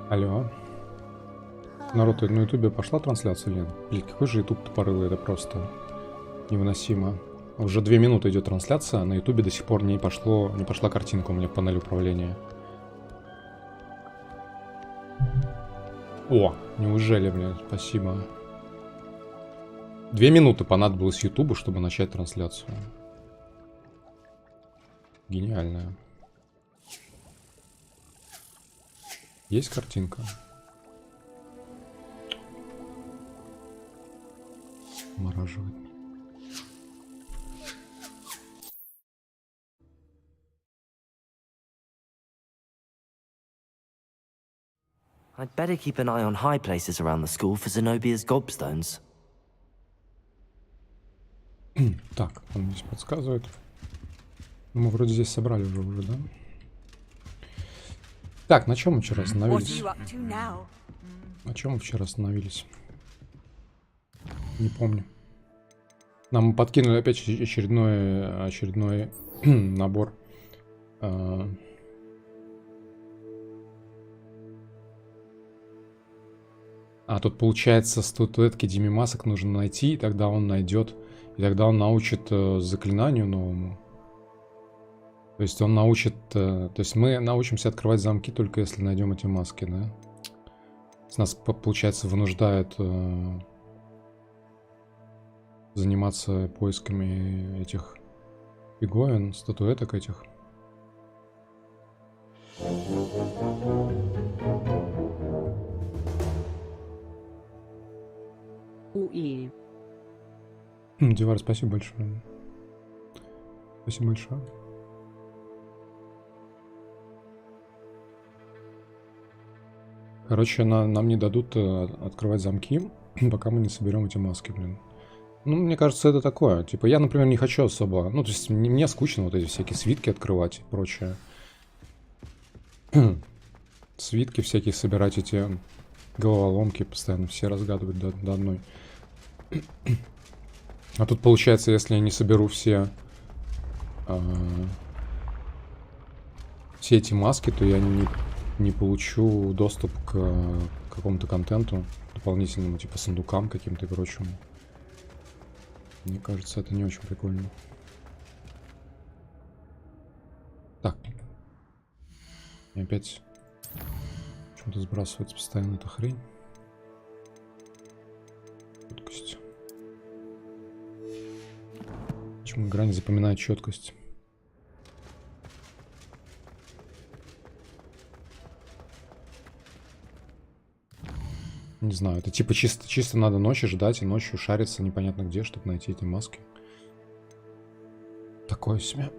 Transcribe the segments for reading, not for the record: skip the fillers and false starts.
Алло. Народ, на ютубе пошла трансляция, Лен? Блин, какой же ютуб тупорылый, это просто невыносимо. Уже 2 минуты идет трансляция, а на ютубе до сих пор не пошла картинка у меня в панели управления. О, неужели, блин, спасибо. 2 минуты понадобилось ютубу, чтобы начать трансляцию. Гениальная. Есть картинка? Мораживает. I'd better keep an eye on high places around the school for Zenobia's gobstones. Так, он здесь подсказывает. Мы вроде здесь собрали уже, да? Так, на чем мы вчера остановились? На чем мы вчера остановились? Не помню. Нам подкинули опять очередной набор. Тут получается статуэтки Демимасок нужно найти, и тогда он найдет, и тогда он научит заклинанию новому. То есть он научит, то есть мы научимся открывать замки только если найдем эти маски, да? Нас, получается, вынуждает заниматься поисками этих фиговин, статуэток этих. Дивар, спасибо большое. Спасибо большое. Короче, нам не дадут открывать замки, пока мы не соберем эти маски, блин. Ну, мне кажется, это такое. Типа, я, например, не хочу особо... Ну, то есть, мне скучно вот эти всякие свитки открывать и прочее. Свитки всякие собирать, эти головоломки постоянно все разгадывать до одной. А тут, получается, если я не соберу все эти маски, то я не получу доступ к какому-то контенту дополнительному, типа сундукам каким-то и прочему. Мне кажется, это не очень прикольно. Так. И опять почему-то сбрасывается постоянно эта хрень. Четкость. Почему игра не запоминает четкость? Не знаю, это типа чисто надо ночью ждать и ночью шариться непонятно где, чтобы найти эти маски. Такое себе.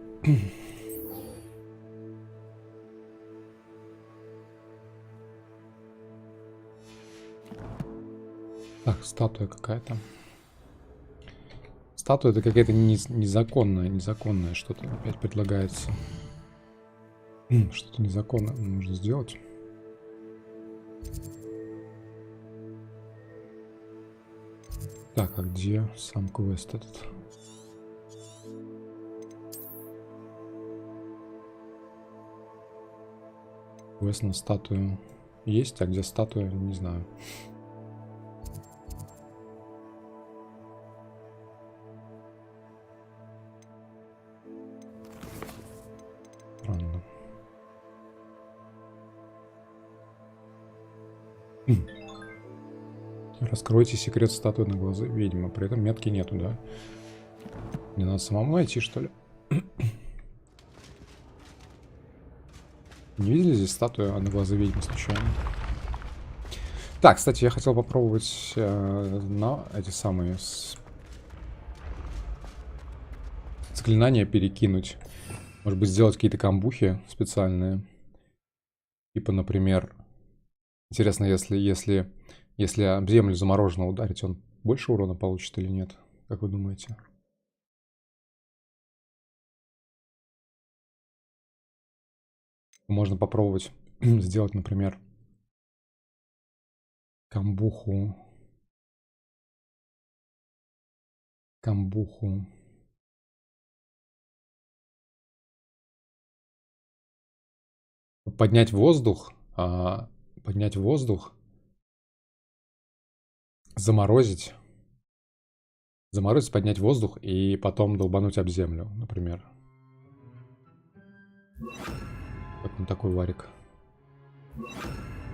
Так, статуя какая-то. Статуя это какая-то незаконная что-то опять предлагается. Что-то незаконное нужно сделать. Так, а где сам квест этот? Квест на статую есть, а где статуя, не знаю. Странно. Раскройте секрет статуи на глаза ведьмы. При этом метки нету, да? Мне надо самому найти, что ли? Не видели здесь статую на глаза ведьмы случайно? Так, кстати, я хотел попробовать на эти самые заклинания перекинуть. Может быть, сделать какие-то камбухи специальные. Типа, например... Интересно, если об землю замороженного ударить, он больше урона получит или нет? Как вы думаете? Можно попробовать сделать, например, камбуху. Поднять воздух, поднять воздух, заморозить, поднять воздух и потом долбануть об землю, например. Как он такой варик?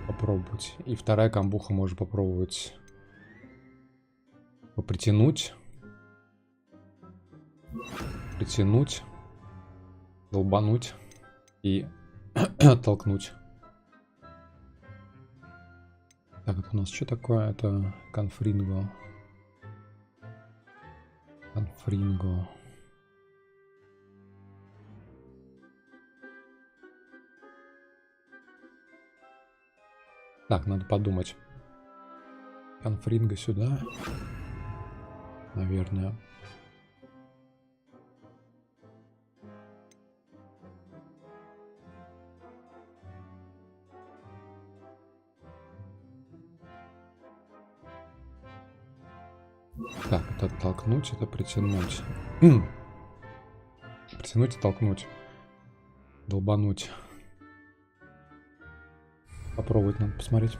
Попробовать. И вторая камбуха можно попробовать попритянуть. Притянуть. Долбануть. И оттолкнуть. Так, это у нас что такое? Это конфринго. Конфринго. Так, надо подумать. Конфринго сюда. Наверное. Так, это оттолкнуть, это притянуть. Притянуть и толкнуть. Долбануть. Попробовать надо посмотреть.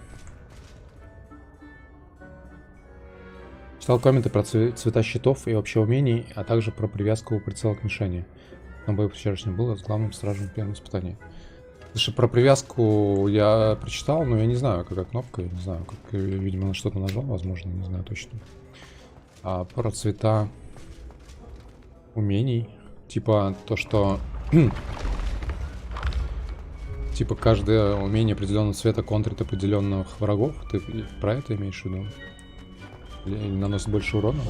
Читал комменты про цвета щитов и вообще умений, а также про привязку прицела к мишени. На бою вчерашнем было с главным стражем в первом испытании. Слушай, про привязку я прочитал, но я не знаю, какая кнопка, я не знаю, как, видимо, на что-то нажал, возможно, не знаю точно. А про цвета умений, типа то, что типа каждое умение определенного цвета контрит определенных врагов. Ты про это имеешь в виду? Или наносит больше урона?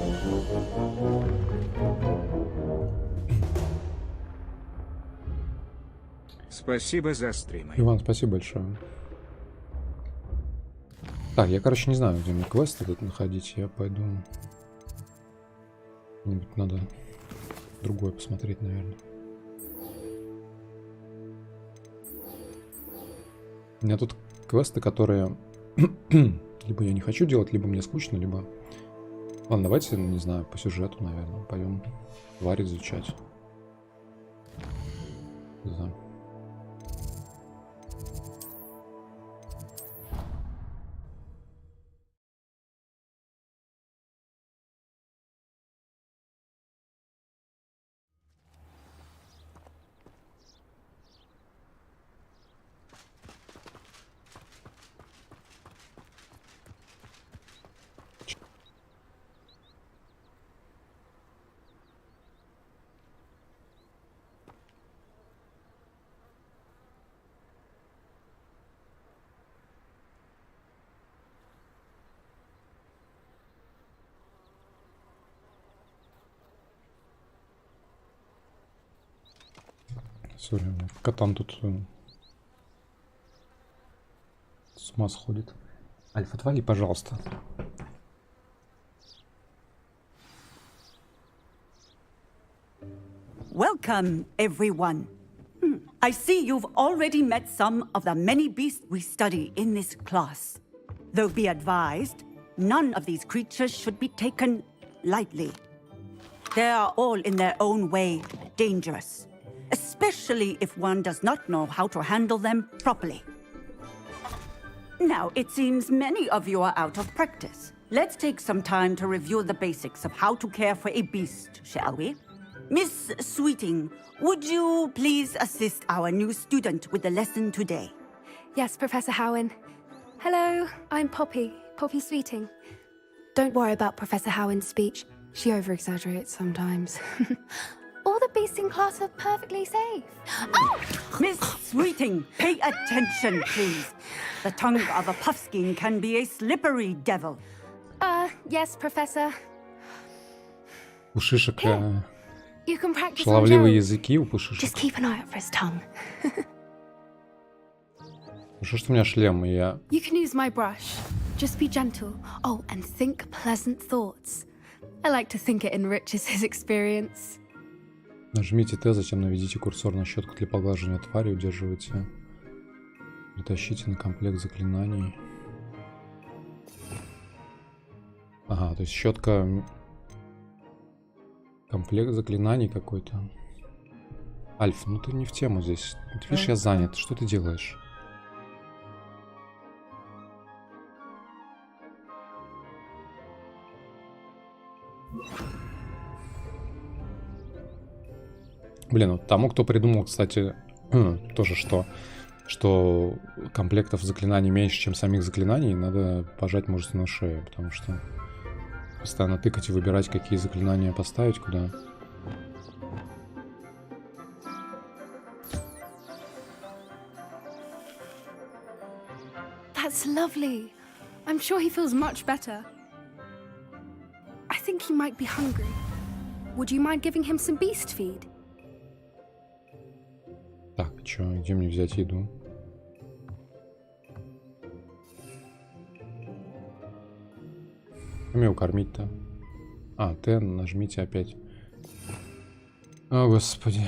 Спасибо за стримы. Иван, спасибо большое. Так, я, короче, не знаю, где мне квесты тут находить. Я пойду... Надо другое посмотреть, наверное. У меня тут квесты, которые либо я не хочу делать, либо мне скучно, либо... Ладно, давайте, не знаю, по сюжету, наверное, пойдем тварь изучать. Не знаю. Сори, котам тут с ума сходит. Альф, отвали, пожалуйста. Welcome, everyone. I see you've already met some of the many beasts we study in this class. Though be advised, none of these creatures should be taken lightly. They are all in their own way dangerous, especially if one does not know how to handle them properly. Now, it seems many of you are out of practice. Let's take some time to review the basics of how to care for a beast, shall we? Miss Sweeting, would you please assist our new student with the lesson today? Yes, Professor Howen. Hello, I'm Poppy Sweeting. Don't worry about Professor Howen's speech. She over-exaggerates sometimes. All the beasts in class are perfectly safe. Oh! Miss Sweeting, pay attention, please. The tongue of a puffskein can be a slippery devil. Yes, Professor. У шишек You can practice on шаловливые Joe. языки у пушишек. Just keep an eye out for his tongue. Что ж у меня шлем, и я... You can use my brush. Just be gentle. Oh, and think pleasant thoughts. I like to think it enriches his experience. Нажмите Т, затем наведите курсор на щетку для поглаживания твари, удерживайте. Притащите на комплект заклинаний. Ага, то есть щетка... Комплект заклинаний какой-то. Альф, ну ты не в тему здесь. Ты видишь, я занят. Что ты делаешь? Блин, вот тому, кто придумал, кстати, тоже что комплектов заклинаний меньше, чем самих заклинаний, надо пожать мужественную шею, потому что постоянно тыкать и выбирать, какие заклинания поставить куда. That's lovely. I'm sure he feels much better. I think he might be hungry. Would you mind giving him some beast feed? Так, чё, где мне взять еду? Чем его кормить-то? А, Т, нажмите опять. О, господи.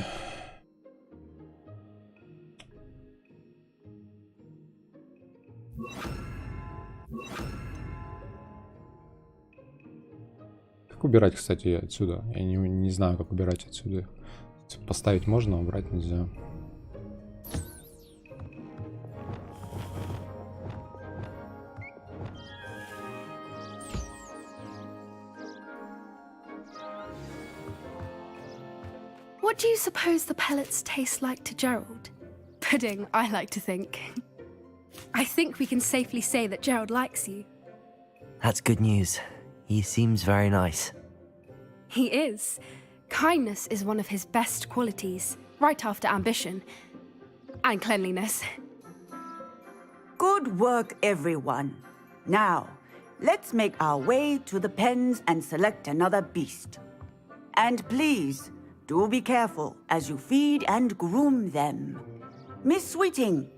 Как убирать, кстати, отсюда? Я не знаю, как убирать отсюда. Поставить можно, а убрать нельзя. What do you suppose the pellets taste like to Gerald? Pudding, I like to think. I think we can safely say that Gerald likes you. That's good news. He seems very nice. He is. Kindness is one of his best qualities, right after ambition. And cleanliness. Good work, everyone. Now, let's make our way to the pens and select another beast. And please, do be careful as you feed and groom them. Miss Sweeting,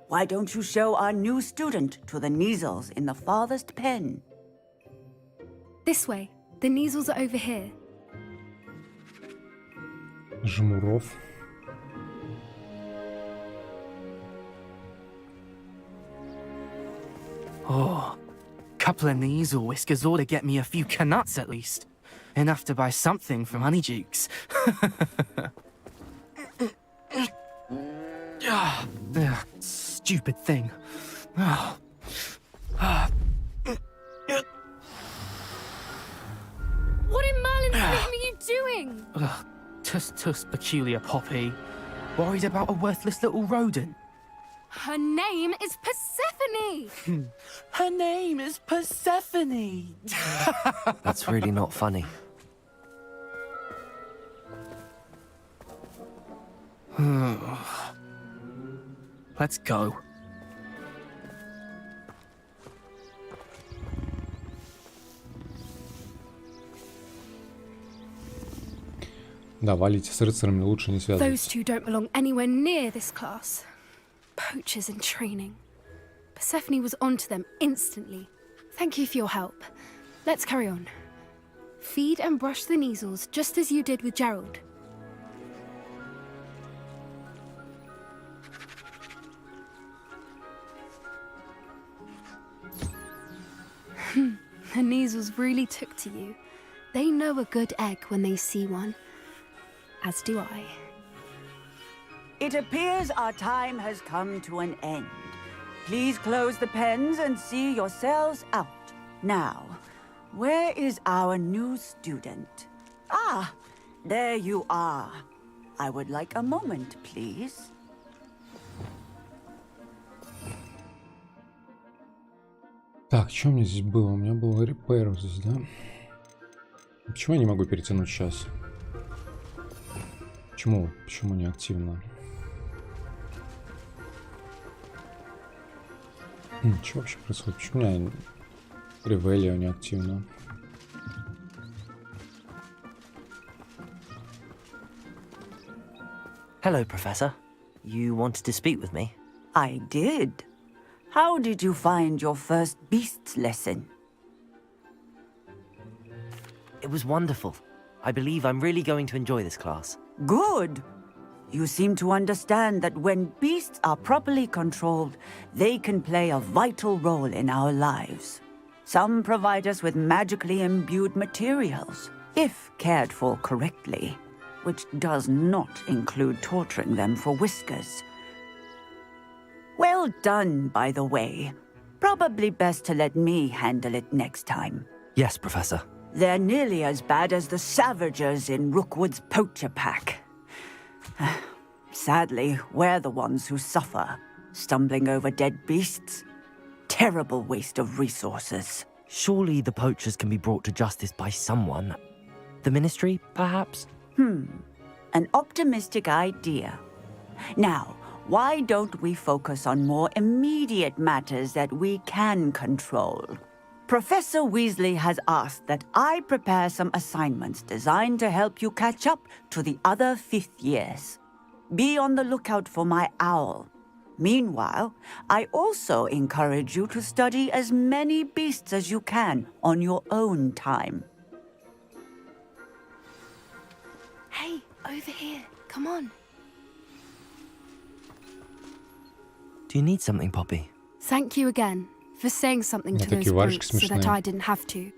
why don't you show our new student to the Neasels in the farthest pen? This way. The Neasels are over here. Жмуров. Oh, couple of Neasel whiskers ought to get me a few canuts at least. Enough to buy something from Honeydukes. Stupid thing. What in Merlin's name are you doing? Tuss peculiar Poppy. Worried about a worthless little rodent. Her name is Persephone! Her name is Persephone. That's really not funny. Let's go. Да, валите с рыцарями, лучше не Those связываться. two don't belong anywhere near this class. Poachers in training. Persephone was onto them instantly. Thank you for your help. Let's carry on. Feed and brush the Neasels just as you did with Gerald. The Neasels really took to you. They know a good egg when they see one. As do I. It appears our time has come to an end. Please close the pens and see yourselves out. Now, where is our new student? Ah, there you are. I would like a moment, please. Так, что у меня здесь было? У меня был репейр здесь, да? Почему я не могу перетянуть сейчас? Почему? Почему не активно? Что вообще происходит? Почему у меня ревелио не активно? Hello, Professor. You wanted to speak with me? I did. How did you find your first beasts lesson? It was wonderful. I believe I'm really going to enjoy this class. Good. You seem to understand that when beasts are properly controlled, they can play a vital role in our lives. Some provide us with magically imbued materials, if cared for correctly, which does not include torturing them for whiskers. Well done, by the way. Probably best to let me handle it next time. Yes, Professor. They're nearly as bad as the Savagers in Rookwood's poacher pack. Sadly, we're the ones who suffer, stumbling over dead beasts. Terrible waste of resources. Surely the poachers can be brought to justice by someone. The Ministry, perhaps? An optimistic idea. Now, why don't we focus on more immediate matters that we can control? Professor Weasley has asked that I prepare some assignments designed to help you catch up to the other 5th years. Be on the lookout for my owl. Meanwhile, I also encourage you to study as many beasts as you can on your own time. Hey, over here. Come on. Do you need something, Poppy? Thank you again for saying something to those brutes so that I didn't have to.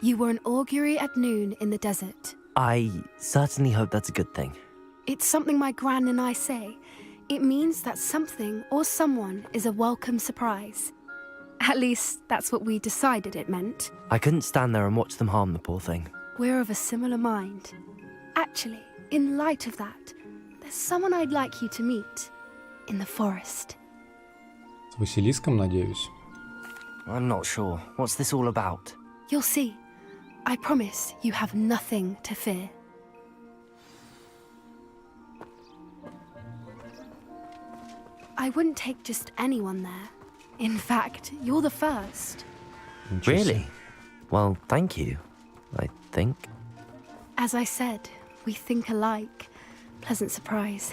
You were an augury at noon in the desert. I certainly hope that's a good thing. It's something my gran and I say. It means that something or someone is a welcome surprise. At least, that's what we decided it meant. I couldn't stand there and watch them harm the poor thing. We're of a similar mind. Actually, in light of that, there's someone I'd like you to meet in the forest. С Василиском, надеюсь. I'm not sure. What's this all about? You'll see. I promise you have nothing to fear. I wouldn't take just anyone there. In fact, you're the first. Ничего себе. Really? Well, thank you, I think. As I said, we think alike. Pleasant surprise.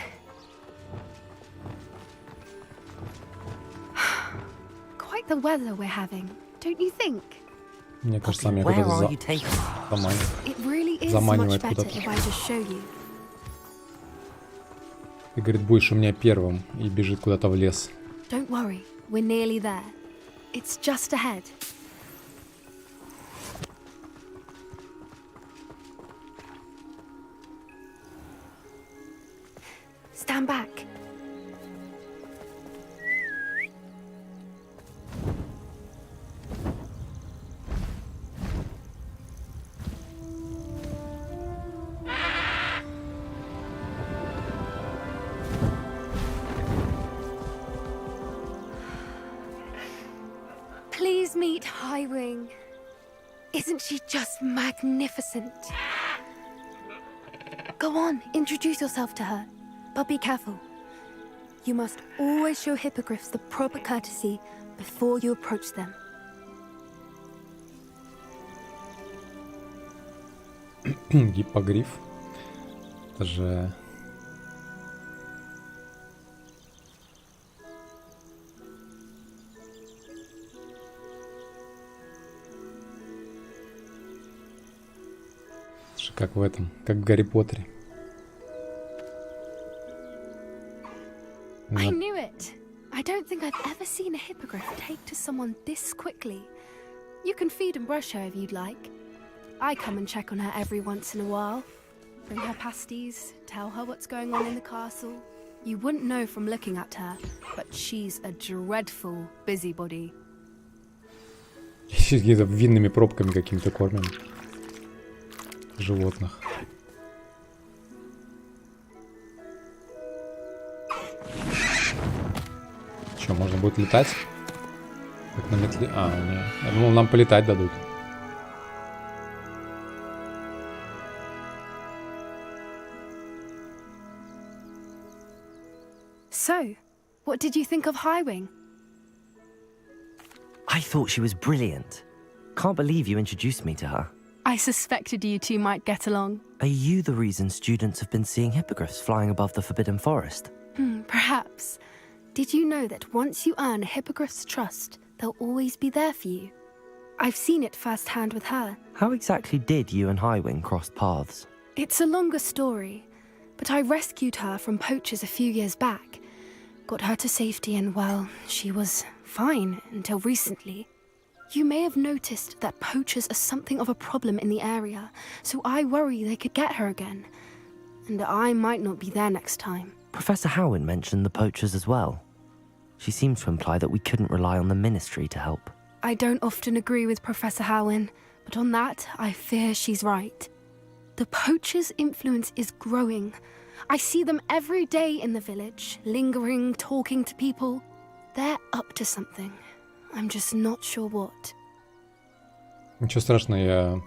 Quite the weather we're having, don't you think? Мне кажется, меня Where куда-то are you taking me? заманивает. It really is Заманивает much better куда-то. if I just show you. И говорит, будешь у меня первым. И бежит куда-то в лес. Don't worry, we're nearly there. It's just ahead. Stand back. Please meet Highwing. Isn't she just magnificent? Go on, introduce yourself to her. But be careful. You must always show hippogriffs the proper courtesy before you approach them. Гиппогриф. Это же... Это же как в этом, как в Гарри Поттере. I knew it! I don't think I've ever seen a hippogriff take to someone this quickly. You can feed and brush her if you'd like. I come and check on her every once in a while. Bring her pasties, tell her what's going on in the castle. You wouldn't know from looking at her, but she's a dreadful busybody. Какие-то винными пробками какими-то кормим животных. Что, можно будет летать? Как на метле? А, нет. Я думал, нам полетать дадут. So, what did you think of Highwing? I thought she was brilliant. Can't believe you introduced me to her. I suspected you two might get along. Are you the reason students have been seeing hippogriffs flying above the Forbidden Forest? Perhaps. Did you know that once you earn a hippogriff's trust, they'll always be there for you? I've seen it firsthand with her. How exactly did you and Highwing cross paths? It's a longer story, but I rescued her from poachers a few years back. Got her to safety and, well, she was fine until recently. You may have noticed that poachers are something of a problem in the area, so I worry they could get her again. And I might not be there next time. Professor Howin mentioned the poachers as well. She seemed to imply that we couldn't rely on the Ministry to help. I don't often agree with Professor Howin, But on that, I fear she's right. The poacher's influence is growing. I see them every day in the village, lingering, talking to people. They're up to something. I'm just not sure what. Ничего страшного, я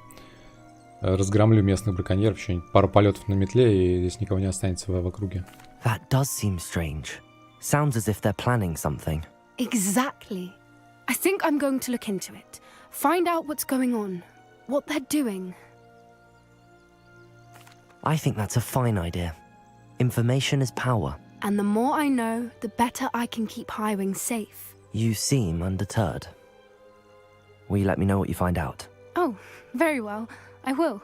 разгромлю местных браконьеров, еще пару полетов на метле, и здесь никого не останется в округе. That does seem strange. Sounds as if they're planning something. Exactly. I think I'm going to look into it. Find out what's going on, what they're doing. I think that's a fine idea. Information is power. And the more I know, the better I can keep Highwing safe. You seem undeterred. Will you let me know what you find out? Oh, very well. I will.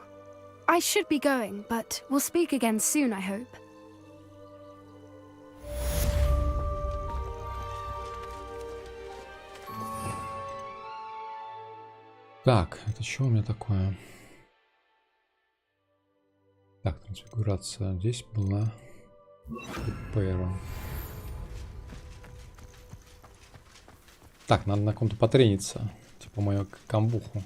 I should be going, but we'll speak again soon, I hope. Так, это что у меня такое? Так, трансфигурация. Здесь была Repair. Так, надо на ком-то потрениться. Типа мою камбуху.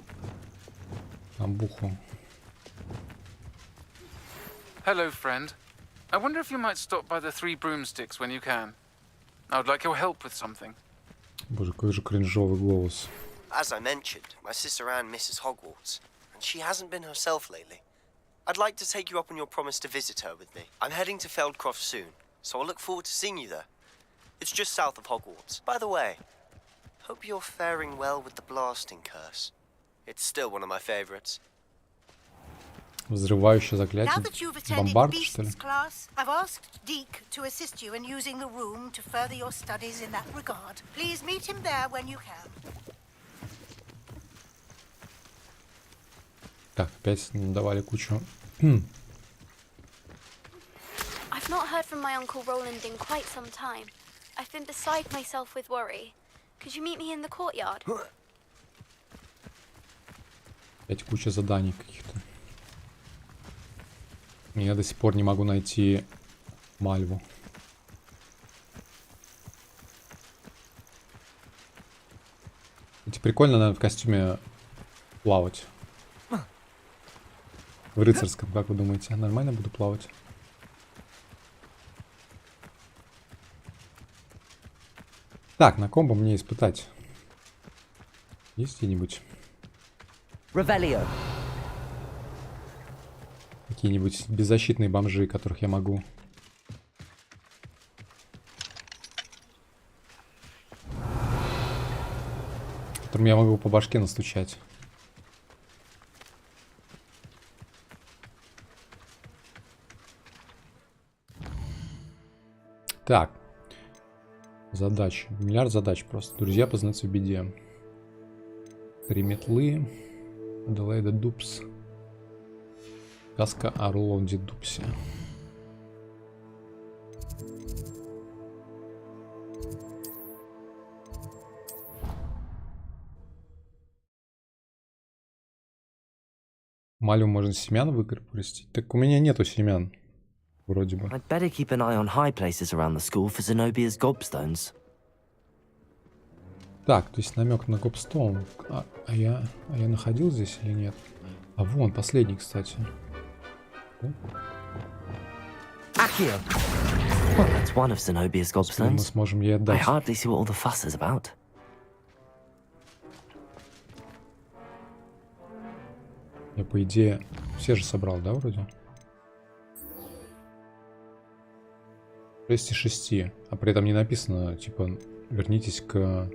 Hello, friend. I wonder if you might stop by the Three Broomsticks when you can. I would like your help with something. Боже, какой же кринжовый голос. As I mentioned, my sister Anne misses Hogwarts, and she hasn't been herself lately. I'd like to take you up on your promise to visit her with me. I'm heading to Feldcroft soon, so I'll look forward to seeing you there. It's just south of Hogwarts. By the way, hope you're faring well with the blasting curse. It's still one of my favorites. Взрывающее заклятие. Now that you've attended Бомбард, что ли? Beast's class, I've asked Deke to assist you in using the room to further your studies in that regard. Please meet him there when you can. Так, опять давали кучу. I've not heard from my Uncle Roland in quite some time. I've been beside myself with worry. Could you meet me in the courtyard? Опять куча заданий каких-то. Я до сих пор не могу найти Мальву. Кстати, прикольно, наверное, в костюме плавать. В рыцарском, как вы думаете? Нормально буду плавать? Так, на ком бы мне испытать? Есть где-нибудь? Revelio. Какие-нибудь беззащитные бомжи, которых я могу... Которым я могу по башке настучать. Так. Задачи. Миллиард задач просто. Друзья познаются в беде. 3 метлы. Аделаида Дупс. Сказка о Роланде Дупсе. Малю можно семян выкорпорить. Так у меня нету семян. Вроде бы. I'd better keep an eye on high places around the school for Zenobia's gobstones. Так, то есть намек на гобстоун. А я находил здесь или нет? А вон, последний, кстати. Accio! Well, that's one of Zenobia's Мы gobstones. сможем ей I отдать. hardly see what all the fuss is about. Я, по идее, все же собрал, да, вроде? 6 из 6. А при этом не написано, типа, вернитесь к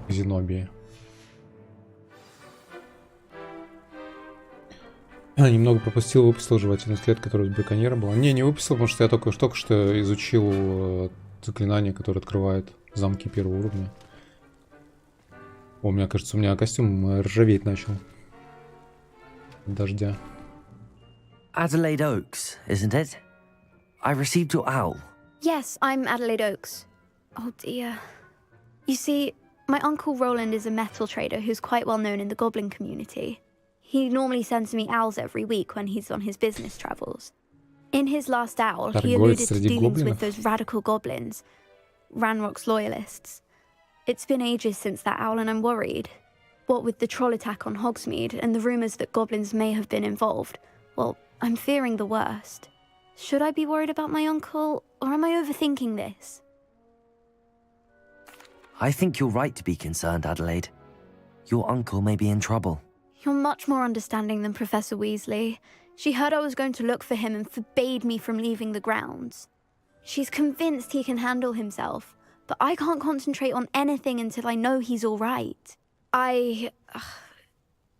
Зенобии. Немного пропустил, выпустил жевательный след, который с браконьером был. Не выпустил, потому что я только что изучил заклинание, которое открывает замки первого уровня. О, мне кажется, у меня костюм ржаветь начал. От дождя. Adelaide Oaks, isn't it? I received your owl. Yes, I'm Adelaide Oaks. Oh dear. You see, my Uncle Roland is a metal trader who's quite well known in the goblin community. He normally sends me owls every week when he's on his business travels. In his last owl, he alluded to dealings with those radical goblins, Ranrock's loyalists. It's been ages since that owl and I'm worried. What with the troll attack on Hogsmeade and the rumours that goblins may have been involved, well, I'm fearing the worst. Should I be worried about my uncle, or am I overthinking this? I think you're right to be concerned, Adelaide. Your uncle may be in trouble. You're much more understanding than Professor Weasley. She heard I was going to look for him and forbade me from leaving the grounds. She's convinced he can handle himself, but I can't concentrate on anything until I know he's all right.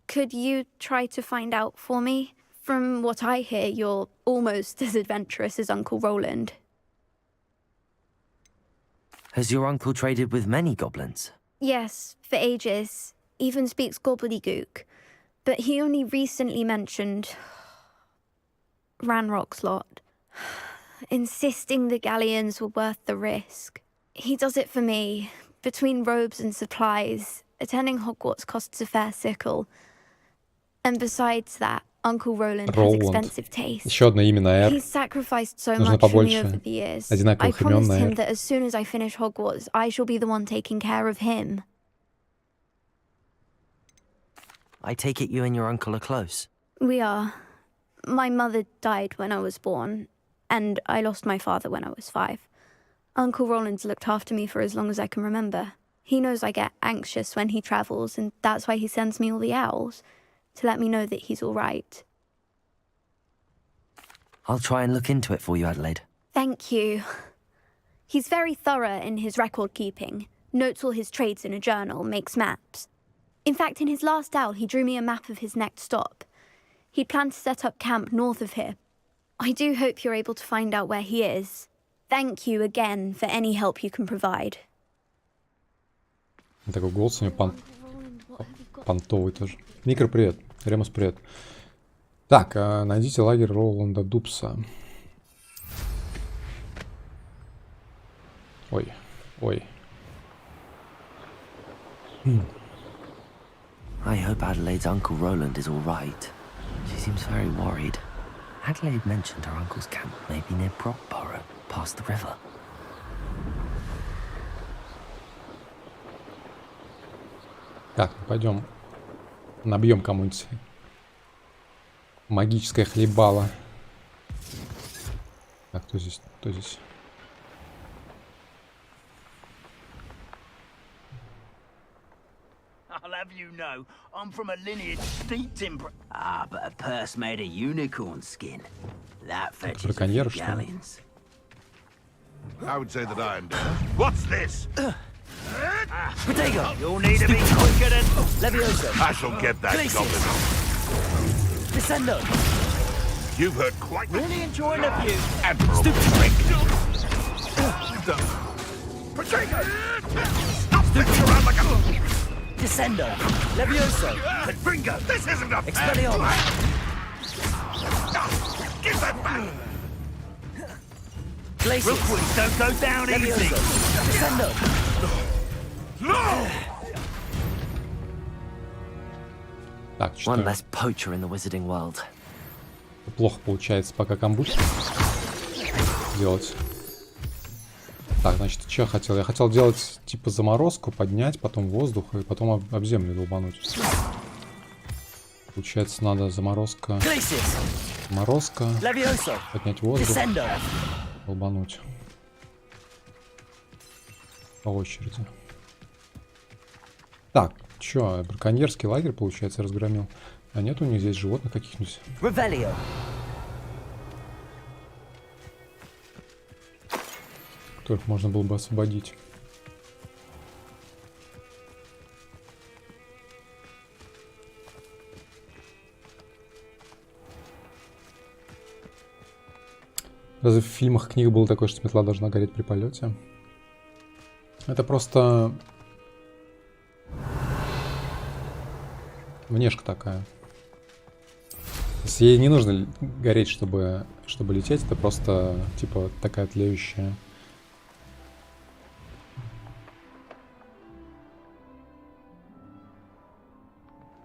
Could you try to find out for me? From what I hear, you're almost as adventurous as Uncle Roland. Has your uncle traded with many goblins? Yes, for ages. Even speaks gobbledygook. But he only recently mentioned Ranrock's lot, insisting the galleons were worth the risk. He does it for me. Between robes and supplies, attending Hogwarts costs a fair sickle. And besides that, Uncle Roland has expensive taste. Еще одно имя на R. He's sacrificed so Нужно much for me побольше over the years. одинаковых I promised имен на him R. that as soon as I finish Hogwarts, I shall be the one taking care of him. I take it you and your uncle are close. We are. My mother died when I was born, and I lost my father when I was 5. Uncle Roland's looked after me for as long as I can remember. He knows I get anxious when he travels, and that's why he sends me all the owls, to let me know that he's all right. I'll try and look into it for you, Adelaide. Thank you. He's very thorough in his record keeping, notes all his trades in a journal, makes maps. In fact, in his last owl, he drew me a map of his next stop. He planned to set up camp north of here. I do hope you're able to find out where he is. Thank you again for any help you can provide. Такой голос у него понтовый тоже. Микро, привет. Ремус, привет. Так, найдите лагерь Роланда Дупса. Ой, ой. I hope Adelaide's Uncle Roland is all right. She seems very worried. Adelaide mentioned her uncle's camp may be near Brockborough, past the river. Так, пойдем набьем кому-нибудь магическое хлебало. Так, кто здесь? Кто здесь? I'll have you know, I'm from a lineage steeped in... but a purse made of unicorn skin. That fetches a few galleons. I would say that I am dead. What's this? Protego! You'll need to be quicker than... Levioso! I shall get that goblin. Descendo! You've heard quite... Really enjoying the view. Admirable. Stupid trick! Protego! Stop flipping around like a... Descendo! Levioso! Confringo! This isn't a... Expelliarmus! Give that back! Rookwoods don't go down easy! Descendo! No! Так, One что less poacher in the wizarding world. плохо получается пока камбуч делать. Так, значит, что я хотел? Я хотел делать типа заморозку, поднять, потом воздух и потом об землю долбануть. Получается, надо заморозка, заморозка, поднять воздух, долбануть. По очереди. Так, чё, браконьерский лагерь, получается, разгромил. А нет у них здесь животных каких-нибудь? Которых можно было бы освободить. Разве в фильмах, книгах было такое, что метла должна гореть при полете? Это просто... внешка такая. То есть ей не нужно гореть, чтобы лететь. Это просто, типа, такая тлеющая...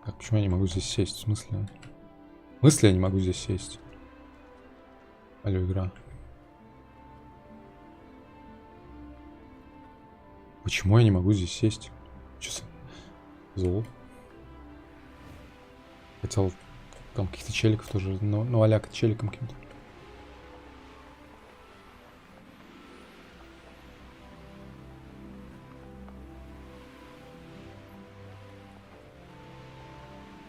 Так, почему я не могу здесь сесть? В смысле? В смысле я не могу здесь сесть? Алло, игра. Почему я не могу здесь сесть? Че за зло? Хотел там каких-то челиков тоже навалякать челиком каким-то.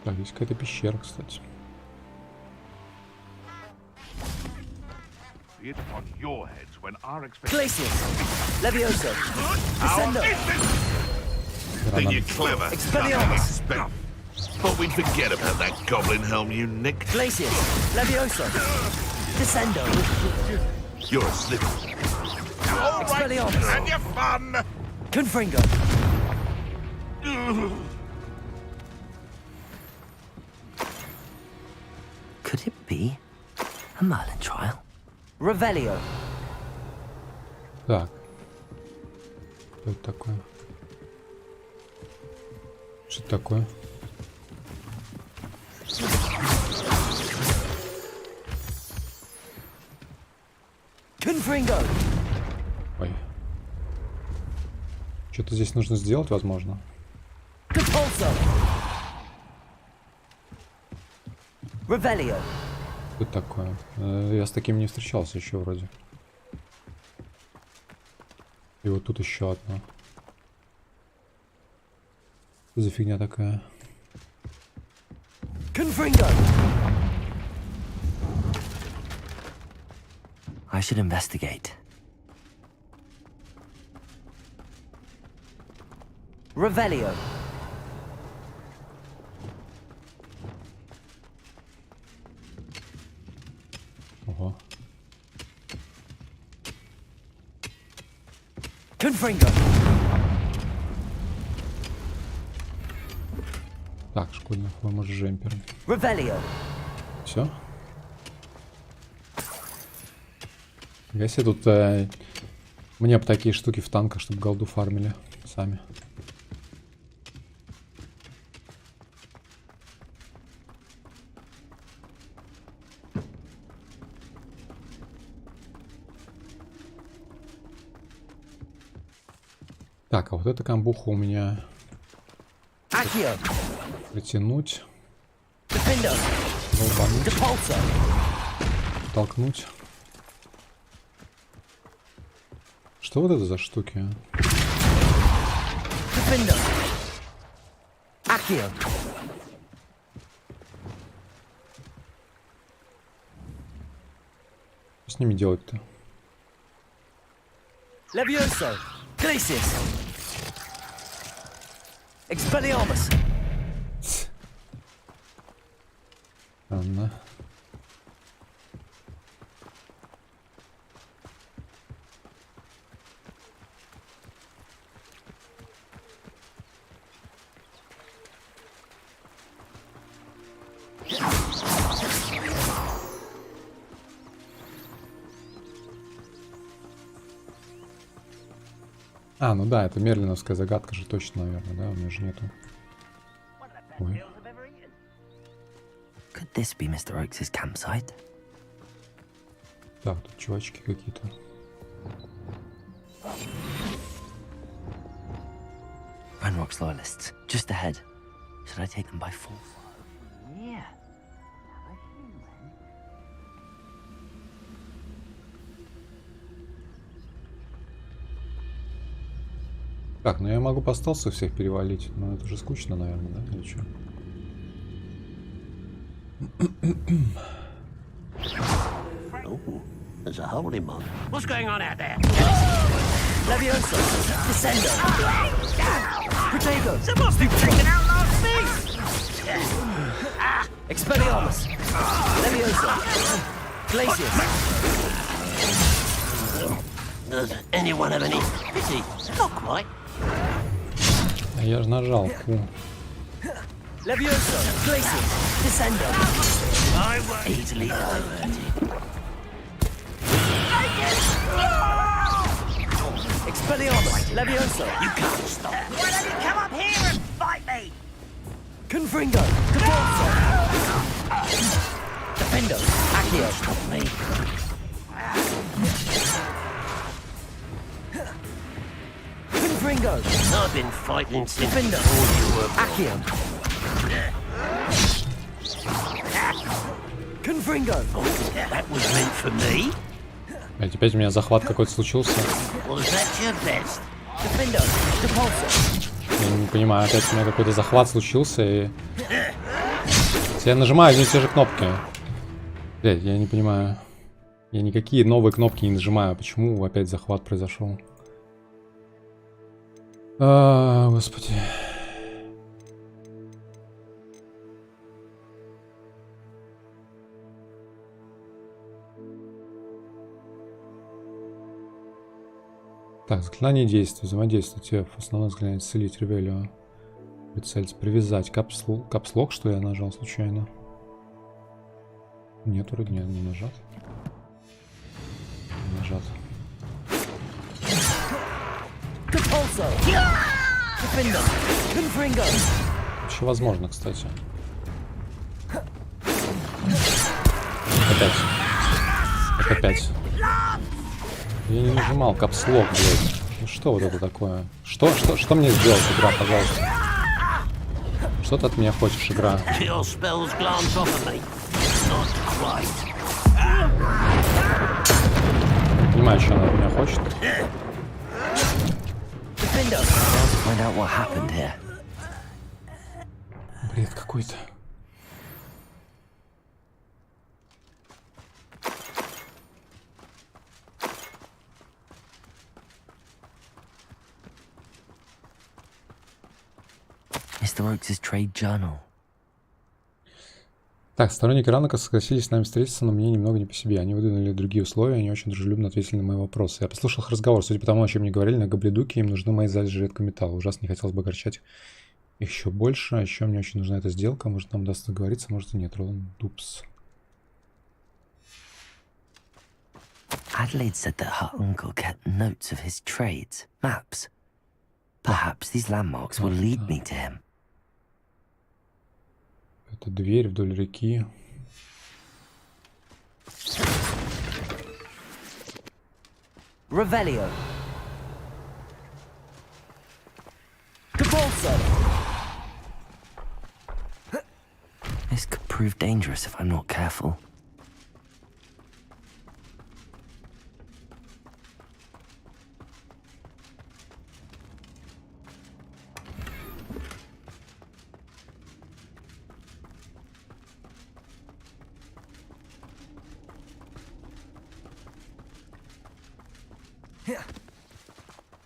Так, здесь какая-то пещера, кстати. But we'd forget about that goblin helm you nicked. Glacius, Levioso, Descendo. You're a slip. All right, and your fun. Confringo. Could it be a Merlin trial? Revelio. Так. Что это такое? Что это такое? Confringo. Ой. Что-то здесь нужно сделать, возможно. Depulso. Revelio. Что это такое? Я с таким не встречался еще вроде. И вот тут еще одна. Что за фигня такая? Confringo. I should investigate. Revelio. Ого. Confringo. Так, школьная форма с джемпером. Revelio. Все? Если тут мне бы такие штуки в танках, чтобы голду фармили сами. Так, а вот эта камбуха у меня притянуть, долбануть, толкнуть. Что вот это за штуки? Что с ними делать-то? Levioso. Glacius. Expelliarmus. Ладно. А, ну да, это мерлиновская загадка же точно, наверное, да? У меня же нету. Ой. Could this be Mr. Oakes' campsite? Так, тут чувачки какие-то. Ranrock's loyalists, just ahead. Should I take them by force? Yeah. Так, ну я могу по стелсу всех перевалить, но это же скучно, наверное, да? Или что? Oh, there's a hole in mine. What's going on out there? Levioso. Descendo. Protego. Someone's been taken out last week. Expelliarmus. Levioso. Glacius. Does anyone have any pity? Not quite. А я же нажал. Фу. Levioso. Glacius. Descendo. I won't easily diverted. Expelliarmus. Levioso. You can't stop. Why don't you come up here and fight me? Confringo. Depulso. Defendo. Accio. Stop me. Confringo. I've been fighting since before you were born. Accio. Confringo. Oh, that was meant for me. Опять у меня захват какой-то случился. Was that your best? Defendo. Depulso. Я не понимаю, опять у меня какой-то захват случился и... Я нажимаю одни и те же кнопки. Блядь, я не понимаю. Я никакие новые кнопки не нажимаю. Почему опять захват произошел? Господи. Так, заклинание действия. Взаимодействуйте. Основное заклинание исцелить. Ревелио. Прицельц. Привязать. Капслок, что я нажал случайно? Нет, вроде не нажат. Не нажат. Вообще возможно, кстати. Опять. Это опять. Я не нажимал капслок, блядь. Ну что вот это такое? Что мне сделать, игра, пожалуйста? Что ты от меня хочешь, игра? Понимаю, что она от меня хочет. Бред какой-то. Mr. Oakes' trade journal. Так, сторонники Ранака согласились с нами встретиться, но мне немного не по себе. Они выдвинули другие условия, они очень дружелюбно ответили на мои вопросы. Я послушал их разговор, судя по тому, о чем мне говорили, на Гобледуке им нужны мои залежи редкого металла. Ужасно не хотелось бы огорчать их еще больше, а еще мне очень нужна эта сделка. Может, нам удастся договориться, может и нет. Роланд Дупс. Adelaide said that her uncle kept notes of his trades, maps. Perhaps these landmarks will lead me to him. Это дверь вдоль реки. Revelio. Depulso. This could prove dangerous if I'm not careful.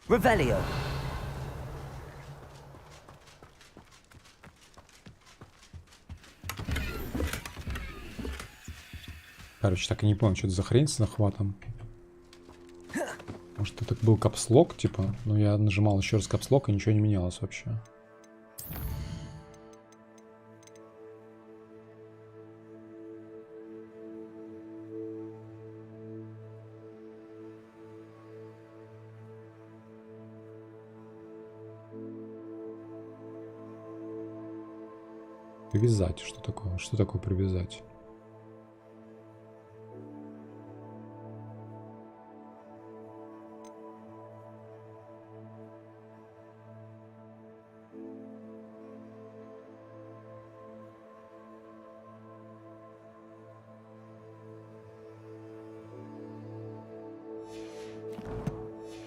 Revelio. Короче, так и не понял, что это за хрень с захватом. Может, это был капслок, типа? Но я нажимал еще раз капслок, и ничего не менялось вообще. Привязать. Что такое? Что такое привязать?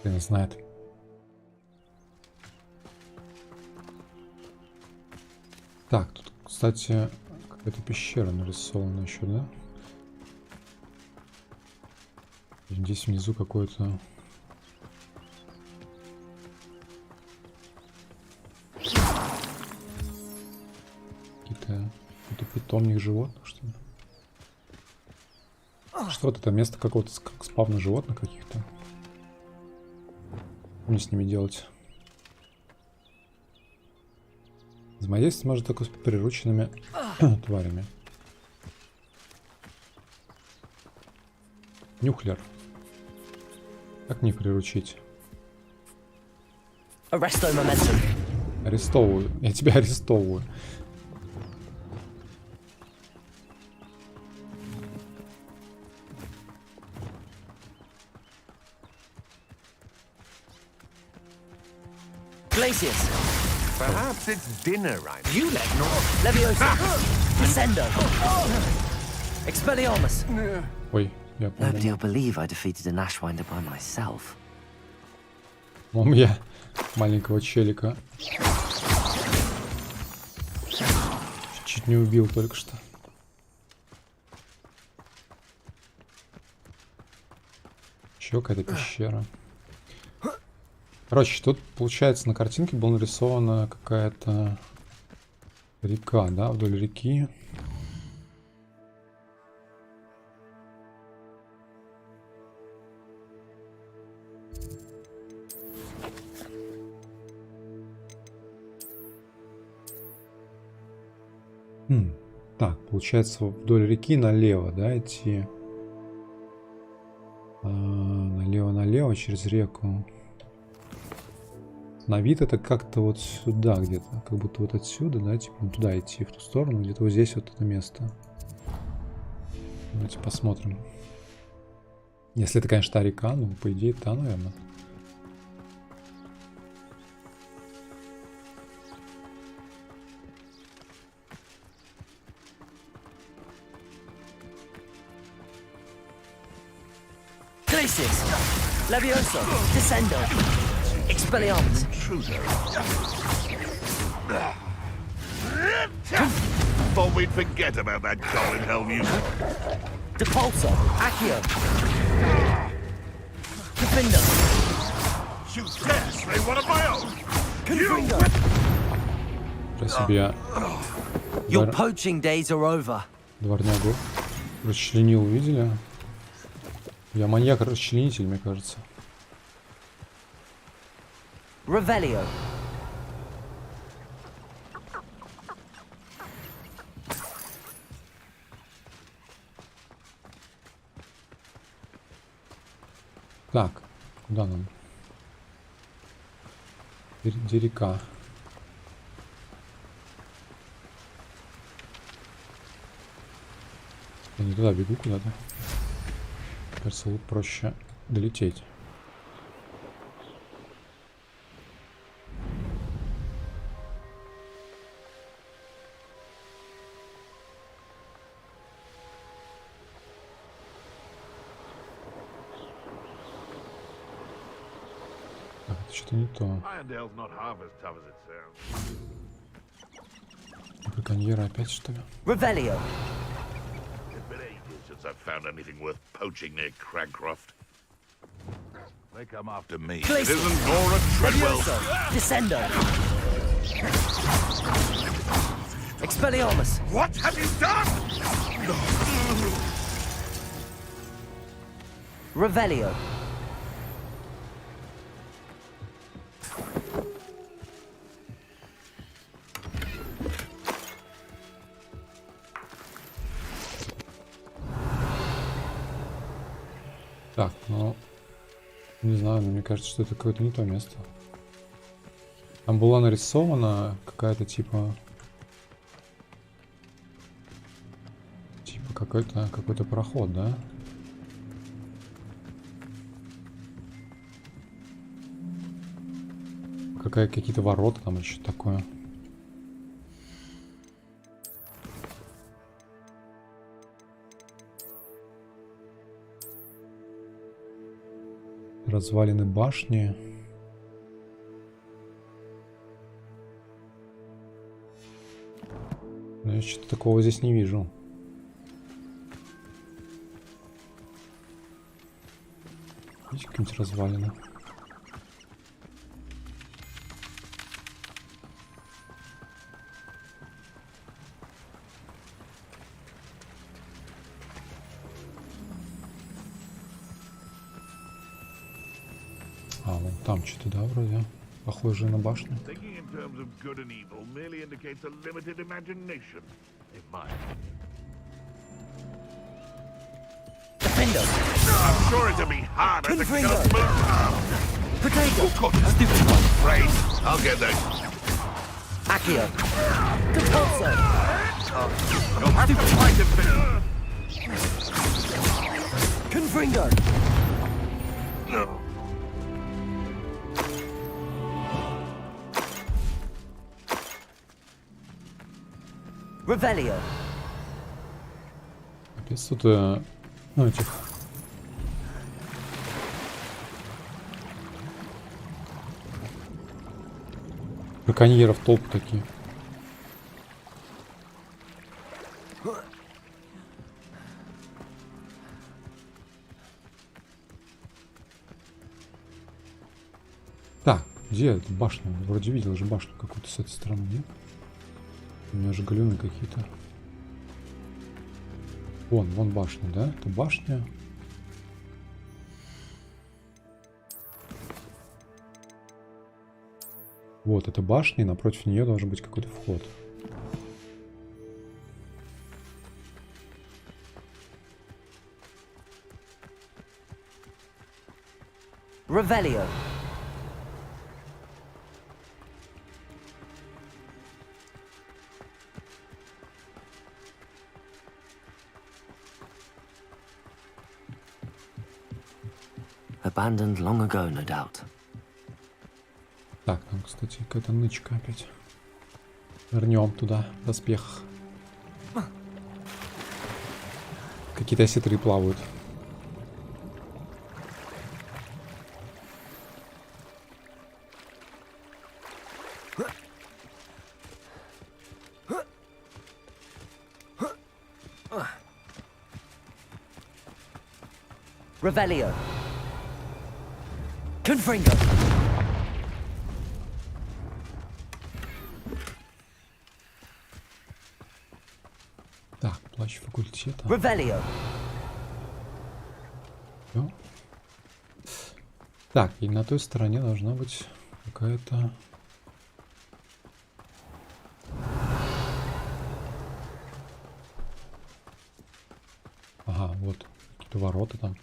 Хрен знает. Так, тут, кстати, какая-то пещера нарисована еще, да? Здесь внизу какой-то... Какой-то питомник животных, что ли? Что вот это место какого-то спавна животных каких-то? Что мне с ними делать? Взаимодействовать может только с прирученными тварями. Нюхлер. Как мне приручить? Арестовываю. Я тебя арестовываю. Perhaps it's dinner right now. You let north. Leviosa. Descendo. Expelliarmus. Ой, я понял. Nobody will believe I defeated an Ashwinder by myself. Мам, я маленького челика чуть не убил только что. Еще какая-то пещера. Короче, тут, получается, на картинке была нарисована какая-то река, да, вдоль реки. Так, получается, вдоль реки налево, да, идти. Налево через реку. На вид это как-то вот сюда где-то, как будто вот отсюда, да, типа туда идти, в ту сторону, где-то вот здесь вот это место. Давайте посмотрим. Если это, конечно, та река, ну, по идее, та, наверное. Levioso. Descendo. Expelliarmus. Thought we'd forget about that goblin hell music. Depulso. Accio. Defender. You dare slay one of my own? Confringo. Your poaching days are over. Дворнягу расчленил, видели? Я маньяк-расчленитель, мне кажется. Revelio. Так, куда нам? Где река? Я не туда бегу куда-то. Кажется, лучше проще долететь. Так, это что-то не то. Браконьеры опять, что ли? Revelio. I've found anything worth poaching near Cragcroft. They come after me. Glacier. It isn't Nora Treadwell. Descendo. Expelliarmus. What have you done? Revelio. Так, ну, не знаю, но мне кажется, что это какое-то не то место. Там была нарисована какая-то типа какой-то проход, да? Какие-то ворота там или что-то такое. Развалины башни. Но я что-то такого здесь не вижу. Видите, какие-нибудь развалины? А, вон там что-то, да, вроде. Похоже на башню. Defender. I'm sure it'll be harder to get us moved. Potato. Stupid one. Right, I'll get that. Accio. Compulso. You'll have to fight it, then. Confringo. No. Revelio. Капец, тут, ну, этих... Браконьеров толпы такие. Так, где эта башня? Вроде видел же башню какую-то с этой стороны, нет? У меня же галюны какие-то. Вон башня, да? Это башня. Вот, это башня, и напротив нее должен быть какой-то вход. Revelio. Abandoned long ago, no doubt. Так, там, кстати, какая-то нычка опять. Вернем туда, в доспехах. Какие-то осетры плавают. Revelio. Confringo. Так, плащ факультета. Revelio. Всё. Так, и на той стороне должна быть какая-то... Ага, вот. Какие-то ворота там.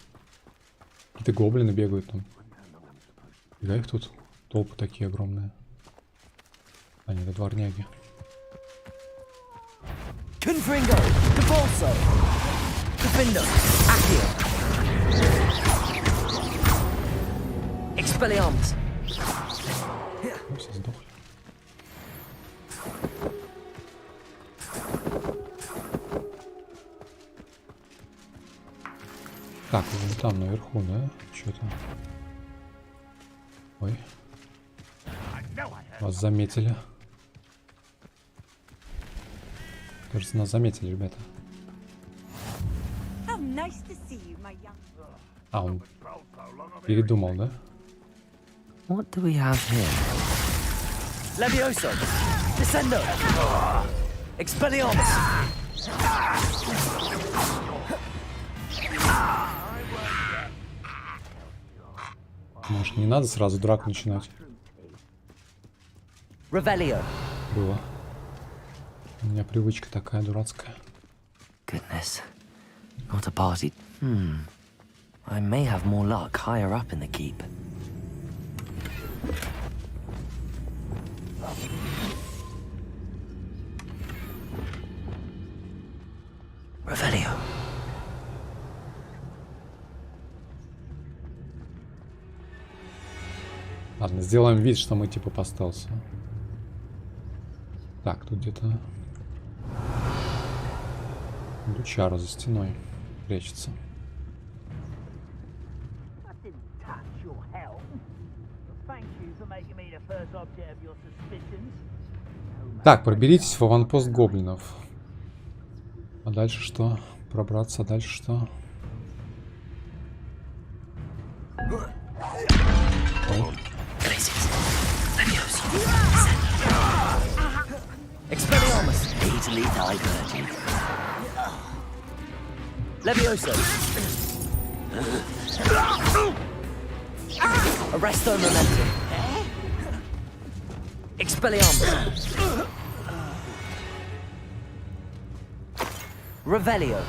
Какие-то гоблины бегают там. Да, их тут толпы такие огромные. А нет, это дворняги. Confringo. Debolso. Defindo. Accio. Expelliarmus. Все сдохли. Так, вон там наверху, да? Что-то. Ой. Вас заметили. Кажется, нас заметили, ребята. А, он передумал, да? What do we have here? Levioso. Descendo. Expelliarmus. Может, не надо сразу драку начинать? Revelio. Было. У меня привычка такая дурацкая. Goodness. Not a party. I may have more luck higher up in the keep. Revelio. Ладно, сделаем вид, что мы типа постелса. Так, тут где-то... Лучара за стеной прячется. Так, проберитесь в аванпост гоблинов. А дальше что? Пробраться, а дальше что? Ой. Expelliarmus. Easily diverted. Levioso. Arresto momentum. Expelliarmus. Revelio.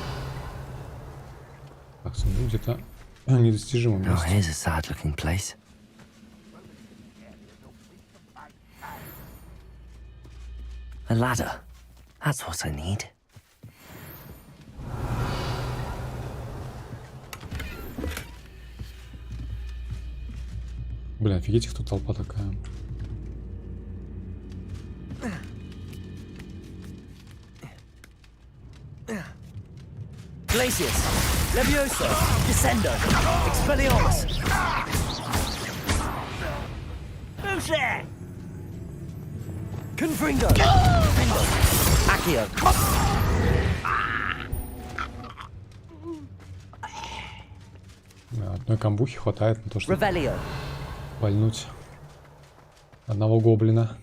Так, смотрю, где-то недостижимое Oh, место. here's a sad-looking place. A ladder. That's what I need. Блин, офигеть, их тут толпа такая. Glacius. Levioso. Descendo. Expelliarmus. Who's there? Confringo. Confringo. Accio. Одной камбухи хватает на то, чтобы Revelio. пальнуть одного гоблина.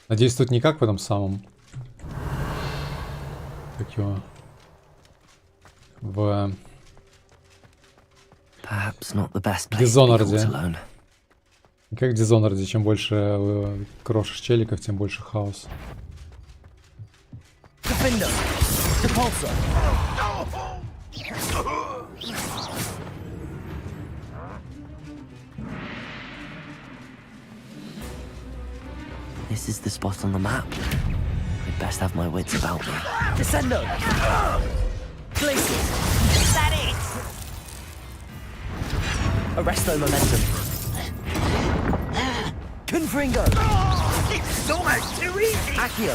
Надеюсь, тут не как в этом самом... Как его... В... Дизонорде. Как в Дизонорде, чем больше крошишь челиков, тем больше хаос. Defender. Depulso. This is the spot on the map. I'd best have my wits about me. Descendo. Glacius. Is that it? Arresto momentum. Confringo. It's almost too easy. Accio.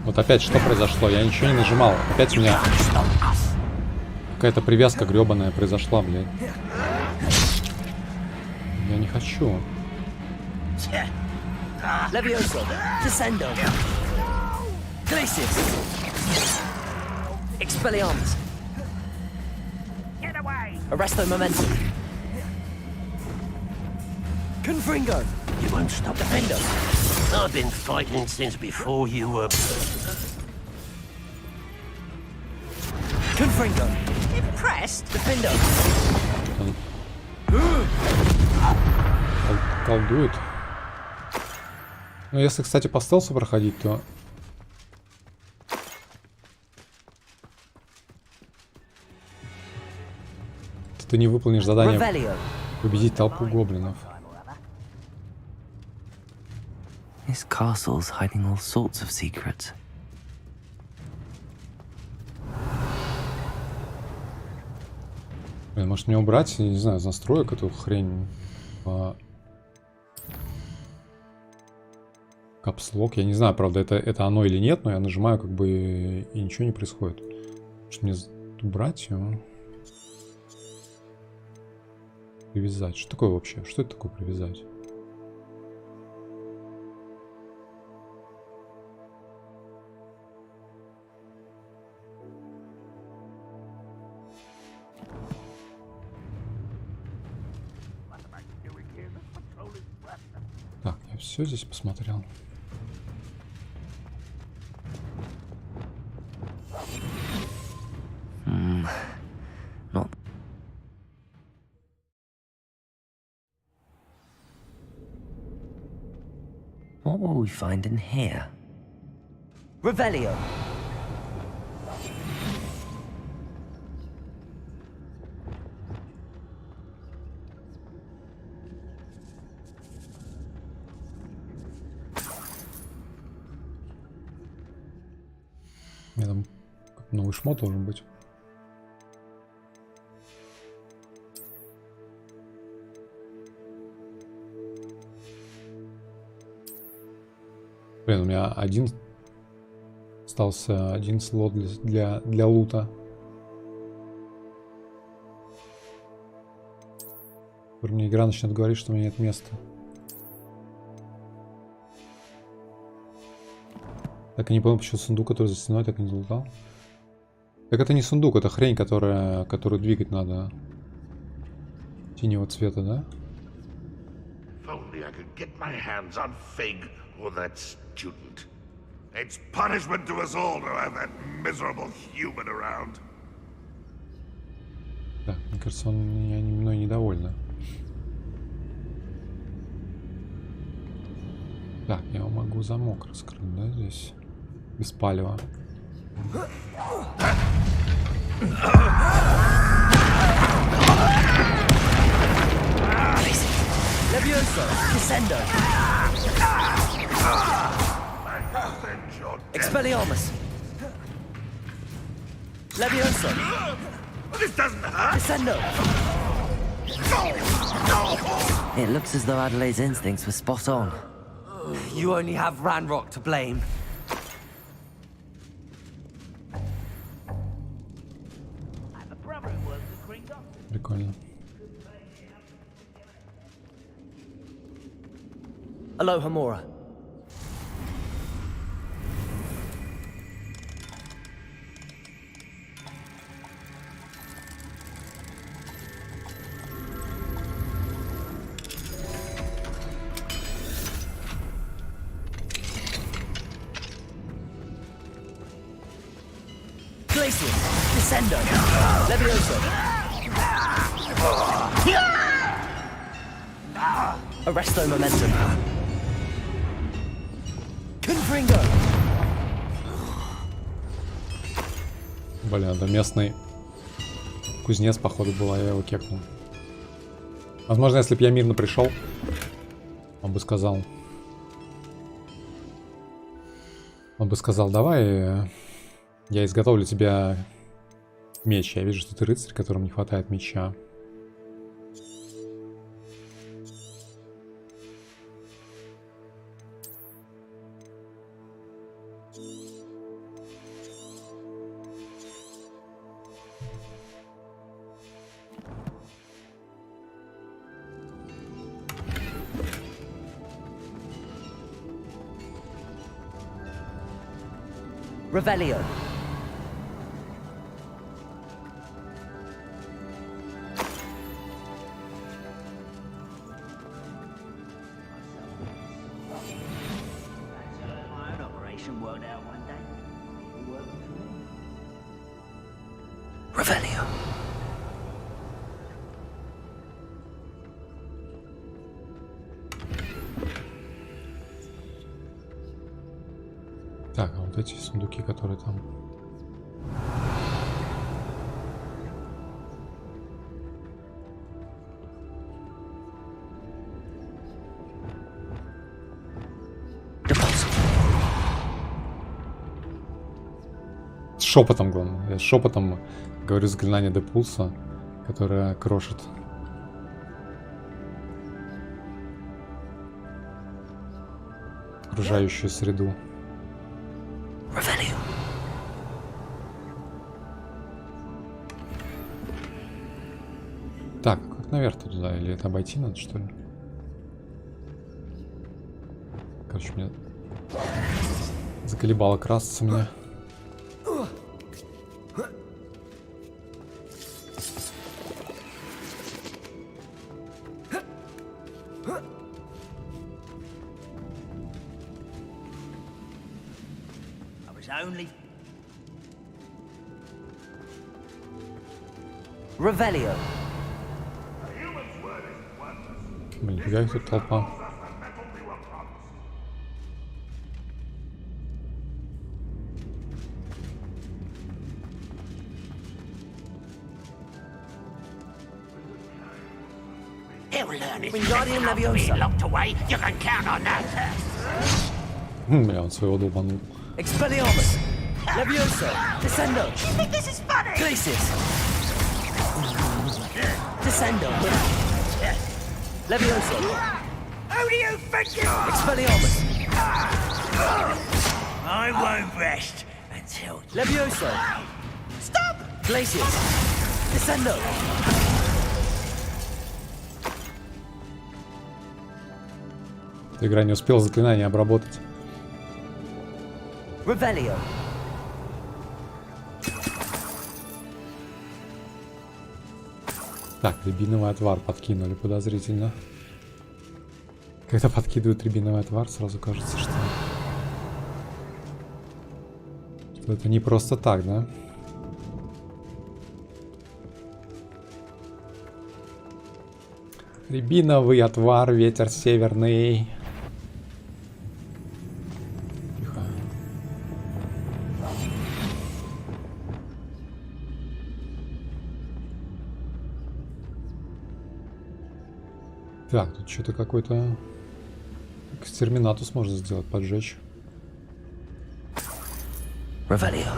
Вот опять что произошло? Я ничего не нажимал. Опять у меня какая-то привязка гребаная произошла, блядь. Я не хочу. Levioso. Descendo. Glacius. Expelliarmus. Get away. Arresto momentum. Confringo. You won't stop. Defendo. I've been fighting since before you were... Confringo. Impressed? Defendo. Колдует. Ну, если, кстати, по стелсу проходить, то... Ты не выполнишь задание победить толпу гоблинов. This castle's hiding all sorts of secrets. Блин, может мне убрать, я не знаю, из настроек эту хрень. Капслок. Я не знаю, правда, это оно или нет, но я нажимаю, как бы, и ничего не происходит. Что мне убрать его? Привязать. Что такое вообще? Что это такое привязать? Так, я все здесь посмотрел. Not. What will we find in here? Revelio. У меня там новый шмот должен быть. Блин, у меня остался один слот для лута. Мне игра начнет говорить, что у меня нет места. Так и не понял, почему сундук, который за стеной, так и не залутал. Так это не сундук, это хрень, которую двигать надо. Синего цвета, да? Or that student. It's punishment to us all to have that miserable human around. Так, мне кажется, он мной недовольна. Так, я его могу замок раскрыть, да, здесь? Без палева. Levioso. Descendo. Expelliarmus. Levioso. This doesn't hurt. Descendo. It looks as though Adelaide's instincts were spot on. You only have Ranrock to blame. Прикольно. Aloha Mora. Glacius, Descendo, Levioso. Arresto Momentum. Confringo. Блин, это местный кузнец, походу, была, я его кекнул. Возможно, если бы я мирно пришел, он бы сказал, давай я изготовлю тебе меч. Я вижу, что ты рыцарь, которому не хватает меча. Revelio. Revelio. Так, а вот эти сундуки, которые там. С шепотом, главное. Я с шепотом говорю заклинание Депулса, которое крошит окружающую среду. Так, как наверх туда? Или это обойти надо, что ли? Короче, меня заколебало красться меня. Revelio. Блин, нифига их тут толпа. Wingardium Leviosa. Бля, он своего долбанул. Expelliarmus. Levioso. Descendo. Glacius. Descendo. Levioso. Who do you think you are? Expelliarmus. I won't rest until... Levioso. Stop! Glacius. Descendo. Игра не успела заклинание обработать. Revelio. Так, рябиновый отвар подкинули подозрительно. Когда подкидывают рябиновый отвар, сразу кажется, что это не просто так, да? Рябиновый отвар, ветер северный. Тихо. Так, тут что-то какой-то экстерминатус можно сделать, поджечь. Revelio.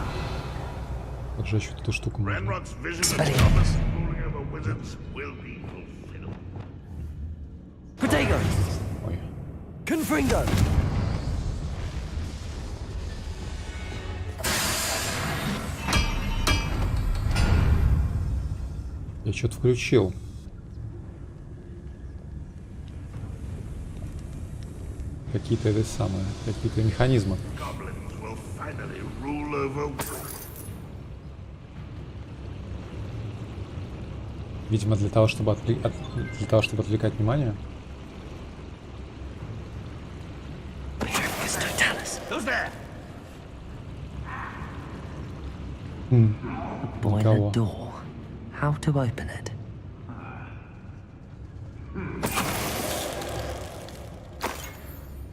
Поджечь вот эту штуку можно. Ranrock's vision of Thomas ruling over wizards will be fulfilled. Confringo. Я что-то включил. Какие-то это самые, какие-то механизмы. Видимо, для того, чтобы отвлекать внимание. Никого. How to open it?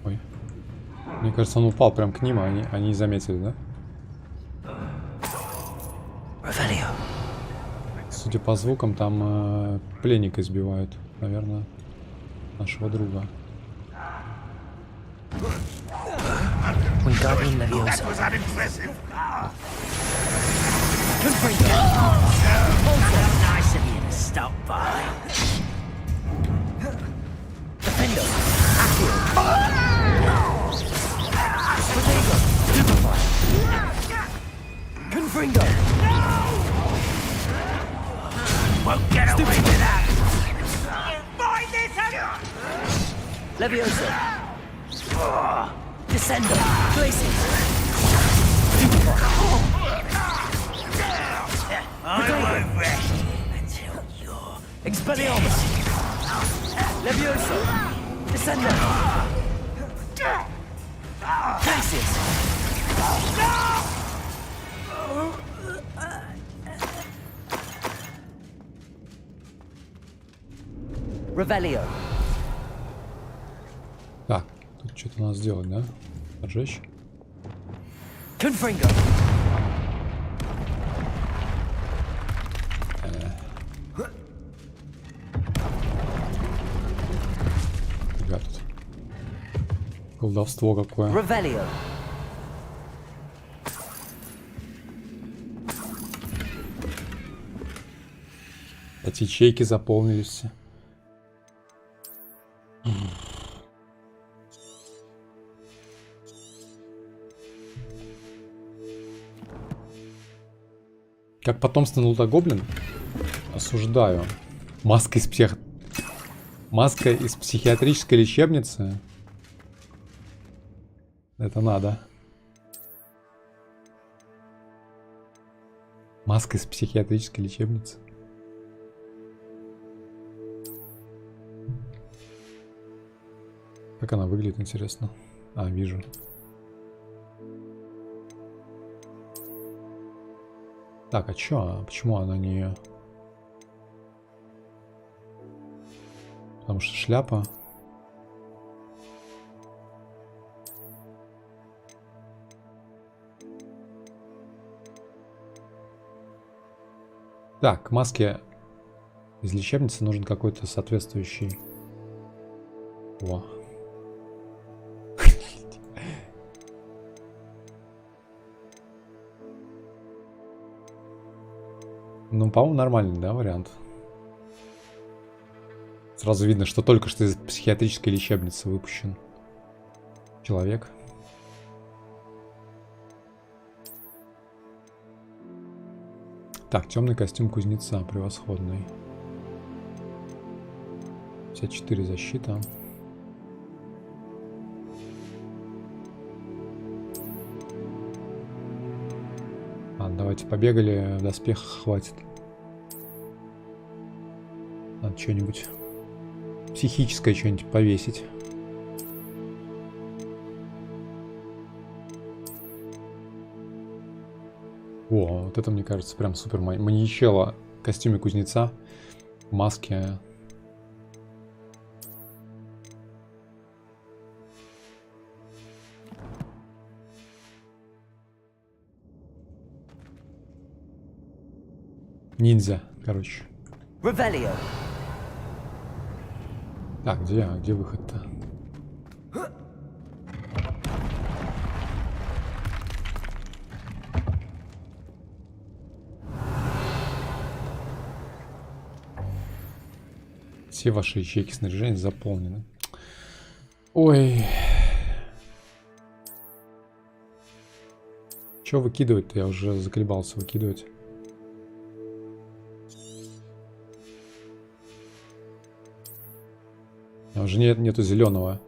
Ой. Мне кажется, он упал прям к ним, а они не заметили, да? Судя по звукам, там пленника избивают, наверное, нашего друга. Levioso. Descendo. Glacius. I rest until you're Expelliarmus. Levioso. Descendo. Glacius. Revelio. Так, тут что-то надо сделать, да? Поджечь. Confringo. Ребят, тут колдовство какое. Revelio. Эти ячейки заполнились все. Как потомственный лутогоблин осуждаю. Маска из психиатрической лечебницы. Это надо. Маска из психиатрической лечебницы. Как она выглядит, интересно. А, вижу. Так, а чё? Почему она не... Потому что шляпа. Так, к маске из лечебницы нужен какой-то соответствующий... О. Ну, по-моему, нормальный, да, вариант. Сразу видно, что только что из психиатрической лечебницы выпущен человек. Так, темный костюм кузнеца, превосходный. 54 защита. Ладно, давайте побегали, в доспехах хватит. Надо что-нибудь психическое что-нибудь повесить. О, вот это, мне кажется, прям супер маньячело в костюме кузнеца, в маске. Ниндзя, короче. Revelio. Так, где выход-то? Все ваши ячейки снаряжения заполнены. Ой. Чё выкидывать-то? Я уже заколебался выкидывать. А уже нету зеленой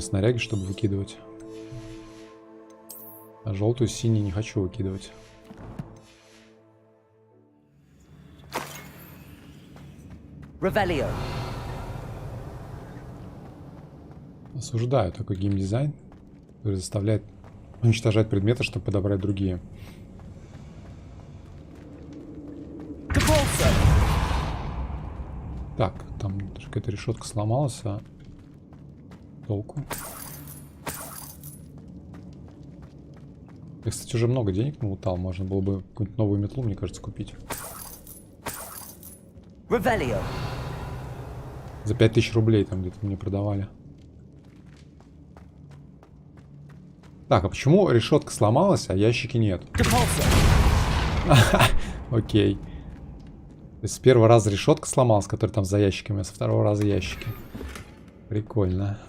снаряги, чтобы выкидывать. А желтую, синюю не хочу выкидывать. Revelio. Осуждаю такой геймдизайн, который заставляет уничтожать предметы, чтобы подобрать другие. Так, там какая-то решетка сломалась, а толку? Я, кстати, уже много денег налутал. Можно было бы какую-нибудь новую метлу, мне кажется, купить. Revelio. За 5000 рублей там где-то мне продавали. Так, а почему решетка сломалась, а ящики нет? Окей. То есть с первого раза решетка сломалась, которая там за ящиками, а со второго раза ящики. Прикольно.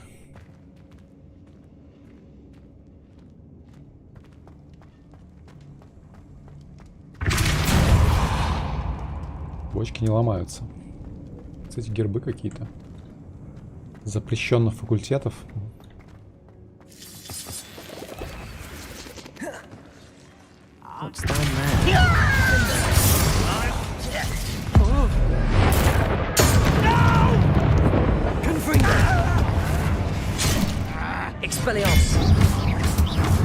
Бочки не ломаются. Кстати, гербы какие-то. Запрещенных факультетов. What's down there? Expelliarmus.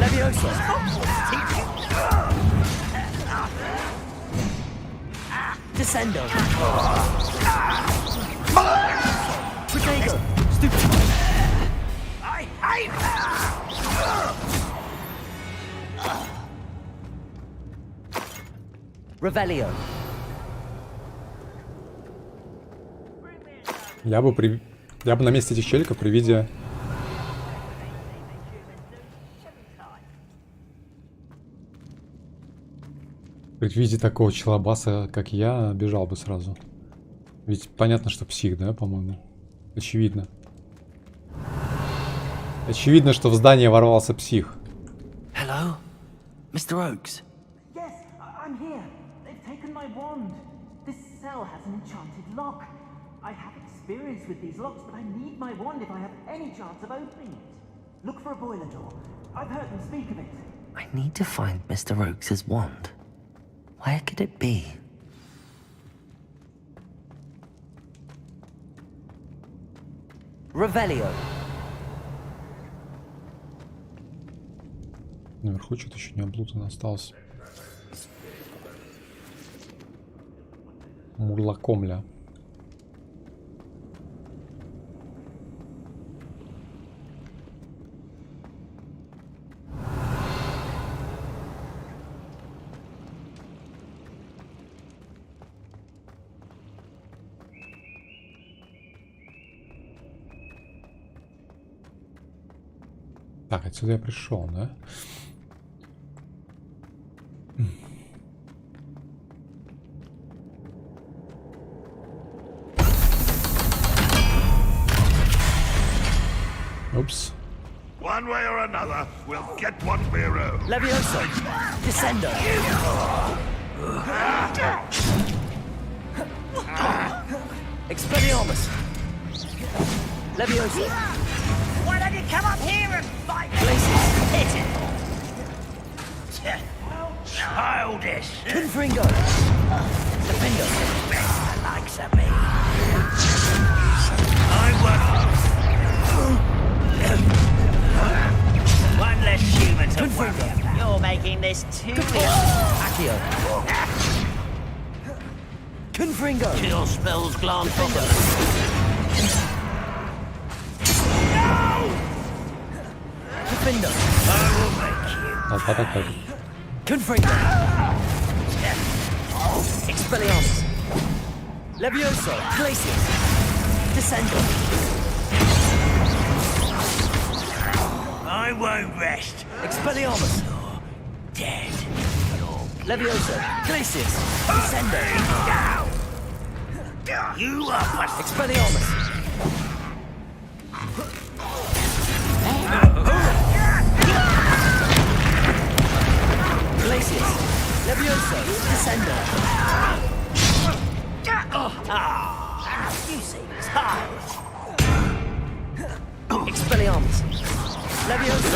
Levioso. Descendo. Protego. Stupid. I hate Revelio. Я бы на месте этих челиков при виде... При виде такого челобаса, как я, бежал бы сразу. Ведь понятно, что псих, да, по-моему? Очевидно. Очевидно, что в здание ворвался псих. Hello? Mr. Oakes? Yes, I'm here. They've taken my wand. This cell has an enchanted lock. I have experience with these locks, but I need my wand if I have any chance of opening it. Look for a boiler door. I've heard them speak of it. I need to find Mr. Oakes' wand. Where could it be? Revelio. Наверху что-то еще не облутано осталось. Мурлакомля. Так, отсюда я пришел, да? Oops. One way or another, we'll get what we're owed. Levioso. Descendo. Expelliarmus. Levioso. Why don't you come up here and fight? Places. Childish. Confringo. Defendo. The likes of me. I won't. One less human to worry about. You're making this too easy. Accio. Confringo. Chill spells glance from the... Defendo. I will make you. Confringo. Expelliarmus. Levioso. Glacius. Descendo. I won't rest. Expelliarmus. Dead. Levioso. Glacius. Descendo. You are pathetic. Expelliarmus. Descender. You see, it's hard. Expelliarmus. Leviosa.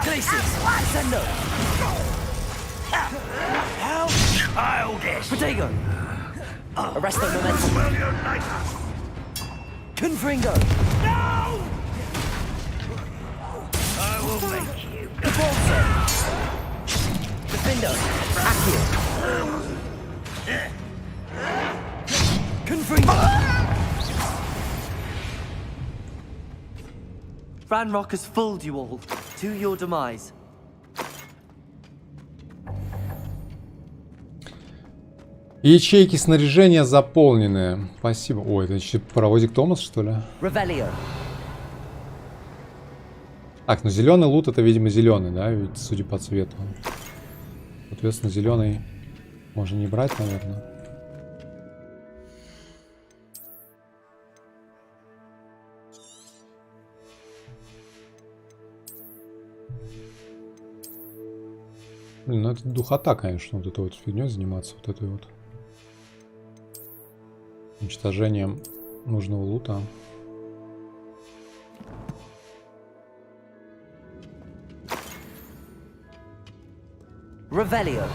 Glacius. Descendo. How childish. Protego. Arresto momentum. Confringo. No! I will make you. Defaulto. Defendo. Accio. Confringo. Ranrock has fooled you all. To your demise. Ячейки снаряжения заполнены. Спасибо. Ой, это значит паровозик Томас, что ли? Revelio. Так, ну зеленый лут это, видимо, зеленый, да? Ведь, судя по цвету. Соответственно, зеленый можно не брать, наверное. Блин, ну это духота, конечно, вот этой вот фигней заниматься, вот этой вот уничтожением нужного лута. Revelio.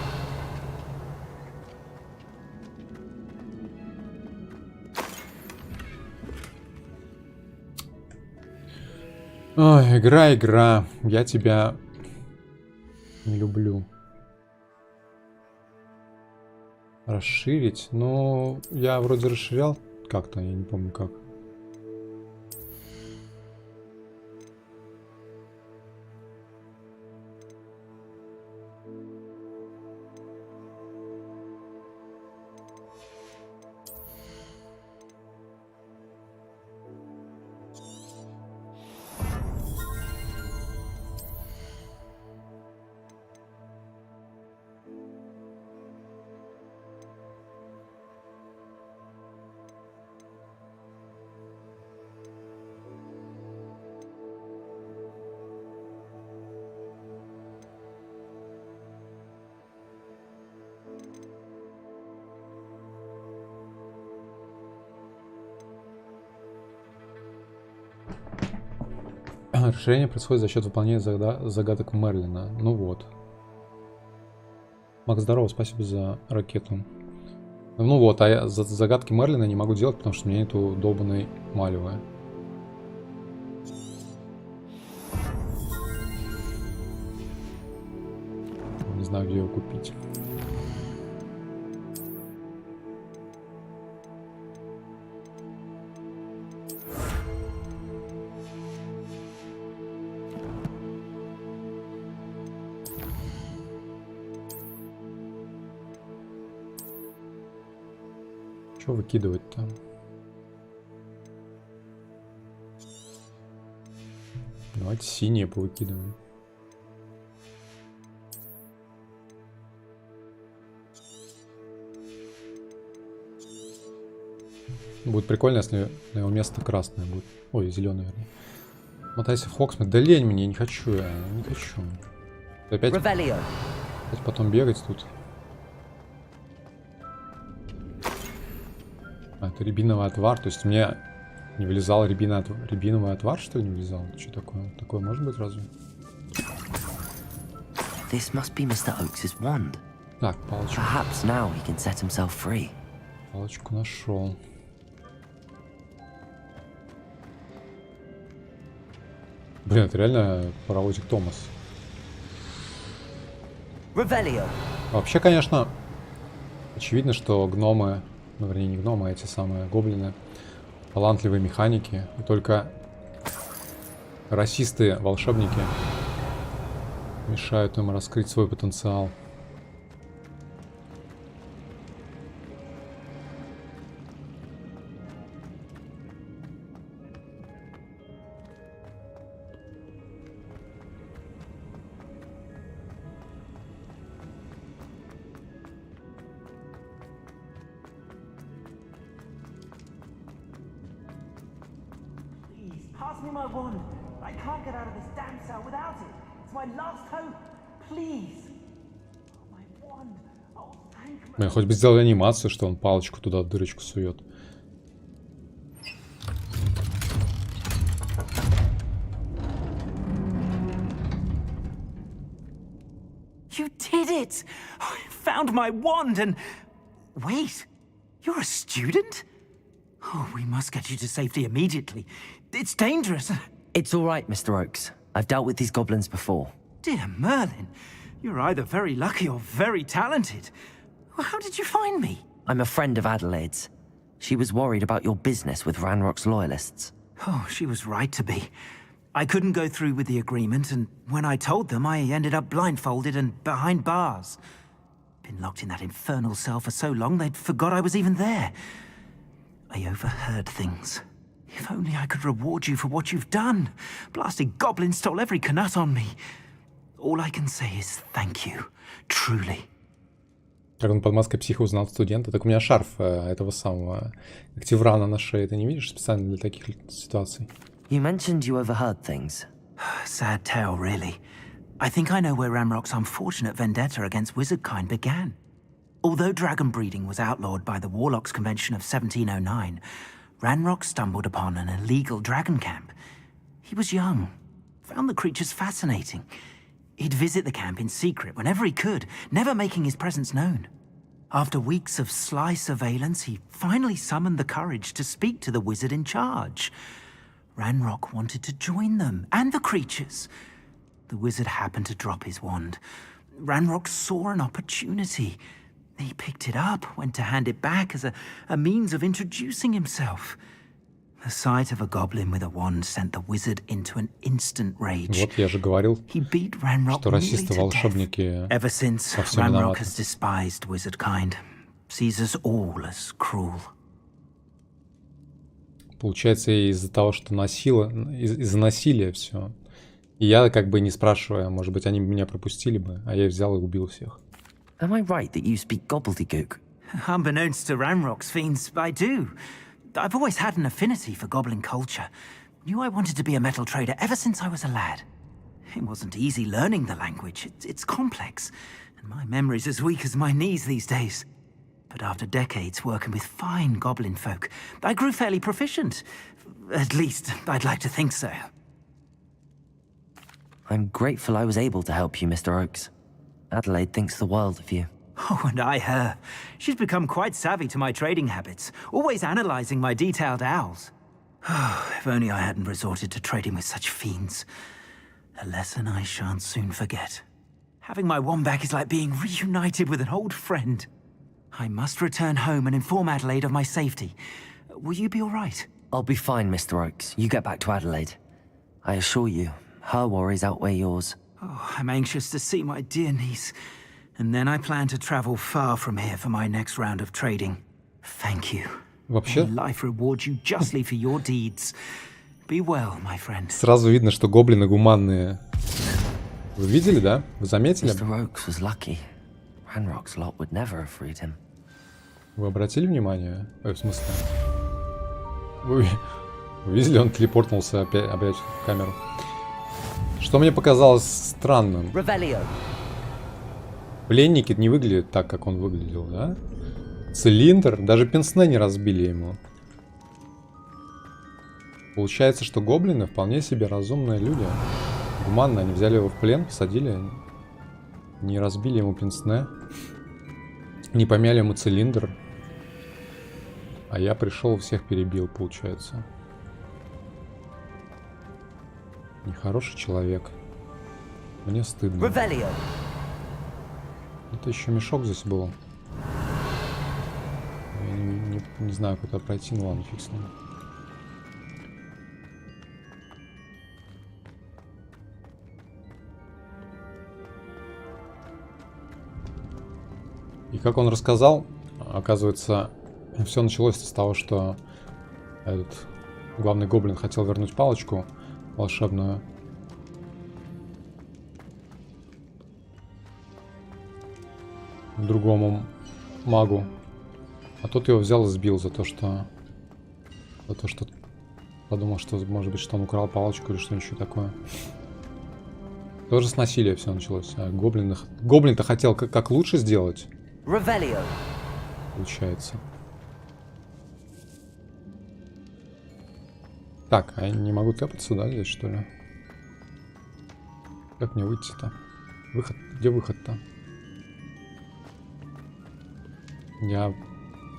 Ой, игра. Я тебя не люблю. Расширить? Ну, я вроде расширял как-то, я не помню как. Расширение происходит за счет выполнения загадок Мерлина. Ну вот. Макс, здорово, спасибо за ракету. Ну вот, а я загадки Мерлина не могу делать, потому что у меня нету долбанной малевой. Не знаю, где ее купить. Что выкидывать-то? Давайте синие повыкидываем. Будет прикольно, если на его место красное будет. Ой, зеленый, вернее. Мотайся в Хоксмит. Да лень мне, не хочу я. Не хочу. Опять потом бегать тут. А, это рябиновый отвар. То есть у меня не вылезал рябиновый отвар, что ли, не вылезал? Что такое? Такое может быть разве? This must be Mr. Oakes' wand. Так, палочку. Perhaps now he can set himself free. Палочку нашел. Блин, это реально паровозик Томас. Вообще, конечно, очевидно, что гномы, ну, вернее, не гномы, а эти самые гоблины, талантливые механики, и только расисты, волшебники мешают им раскрыть свой потенциал. Pass me my wand. I can't get out of this damn cell without it. It's my last hope. Please. My wand. Мы хоть бы сделали анимацию, что он палочку туда в дырочку сует. You did it! I found my wand and... Wait, you're a student? Oh, we must get you to safety immediately. It's dangerous. It's all right, Mr. Oakes. I've dealt with these goblins before. Dear Merlin, you're either very lucky or very talented. How did you find me? I'm a friend of Adelaide's. She was worried about your business with Ranrock's loyalists. Oh, she was right to be. I couldn't go through with the agreement, and when I told them, I ended up blindfolded and behind bars. Been locked in that infernal cell for so long, they'd forgot I was even there. I overheard things. If only I could reward you for what you've done. Blasted goblin stole every canut on me. All I can say is thank you. Truly. Как он под маской психа узнал студента. Так у меня шарф этого самого Активрана на шее. Ты не видишь специально для таких ситуаций? You mentioned you overheard things. Sad tale, really. I think I know where Ranrock's unfortunate vendetta against wizardkind began. Although dragon breeding was outlawed by the Warlocks Convention of 1709, Ranrock stumbled upon an illegal dragon camp. He was young, found the creatures fascinating. He'd visit the camp in secret whenever he could, never making his presence known. After weeks of sly surveillance, he finally summoned the courage to speak to the wizard in charge. Ranrock wanted to join them, and the creatures. The wizard happened to drop his wand. Ranrock saw an opportunity. He picked it up, went to hand it back as a means of introducing himself. The sight of a goblin with a wand sent the wizard into an instant rage. Вот я же говорил, He beat Ranrock что nearly расисты to death. волшебники Ever since, во всем Ranrock виноваты. has despised wizardkind, sees us all as cruel. Получается, из-за того, что из-за насилия все. И я как бы не спрашивая, может быть, они меня пропустили бы, а я взял и убил всех. Am I right that you speak gobbledygook? Unbeknownst to Ranrock's fiends, I do. I've always had an affinity for goblin culture. Knew I wanted to be a metal trader ever since I was a lad. It wasn't easy learning the language. It's complex, and my memory's as weak as my knees these days. But after decades working with fine goblin folk, I grew fairly proficient. At least, I'd like to think so. I'm grateful I was able to help you, Mr. Oakes. Adelaide thinks the world of you. Oh, and I her. She's become quite savvy to my trading habits, always analyzing my detailed owls. If only I hadn't resorted to trading with such fiends. A lesson I shan't soon forget. Having my wand back is like being reunited with an old friend. I must return home and inform Adelaide of my safety. Will you be all right? I'll be fine, Mr. Oakes. You get back to Adelaide. I assure you, her worries outweigh yours. Oh, I'm anxious to see my dear niece. And then I plan to travel far from here for my next round of trading. Thank you. Вообще, May life reward you justly for your deeds. Be well, my friend. сразу видно, что гоблины гуманные. Вы видели, да? Вы заметили? Mr. Oakes was lucky. Ranrock's lot would never have freed him. Вы обратили внимание? В смысле? Вы видели, он телепортнулся опять в камеру. Что мне показалось странным. Revelio. Пленники не выглядят так, как он выглядел, да? Цилиндр, даже пенсне не разбили ему. Получается, что гоблины вполне себе разумные люди. Гуманно, они взяли его в плен, посадили, не разбили ему пенсне, не помяли ему цилиндр. А я пришел, всех перебил, получается. Нехороший человек. Мне стыдно. Revelio. Это еще мешок здесь был. Я не знаю, куда пройти, ну ладно, фиг с ним. И как он рассказал, оказывается, все началось с того, что этот главный гоблин хотел вернуть палочку волшебную. Другому магу. А тот его взял и сбил за то, что подумал, что может быть, что он украл палочку или что-нибудь еще такое. Тоже с насилия все началось. А гоблин-то хотел как лучше сделать. Revelio. Получается. Так, а я не могу тэпаться, да, здесь, что ли? Как мне выйти-то? Выход. Где выход-то? Я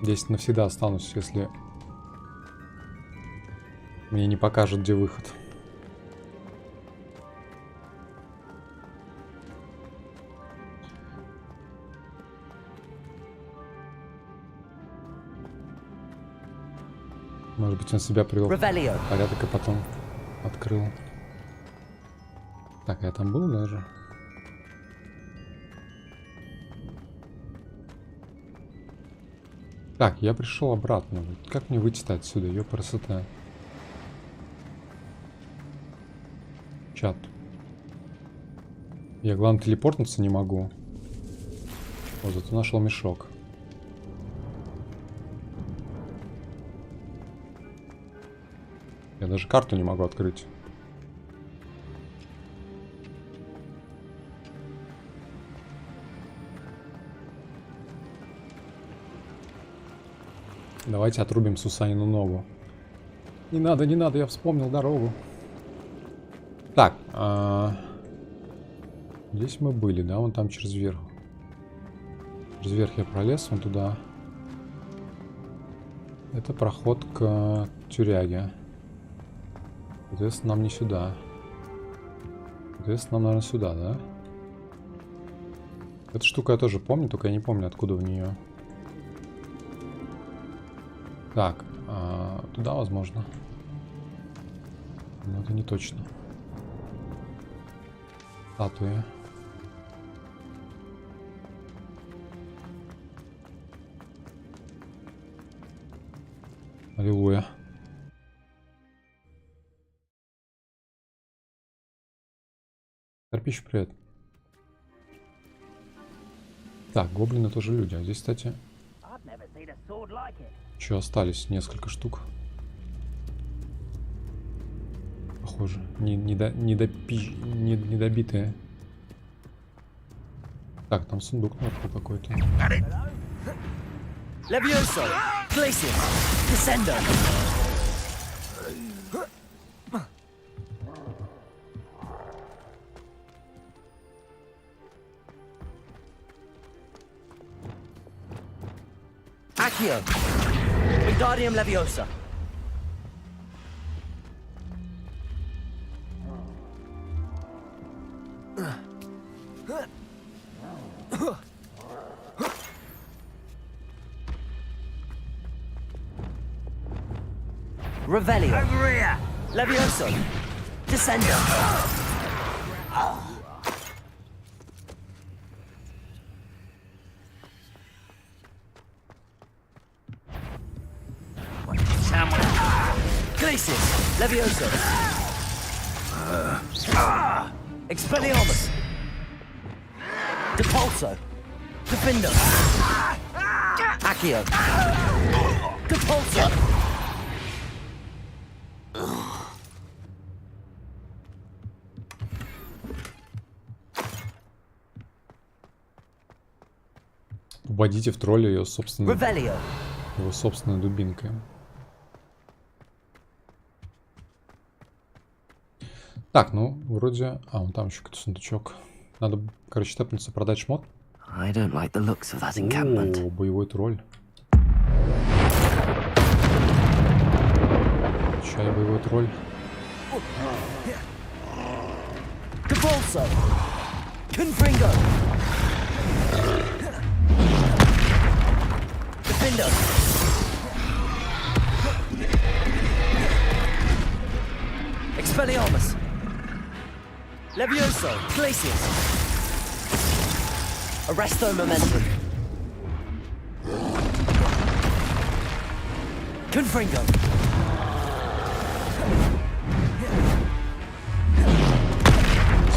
здесь навсегда останусь, если мне не покажут, где выход. Может быть, он себя привел в порядок и потом открыл. Так, я там был даже. Так, я пришел обратно. Как мне выйти-то отсюда? Ее красота. Чат. Я, главное, телепортнуться не могу. Вот, зато нашел мешок. Я даже карту не могу открыть. Давайте отрубим Сусанину ногу. Не надо, не надо, я вспомнил дорогу. Так, здесь мы были, да, вон там через верх. Через верх я пролез, вон туда. Это проход к тюряге. Соответственно, нам не сюда. Соответственно, нам, наверное, сюда, да? Эту штуку я тоже помню, только я не помню, откуда в нее. Так, туда, возможно. Но это не точно. Статуя. Аллилуйя. Карпищ, привет. Так, гоблины тоже люди. А здесь, кстати, еще остались несколько штук. Похоже, недобитые. Так, там сундук наверху какой-то. Levioso. Glacius. Descendo. Accio. Wingardium Leviosa. Revelio. Levioso. Descendo. Glacius. Levioso. Expelliarmus. Depulso. Defendo. Accio. Depulso. Вводите в тролля ее собственной, его собственной дубинкой. Так, ну, вроде... А, вон там еще какой-то сундучок. Надо, короче, тэпнуться, продать шмот. I don't like the looks of that encampment. О, боевой тролль. Чай, боевой тролль. Depulso. Confringo. Defendo. Expelliarmus. Levioso. Glacius. Arresto Momentum. Confringo.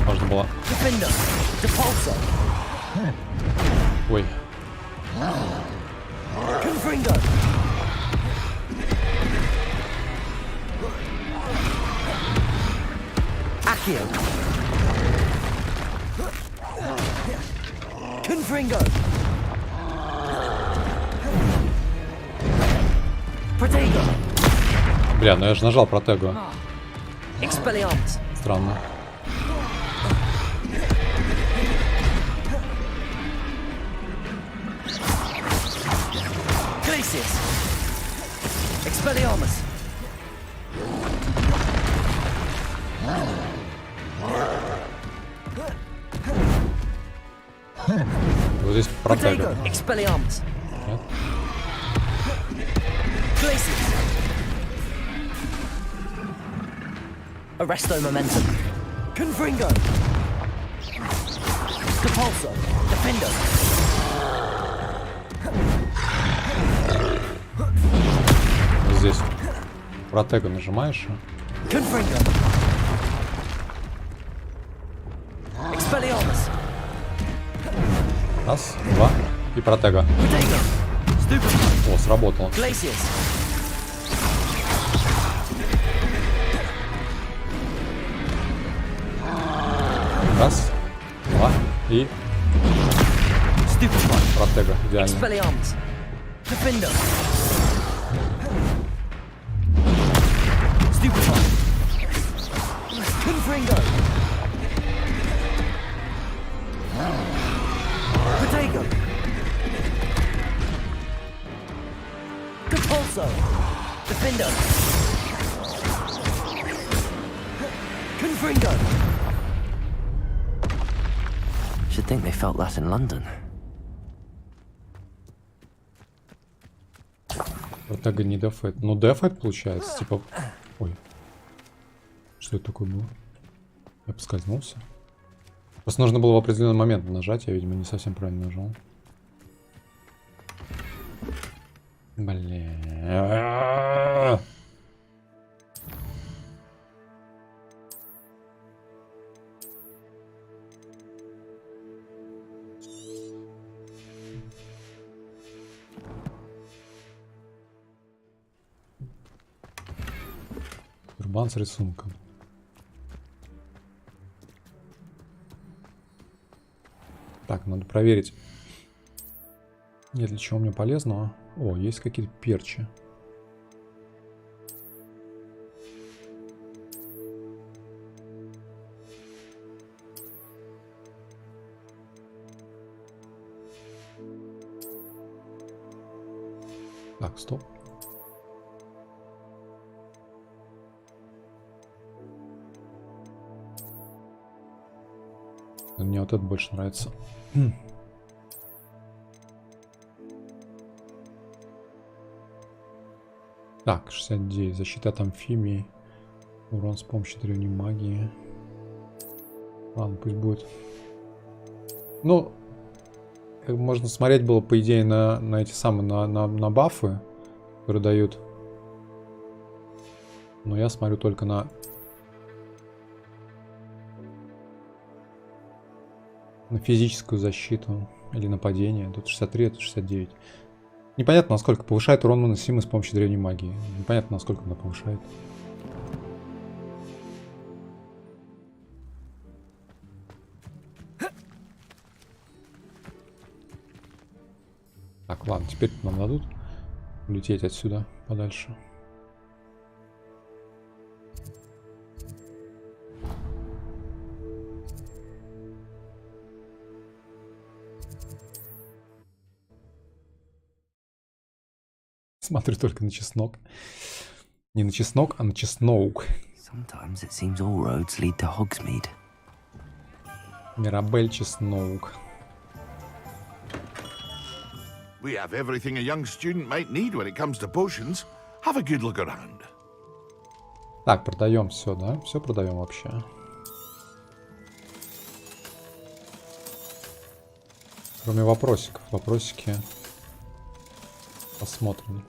Можно было. Defendo. Depulso. Ой. Confringo. Accio. Confringo. Бля, ну я же нажал протегу. Expelliarmus. Странно. Glacius. Expelliarmus. Вот здесь протега. Expelliarmus. Нет? Glacius. Arresto momentum. Confringo. Depulso. Defendo. Вот здесь протега нажимаешь. Confringo. Expelliarmus. Раз, два и протега. О, сработало. Glacius. Раз, два и протега. Идеально. Expelliarmus. Defendo. Stupefy. Confringo. Potato. Depulso. Defendo. Confringo. Should think they felt that in London. Протега не дефает. Ну, дефает получается. Типа... Ой. Что это такое было? Я поскользнулся. Просто нужно было в определенный момент нажать. Я, видимо, не совсем правильно нажал. Бля. Турбан с рисунком. Так, надо проверить, нет ли чего мне полезного. О, есть какие-то перчи. Так, стоп. Мне вот это больше нравится. Так, 69. Защита от амфибии. Урон с помощью древней магии. Ладно, пусть будет. Ну, как можно смотреть было, по идее, на эти самые, на бафы, которые дают. Но я смотрю только на... на физическую защиту или нападение. Тут 63, тут 69. Непонятно, насколько повышает урон наносимый с помощью древней магии. Непонятно, насколько она повышает. Так, ладно, теперь нам дадут улететь отсюда подальше. Смотрю только на чеснок. Не на чеснок, а на чесноук. Sometimes it seems all roads lead to Hogsmeade. Мирабель чесноук. We have everything a young student might need when it comes to potions. Have a good look around. Так, продаем все, да? Все продаем вообще. Кроме вопросиков. Вопросики посмотрим.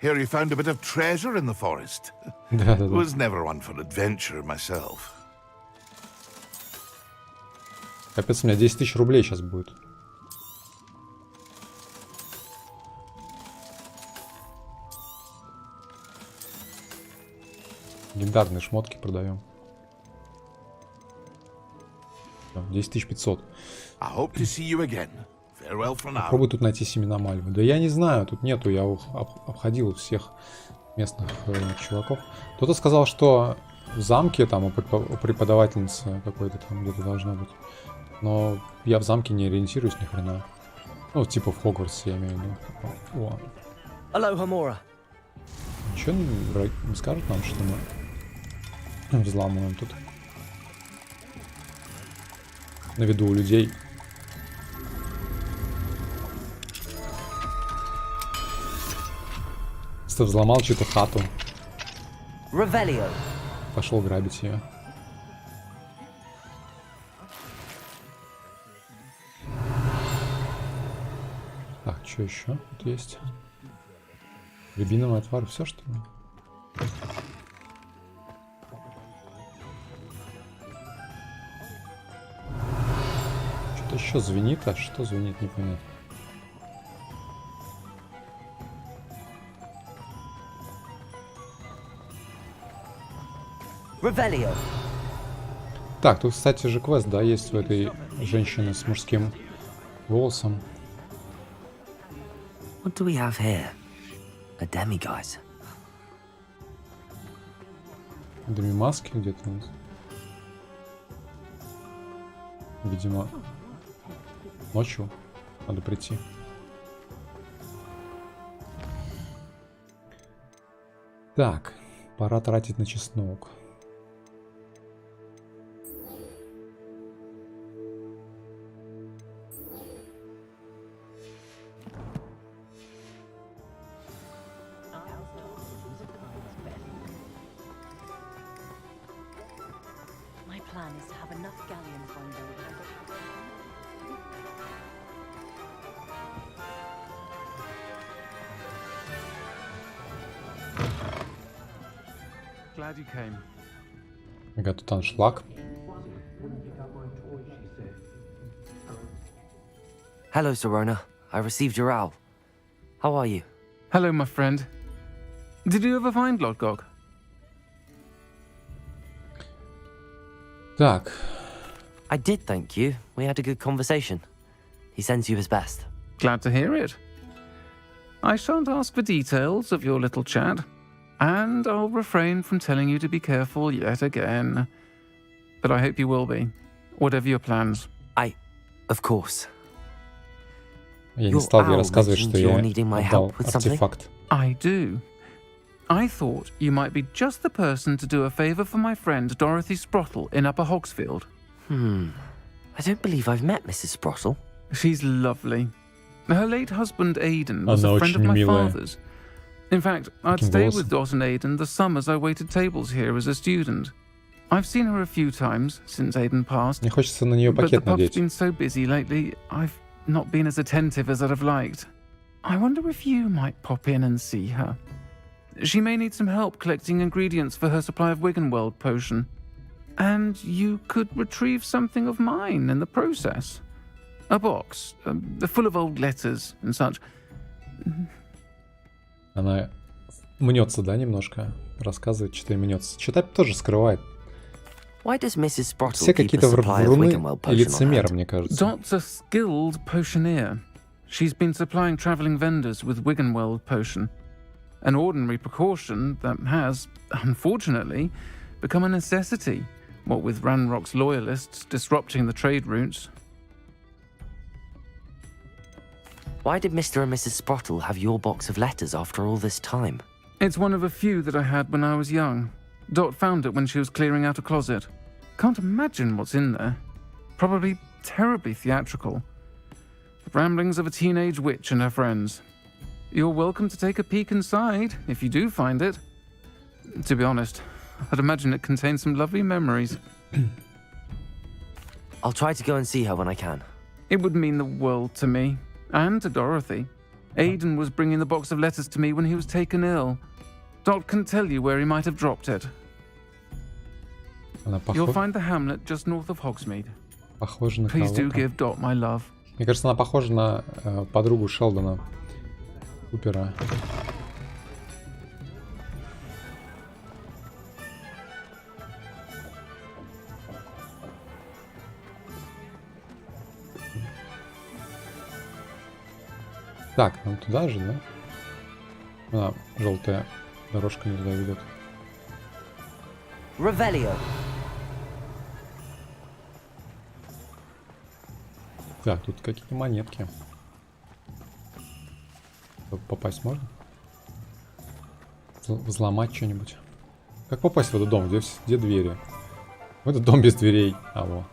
Here you found a bit of treasure in the forest. Да-да-да. Was never one for adventure myself. Капец, у меня 10 тысяч рублей сейчас будет. Легендарные шмотки продаем. 10 500. Попробуй тут найти семена мальвы. Да я не знаю, тут нету. Я обходил всех местных чуваков. Кто-то сказал, что в замке там у преподавательницы какой-то там где-то должно быть. Но я в замке не ориентируюсь ни хрена. Ну, типа в Хогвартсе, я имею в виду. О. Ничего не скажут нам, что мы взламываем тут на виду у людей. Если взломал чью-то хату. Пошел грабить ее. Так, что еще тут есть? Рябиновый отвар, все что ли? Что-то еще звенит, а что звенит, непонятно. Так, тут, кстати же, квест, да, есть у этой женщины с мужским голосом. What do we have here? A demiguise. Демимаски где-то у нас. Видимо, ночью надо прийти. Так, пора тратить на чеснок. Ага, тут аншлаг. Hello, Serona. I received your owl. How are you? Hello, my friend. Did you ever find Lodgog? Так. I did, thank you. We had a good conversation. He sends you his best. Glad to hear it. I shan't ask for details of your little chat. And I'll refrain from telling you to be careful yet again. But I hope you will be, whatever your plans. Of course. Я не стал ей рассказывать, что я отдал артефакт. I do. I thought you might be just the person to do a favor for my friend Dorothy Sprottle in Upper Hogsfield. I don't believe I've met Mrs. Sprottle. She's lovely. Her late husband Aidan was a friend of my father's. In fact, I'd stay with Dot and Aidan the summers I waited tables here as a student. I've seen her a few times since Aidan passed, Мне хочется на нее but the пакет pub's надеть. been so busy lately, I've not been as attentive as I'd have liked. I wonder if you might pop in and see her. She may need some help collecting ingredients for her supply of Wiggenweld potion. And you could retrieve something of mine in the process. A box, full of old letters and such. Она мнется, да, немножко? Рассказывает, что-то и мнется. Что-то тоже скрывает. Why does Mrs. Sprottle Все какие-то вруны и лицемеры, мне кажется. Dot's a skilled potioneer. She's been supplying travelling vendors with Wiggenweld potion. An ordinary precaution that has, unfortunately, become a necessity, what with Ranrock's loyalists disrupting the trade routes. Why did Mr. and Mrs. Sprottle have your box of letters after all this time? It's one of a few that I had when I was young. Dot found it when she was clearing out a closet. Can't imagine what's in there. Probably terribly theatrical. The ramblings of a teenage witch and her friends. You're welcome to take a peek inside, if you do find it. To be honest, I'd imagine it contains some lovely memories. I'll try to go and see her when I can. It would mean the world to me, and to Dorothy. Aidan was bringing the box of letters to me when he was taken ill. Dot can tell you where he might have dropped it. You'll find the hamlet just north of Hogsmeade. Похоже на Please do кого-то. give Dot my love. Мне кажется, она похожа на подругу Шелдона. Купера. Так, нам туда же, да? А, желтая дорожка не туда ведет. Revelio. Так, тут какие-то монетки. Попасть можно? Взломать что-нибудь. Как попасть в этот дом? Где двери? В этот дом без дверей. А, во.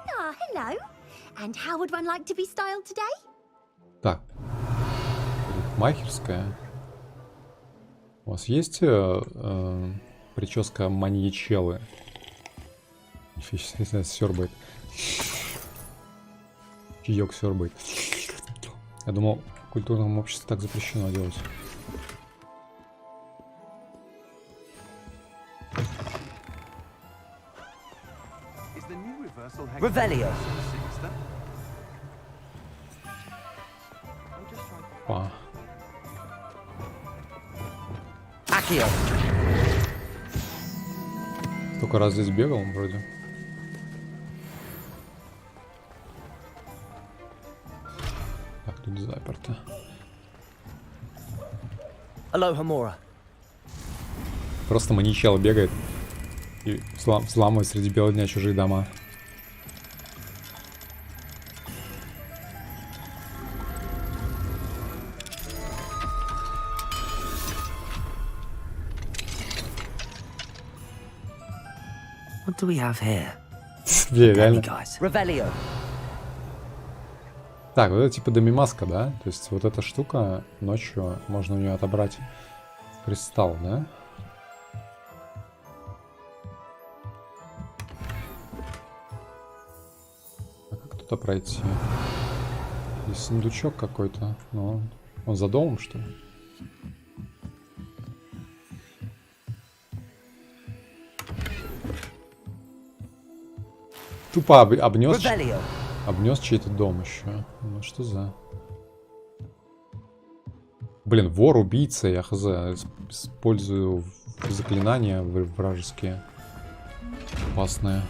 Ah, hello. And how would one like to be styled today? Так. Махерская. У вас есть прическа маньячелы? Не знаю, сёрбает. Чаёк сёрбает. Я думал, в культурном обществе так запрещено делать. Revelio. Па. Accio. Только раз здесь бегал вроде. Так, тут заперто. Aloha Mora. Просто маньячел бегает и взламывает среди бела дня чужие дома. What do we have here? Блин, реально. Revelio. Так, вот это типа домимаска, да? То есть вот эта штука ночью можно у нее отобрать кристалл, да? А как туда пройти? Здесь сундучок какой-то. Ну, он за домом, что ли? Тупо обнес чей-то дом еще. Ну что за... Блин, вор-убийца, я хз. Использую заклинания вражеские. Опасные.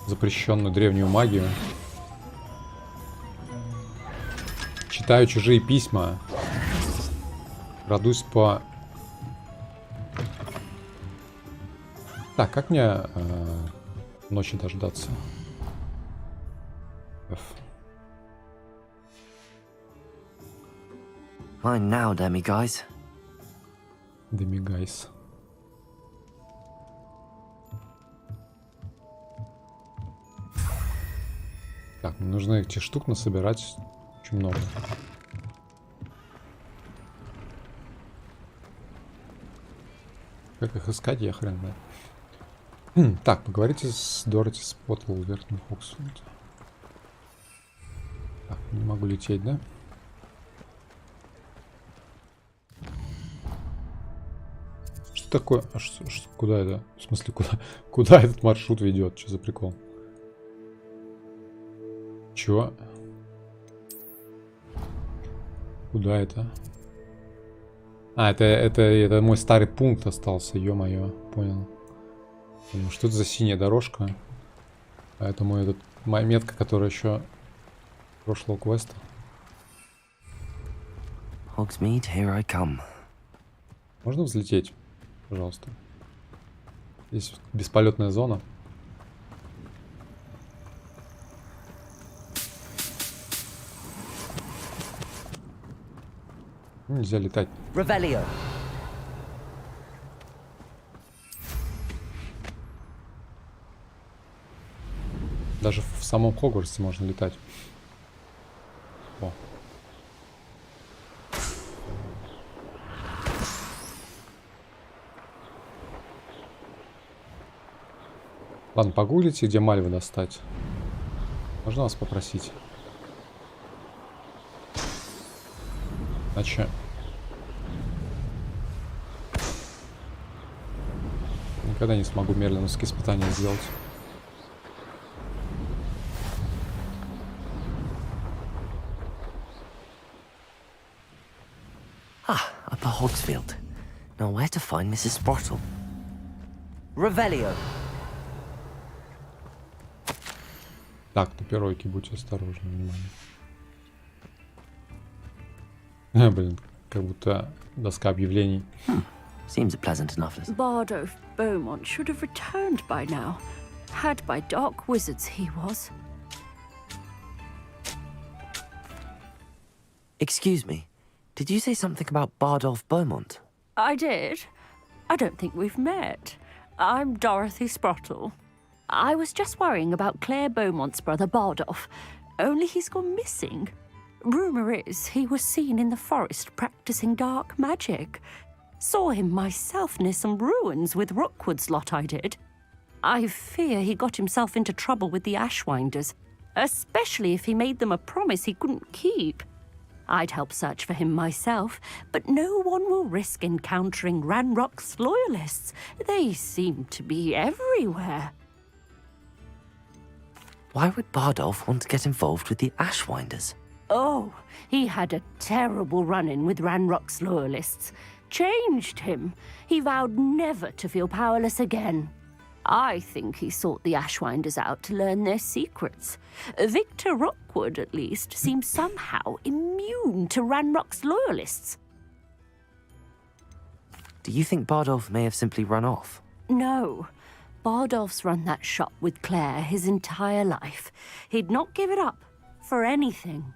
Запрещенную древнюю магию. Читаю чужие письма. Крадусь по... Так, как мне ночи дождаться? Mine now, demiguys. Демигайс. Так, мне нужно этих штук насобирать очень много. Как их искать, я хрен знаю. Так, поговорите с Дороти Споттл, верхний Хоксфорд. Так, не могу лететь, да? Что такое? А куда это? В смысле, куда этот маршрут ведет? Что за прикол? Чё? Куда это? А, это мой старый пункт остался, ё-моё, понял. Что это за синяя дорожка? Поэтому моя метка, которая еще прошлого квеста. Hogsmeade, here I come. Можно взлететь, пожалуйста? Здесь бесполетная зона. Нельзя летать. Revelio. Даже в самом Хогвартсе можно летать. О. Ладно, погуглите, где Мальву достать. Можно вас попросить? Иначе... Никогда не смогу мерлиновские испытания сделать. Upper Hogsfield. Now where to find Mrs. Sprottle? Revelio. Так, тупиройки, будьте осторожны, внимание. Блин, как будто доска объявлений. Seems a pleasant enough list. Bardolph Beaumont should have returned by now. Had by dark wizards he was. Excuse me, did you say something about Bardolph Beaumont? I did. I don't think we've met. I'm Dorothy Sprottle. I was just worrying about Claire Beaumont's brother Bardolph, only he's gone missing. Rumour is he was seen in the forest practicing dark magic. Saw him myself near some ruins with Rookwood's lot I did. I fear he got himself into trouble with the Ashwinders, especially if he made them a promise he couldn't keep. I'd help search for him myself, but no one will risk encountering Ranrock's loyalists. They seem to be everywhere. Why would Bardolph want to get involved with the Ashwinders? Oh, he had a terrible run-in with Ranrock's loyalists. Changed him. He vowed never to feel powerless again. I think he sought the Ashwinders out to learn their secrets. Victor Rookwood, at least, seems somehow immune to Ranrock's loyalists. Do you think Bardolph may have simply run off? No. Bardolph's run that shop with Claire his entire life. He'd not give it up for anything.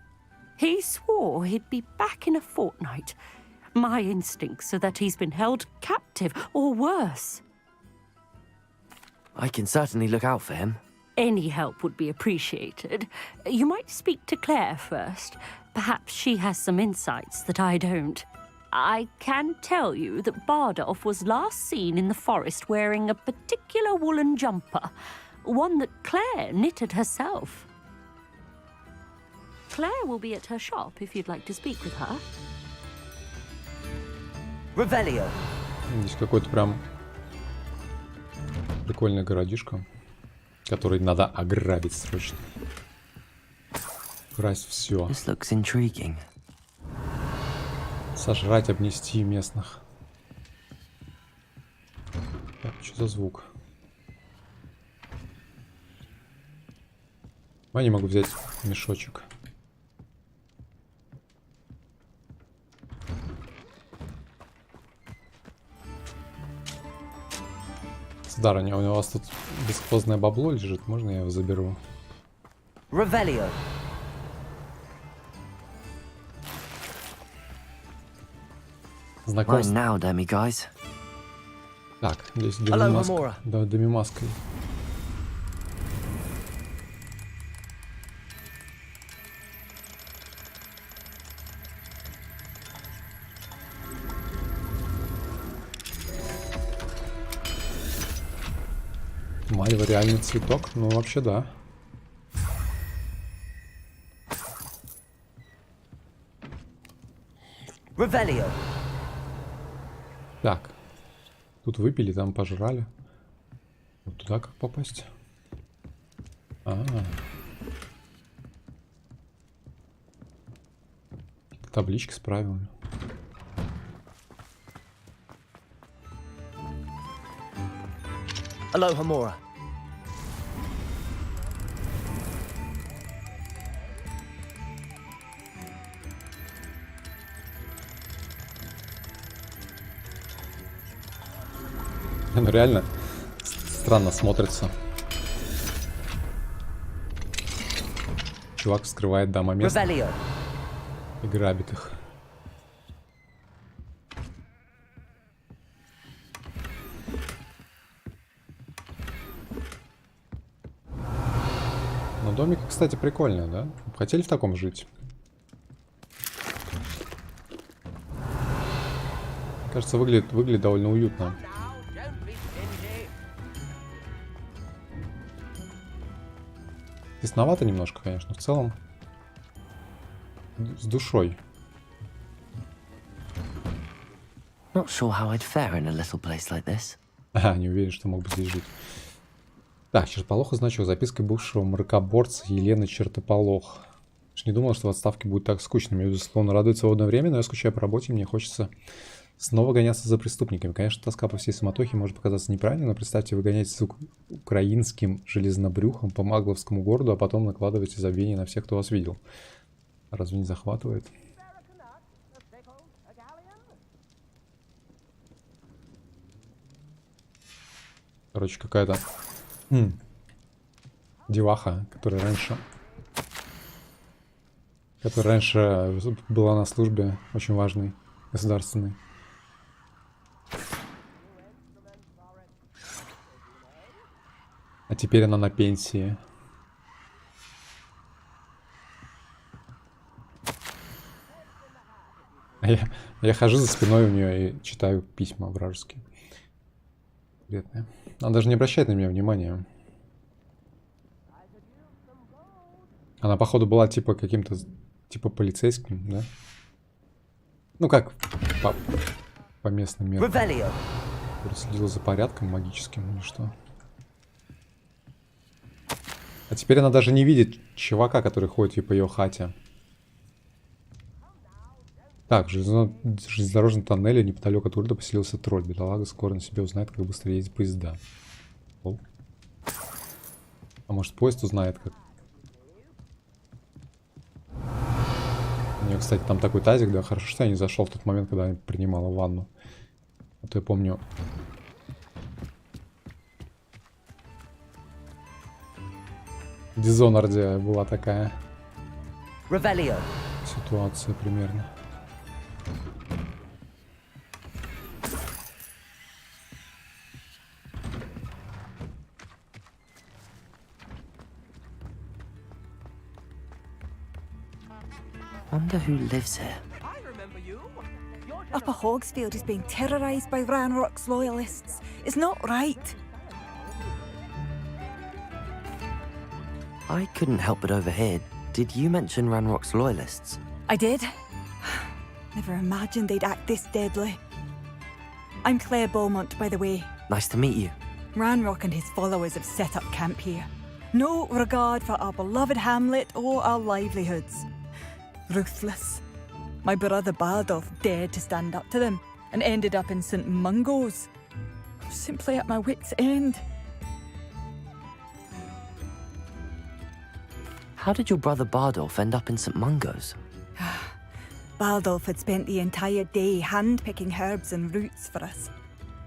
He swore he'd be back in a fortnight. My instincts are that he's been held captive, or worse. I can certainly look out for him. Any help would be appreciated. You might speak to Claire first. Perhaps she has some insights that I don't. I can tell you that Bardolph was last seen in the forest wearing a particular woolen jumper, one that Claire knitted herself. Claire will be at her shop if you'd like to speak with her. Revelio. Здесь какой-то прям прикольный городишко, который надо ограбить срочно. Красть все. This looks intriguing. Сожрать, обнести местных. Так, что за звук? Я не могу взять мешочек. Сударыня, у вас тут бесхозное бабло лежит, можно я его заберу? Revelio. Знакомство. Now, dummy guys. Так, здесь демимаска. Да, демимаской. Мальва реальный цветок? Ну, вообще, да. Revelio. Так. Тут выпили, там пожрали. Вот туда как попасть? Таблички с правилами. Aloha Mora. Ну реально странно смотрится. Чувак вскрывает дома мест и грабит их. Но домик, кстати, прикольный, да? Хотели в таком жить? Кажется, выглядит довольно уютно. Тесновато немножко, конечно, в целом. С душой. Not sure how I'd fare in a little place like this. Не уверен, что мог бы здесь жить. Так, чертополох значок. Записка бывшего мракоборца Елены Чертополох. Не думал, что в отставке будет так скучно. Мне, безусловно, радует свободное время, но я скучаю по работе, мне хочется Снова гоняться за преступниками. Конечно, тоска по всей суматохе может показаться неправильной, но представьте, вы гоняетесь с украинским железнобрюхом по Магловскому городу, а потом накладываете забвение на всех, кто вас видел. Разве не захватывает? Короче, какая-то деваха, которая раньше была на службе, очень важной, государственной. А теперь она на пенсии. Я хожу за спиной у нее и читаю письма вражеские. Бедная. Она даже не обращает на меня внимания. Она, походу, была типа каким-то, типа полицейским, да? Ну как, по местным меркам. Следила за порядком магическим или что. А теперь она даже не видит чувака, который ходит по ее хате. Так, в железнодорожном тоннеле неподалеку от Урда поселился тролль. Бедолага скоро на себе узнает, как быстро ездить поезда. О. А может, поезд узнает, как... У нее, кстати, там такой тазик, да, хорошо, что я не зашел в тот момент, когда я принимала ванну. А то я помню... В Дизонорде была такая ситуация примерно. Wonder who lives here. Upper Hogsfield is being terrorised by Ranrock's loyalists. It's not right. I couldn't help but overhear. Did you mention Ranrock's loyalists? I did. Never imagined they'd act this deadly. I'm Claire Beaumont, by the way. Nice to meet you. Ranrock and his followers have set up camp here. No regard for our beloved hamlet or our livelihoods. Ruthless. My brother Bardolph dared to stand up to them and ended up in St. Mungo's. I'm simply at my wit's end. How did your brother Bardolph end up in St. Mungo's? Bardolph had spent the entire day hand-picking herbs and roots for us.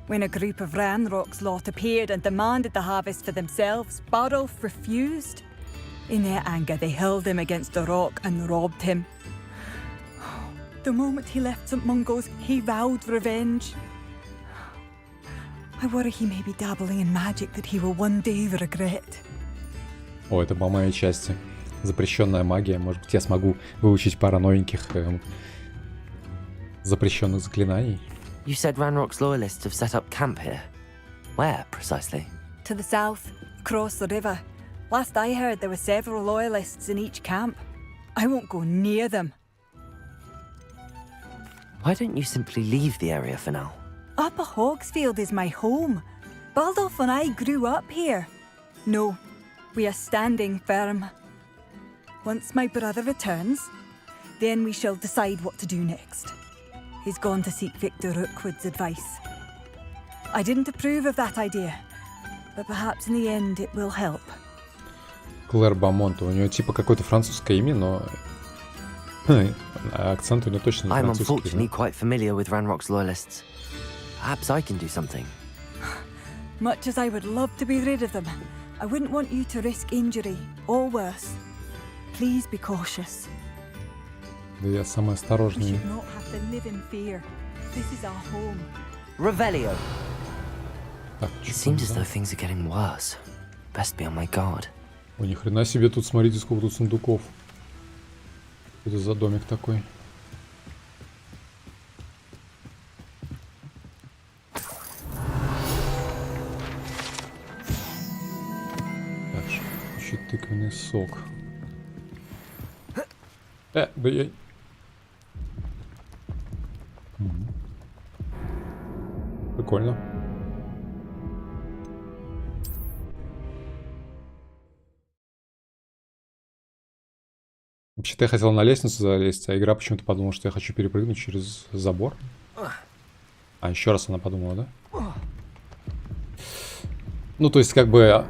When a group of Ranrock's lot appeared and demanded the harvest for themselves, Bardolph refused. In their anger, they hurled him against a rock and robbed him. The moment he left St. Mungo's, he vowed revenge. I worry he may be dabbling in magic that he will one day regret. О, это по моей части. Запрещенная магия. Может быть, я смогу выучить пару новеньких запрещенных заклинаний. You said Ranrock's loyalists have set up camp here. Where, precisely? To the south, across the river. Last I heard, there were several loyalists in each camp. I won't go near them. Why don't you simply leave the area for now? Upper Hogsfield is my home. Baldolph and I grew up here. No, we are standing firm. Once my brother returns, then we shall decide what to do next. He's gone to seek Victor Rookwood's advice. I didn't approve of that idea, but perhaps in the end it will help. Клэр Бамонт. У нее типа какое-то французское имя, но акцент у нее точно не I'm французский. unfortunately quite familiar with Ranrock's loyalists. Perhaps I can do something. Much as I would love to be rid of them, I wouldn't want you to risk injury, or worse. Please be cautious. Да я самый We осторожный. should not have to live in fear. This is our home. Revelio. Так, It seems as though things are getting worse. Best be on my guard. О, ни хрена себе, тут смотрите, сколько тут сундуков. Что это за домик такой? Так, еще тыквенный сок. Да я... Прикольно. Вообще-то я хотел на лестницу залезть, а игра почему-то подумала, что я хочу перепрыгнуть через забор. А, еще раз она подумала, да? Ну, то есть, как бы...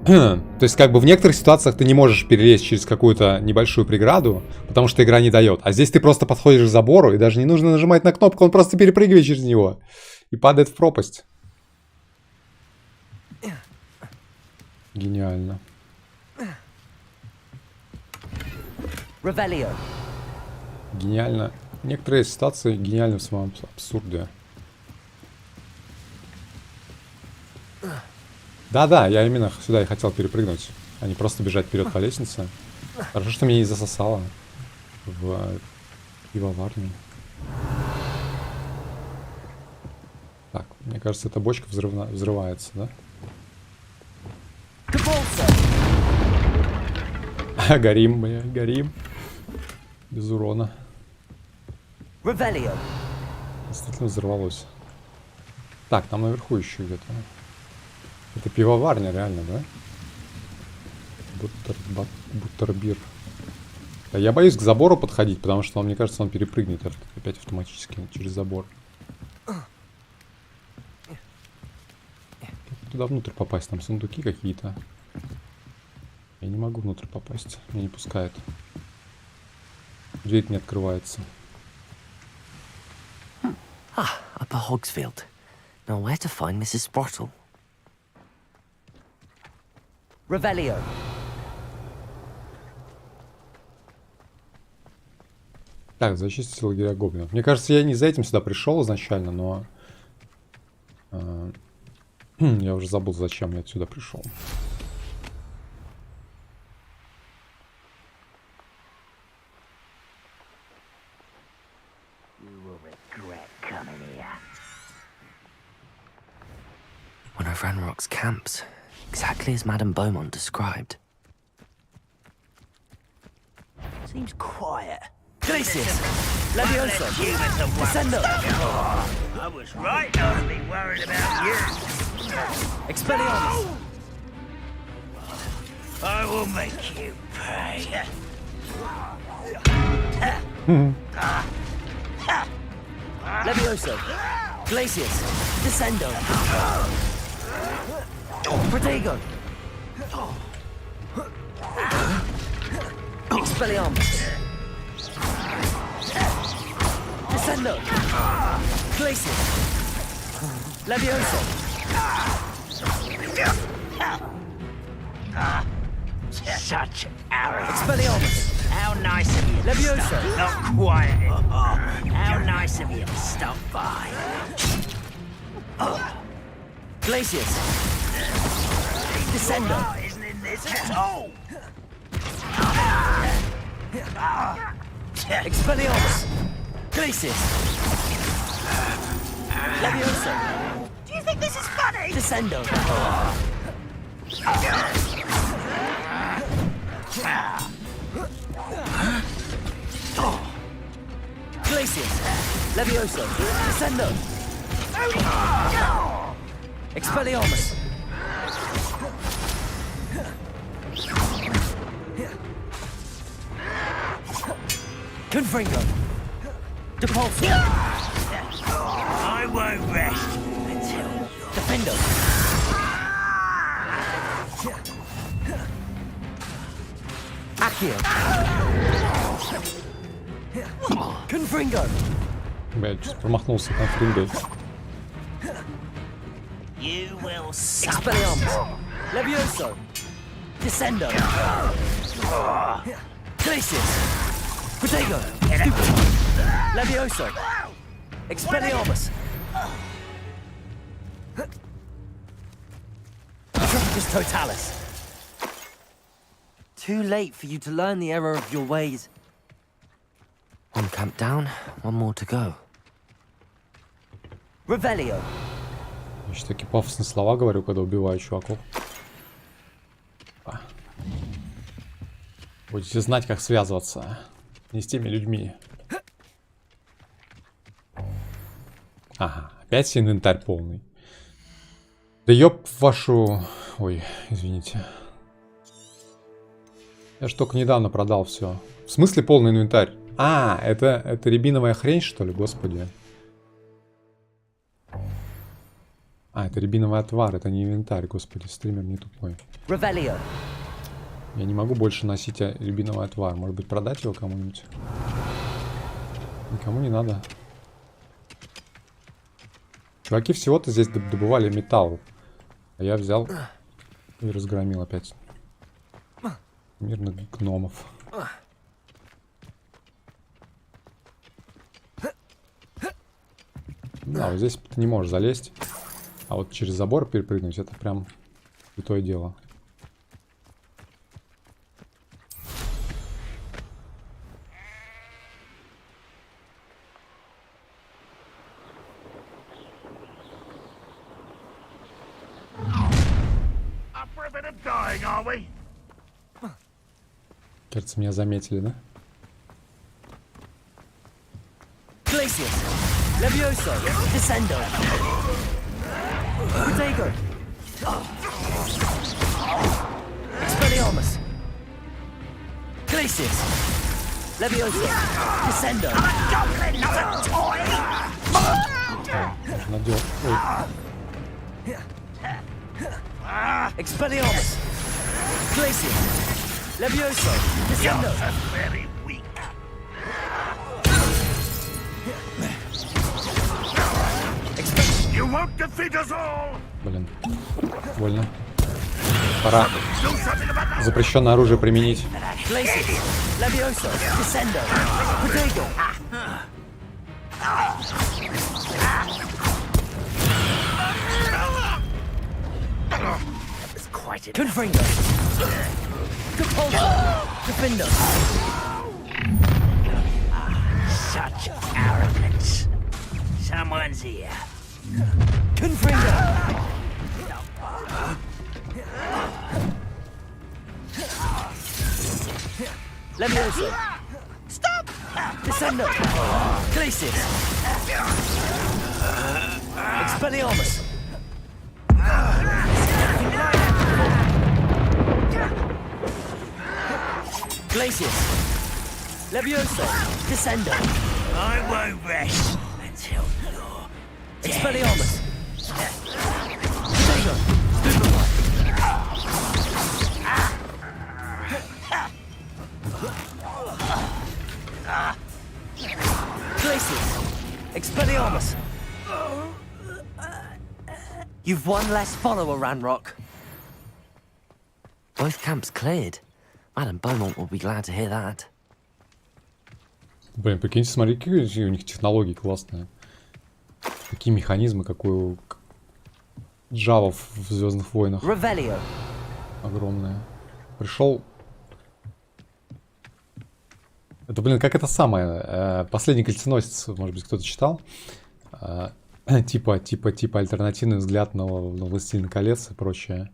То есть, как бы в некоторых ситуациях ты не можешь перелезть через какую-то небольшую преграду, потому что игра не дает. А здесь ты просто подходишь к забору, и даже не нужно нажимать на кнопку, он просто перепрыгивает через него. И падает в пропасть. Гениально. Revelio. Гениально. Некоторые ситуации гениальны в самом абсурде. Да-да, я именно сюда и хотел перепрыгнуть, а не просто бежать вперед по лестнице. Хорошо, что меня не засосало в пивоварню. Так, мне кажется, эта бочка взрывается, да? Горим, бля, горим. Без урона. Revelio. Действительно взорвалось. Так, там наверху еще где-то. Это пивоварня, реально, да? Буттербир. Да, я боюсь к забору подходить, потому что, мне кажется, он перепрыгнет опять автоматически через забор. Туда внутрь попасть, там сундуки какие-то. Я не могу внутрь попасть, меня не пускают. Дверь не открывается. Upper Hogsfield. Now where to find Mrs. Sprottle? Revelio. Так, зачистить лагеря гоблинов. Мне кажется, я не за этим сюда пришел изначально, но... я уже забыл, зачем я сюда пришел. One of Ranrock's camps, exactly as Madame Beaumont described. Seems quiet. Glacius. Leviosa. Descendo. I was right not to be worried about you. Expelliarmus. I will make you pay. Leviosa. Glacius. Descendo. Protego. Expelliarmus. Descendo. Glacius. Leviosa. Such arrogance. Expelliarmus. How nice of you. Leviosa. Not quiet. How nice of you to stop by. Glacius. Descendo. Isn't in this at all. Expelliarmus. Glacius. Leviosa. Do you think this is funny? Descendo. Glacius. Leviosa. Descendo. Expelliarmus. Confringo. Depulso. I won't rest until Defendo. Accio. Confringo. Блядь, чуть промахнулся там фрингой. you will suffer. Expelliarmus. Levioso. Descendo. Glacius. Protego. Levioso. Expelliarmus. Trumpetus Totalis. Too late for you to learn the error of your ways. One camp down, one more to go. Revelio. Я еще такие пафосные слова говорю, когда убиваю чуваков. Будете знать, как связываться не с теми людьми. Ага, опять инвентарь полный. Да ёб вашу... Ой, извините. Я ж только недавно продал все. В смысле полный инвентарь? А, это рябиновая хрень, что ли, господи? А, это рябиновый отвар, это не инвентарь, господи, стример не тупой. Revelio. Я не могу больше носить рябиновый отвар. Может быть, продать его кому-нибудь? Никому не надо. Чуваки всего-то здесь добывали металл. А я взял и разгромил опять мирных гномов. Да, вот здесь ты не можешь залезть. А вот через забор перепрыгнуть, это прям святое дело. Кажется, меня заметили, да? Glacius. Levioso. Descendo. Protego. Expelliarmus. Glacius. Levioso. Descendo. Goblin, not a toy! Надел. Expelliarmus. Glacius. Levioso. Descendo. Very weak. You won't defeat us all! Блин, больно. Пора запрещенное оружие применить. Glacius. Levioso. Descendo. Protego. Confringo. Capulso. Defendo. Such arrogance. Someone's here. Confringo. Levioso. Stop! Descendo. Glacius. Expelliarmus. Glacius. Levioso. Descendo. I won't rest until you're dead. Expelliarmus. Protego. Glacius. Expelliarmus. You've one less follower, Ranrock. Both camps cleared. Madam Beaumont will be glad to hear that. Блин, прикиньте, смотри, какие у них технологии классные. Какие механизмы, какой у Java в Звездных войнах. Revelio. Огромные. Пришел. Это, блин, как это самое. Последний кольценосец, может быть, кто-то читал. Типа альтернативный взгляд на «Властелин колец» и прочее.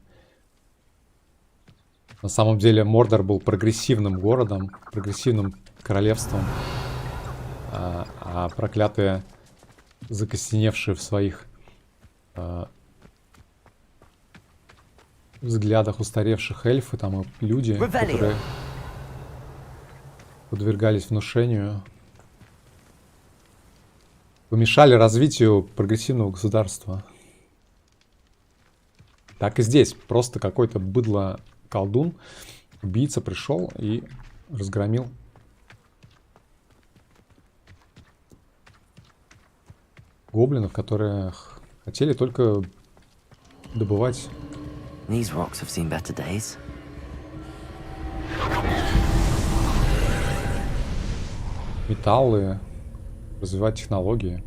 На самом деле Мордор был прогрессивным городом, прогрессивным королевством, а проклятые, закостеневшие в своих взглядах устаревших эльфы, там и люди, которые подвергались внушению, помешали развитию прогрессивного государства. Так и здесь. Просто какой-то быдло-колдун, убийца пришел и разгромил гоблинов, которые хотели только добывать. These rocks have seen better days. Металлы, развивать технологии.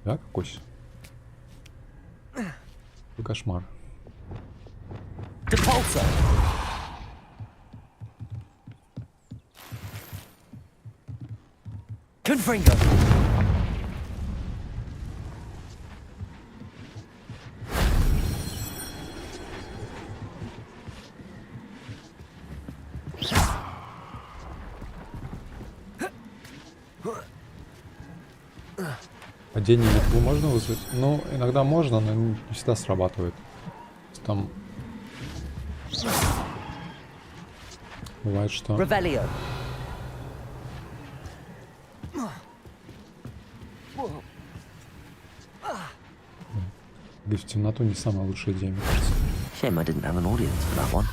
Да, какой кошмар. Depulso. Confringo. Падение метлу можно вызвать? Ну, иногда можно, но не всегда срабатывает. Там бывает, что... Revelio. Бегать в темноту не самая лучшая идея, мне кажется. Shame I didn't have an audience for that one.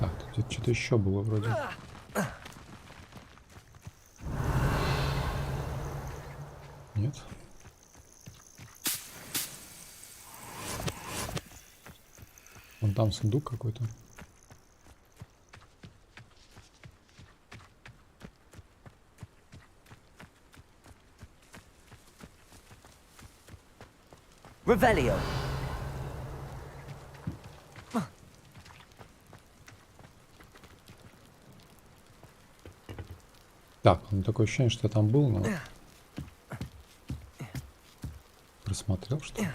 Так, тут где-то что-то еще было вроде. Нет. Вон там сундук какой-то. Revelio. Так, ну такое ощущение, что я там был, но... Просмотрел, что ли?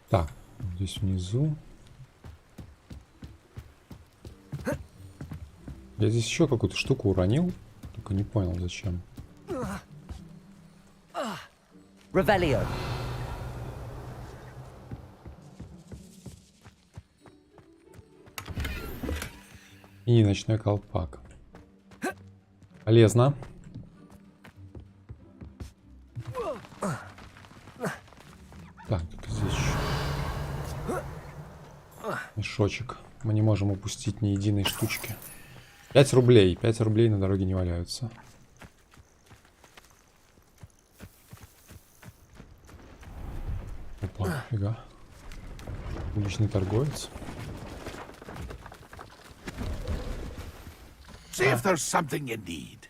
Так, здесь внизу. Я здесь еще какую-то штуку уронил, только не понял зачем. Revelio. И ночной колпак. Полезно. Так, тут здесь еще мешочек. Мы не можем упустить ни единой штучки. 5 рублей. 5 рублей на дороге не валяются. Опа, фига. Уличный торговец. See if there's something you need.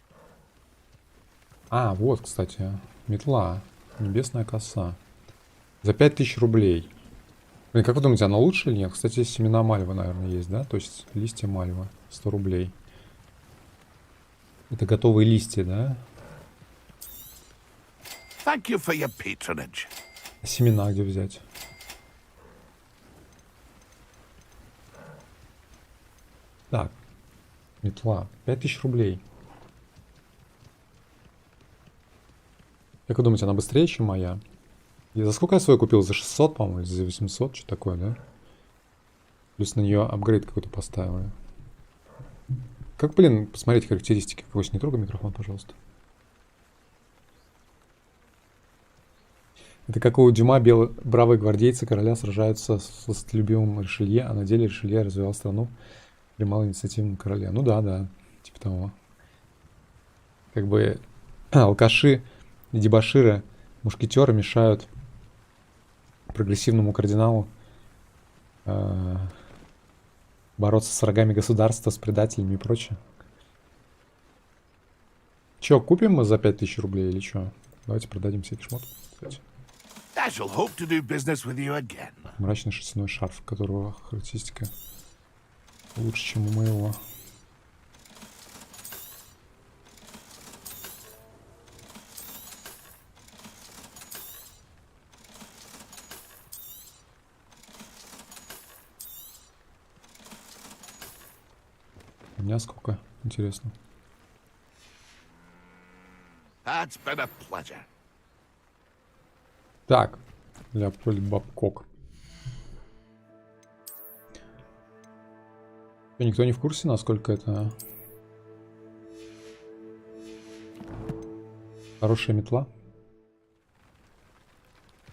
А, вот, кстати, метла. Небесная коса. За 5000 рублей. Блин, как вы думаете, она лучше или нет? Кстати, здесь семена мальвы, наверное, есть, да? То есть листья мальвы. 100 рублей. Это готовые листья, да? Thank you for your patronage. Семена где взять? Так. Метла. 5000 рублей. Как вы думаете, она быстрее, чем моя? И за сколько я свою купил? За 600, по-моему, или за 800? Что такое, да? Плюс на нее апгрейд какой-то поставил. Как, блин, посмотреть характеристики? Короче, не трогай микрофон, пожалуйста. Это как у Дюма бравые гвардейцы короля сражаются с властолюбивым Ришелье, а на деле Ришелье развивал страну при малоинициативном короле. Ну да, да, типа того. Как бы алкаши и дебоширы, мушкетеры мешают прогрессивному кардиналу бороться с врагами государства, с предателями и прочее. Че, купим мы за 5000 рублей или что? Давайте продадим всякий шмот. I shall hope to do business with you again. Мрачный шерстяной шарф, которого характеристика лучше, чем у моего. У меня сколько? Интересно. That's been a pleasure. Так, Леопольд Бабкок. Никто не в курсе, насколько это хорошая метла?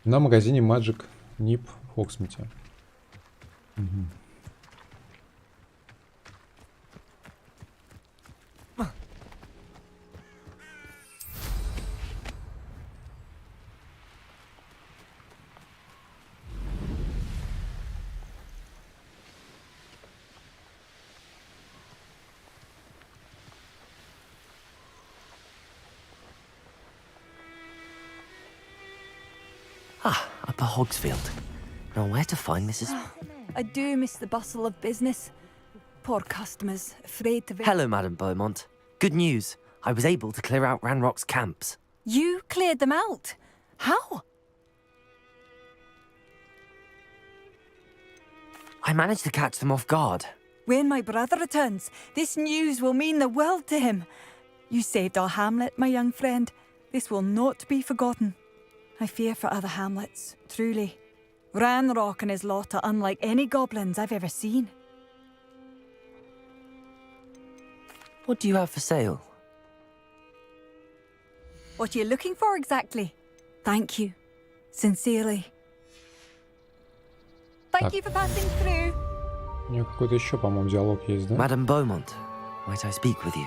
На магазине Magic Nip в Хоксмите. Угу. Ah, Upper Hogsfield. Now where to find Mrs. I do miss the bustle of business. Poor customers, afraid to... Hello, Madam Beaumont. Good news. I was able to clear out Ranrock's camps. You cleared them out? How? I managed to catch them off guard. When my brother returns, this news will mean the world to him. You saved our hamlet, my young friend. This will not be forgotten. I fear for other hamlets, truly. Ranrock and his lot are unlike any goblins I've ever seen. What do you have for sale? What are you looking for exactly? Thank you. Sincerely. Thank you for passing through. У нее какой-то еще, по-моему, диалог есть, да? Madame Beaumont, might I speak with you?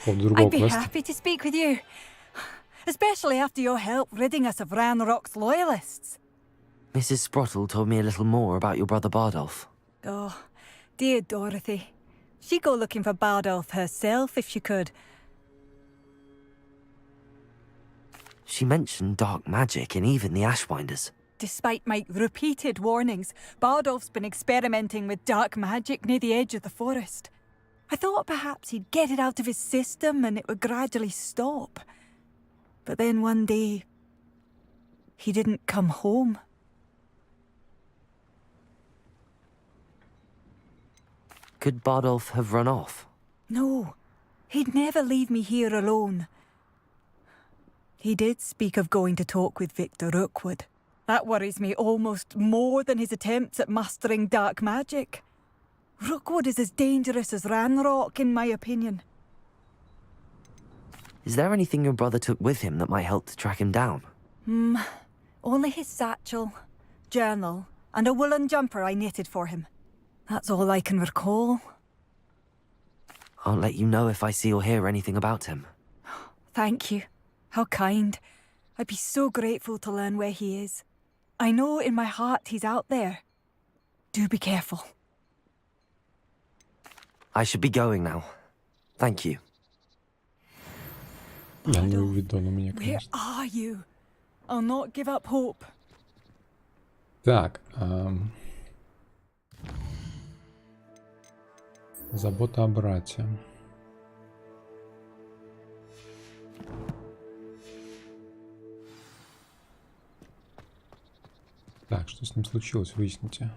I'd be happy to speak with you. Especially after your help ridding us of Ranrock's loyalists. Mrs. Sprottle told me a little more about your brother Bardolph. Oh, dear Dorothy. She'd go looking for Bardolph herself if she could. She mentioned dark magic and even the Ashwinders. Despite my repeated warnings, Bardolph's been experimenting with dark magic near the edge of the forest. I thought perhaps he'd get it out of his system and it would gradually stop. But then one day, he didn't come home. Could Bardolph have run off? No, he'd never leave me here alone. He did speak of going to talk with Victor Rookwood. That worries me almost more than his attempts at mastering dark magic. Rookwood is as dangerous as Ranrock, in my opinion. Is there anything your brother took with him that might help to track him down? Only his satchel, journal, and a woolen jumper I knitted for him. That's all I can recall. I'll let you know if I see or hear anything about him. Thank you. How kind. I'd be so grateful to learn where he is. I know in my heart he's out there. Do be careful. I should be going now. Thank you. Я не уведу на меня, Where конечно. are you? I'll not give up hope. Так. Забота о брате. Так, что с ним случилось, выясните.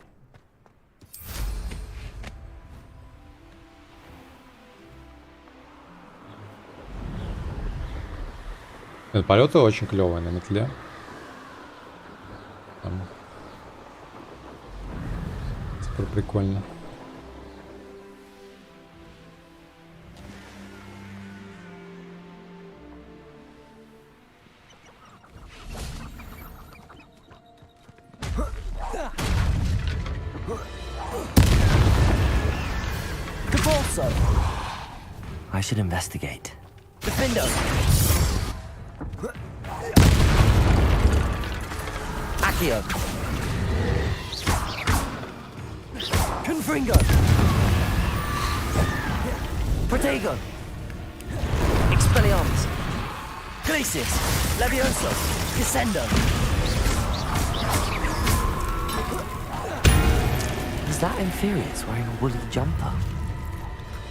Полеты очень клевые на метле. Там супер прикольно. I should investigate. Defender! Accio! Confringo! Protego! Expelliarmus! Glacius! Levioso! Descendo! Is that Inferius wearing a woolly jumper?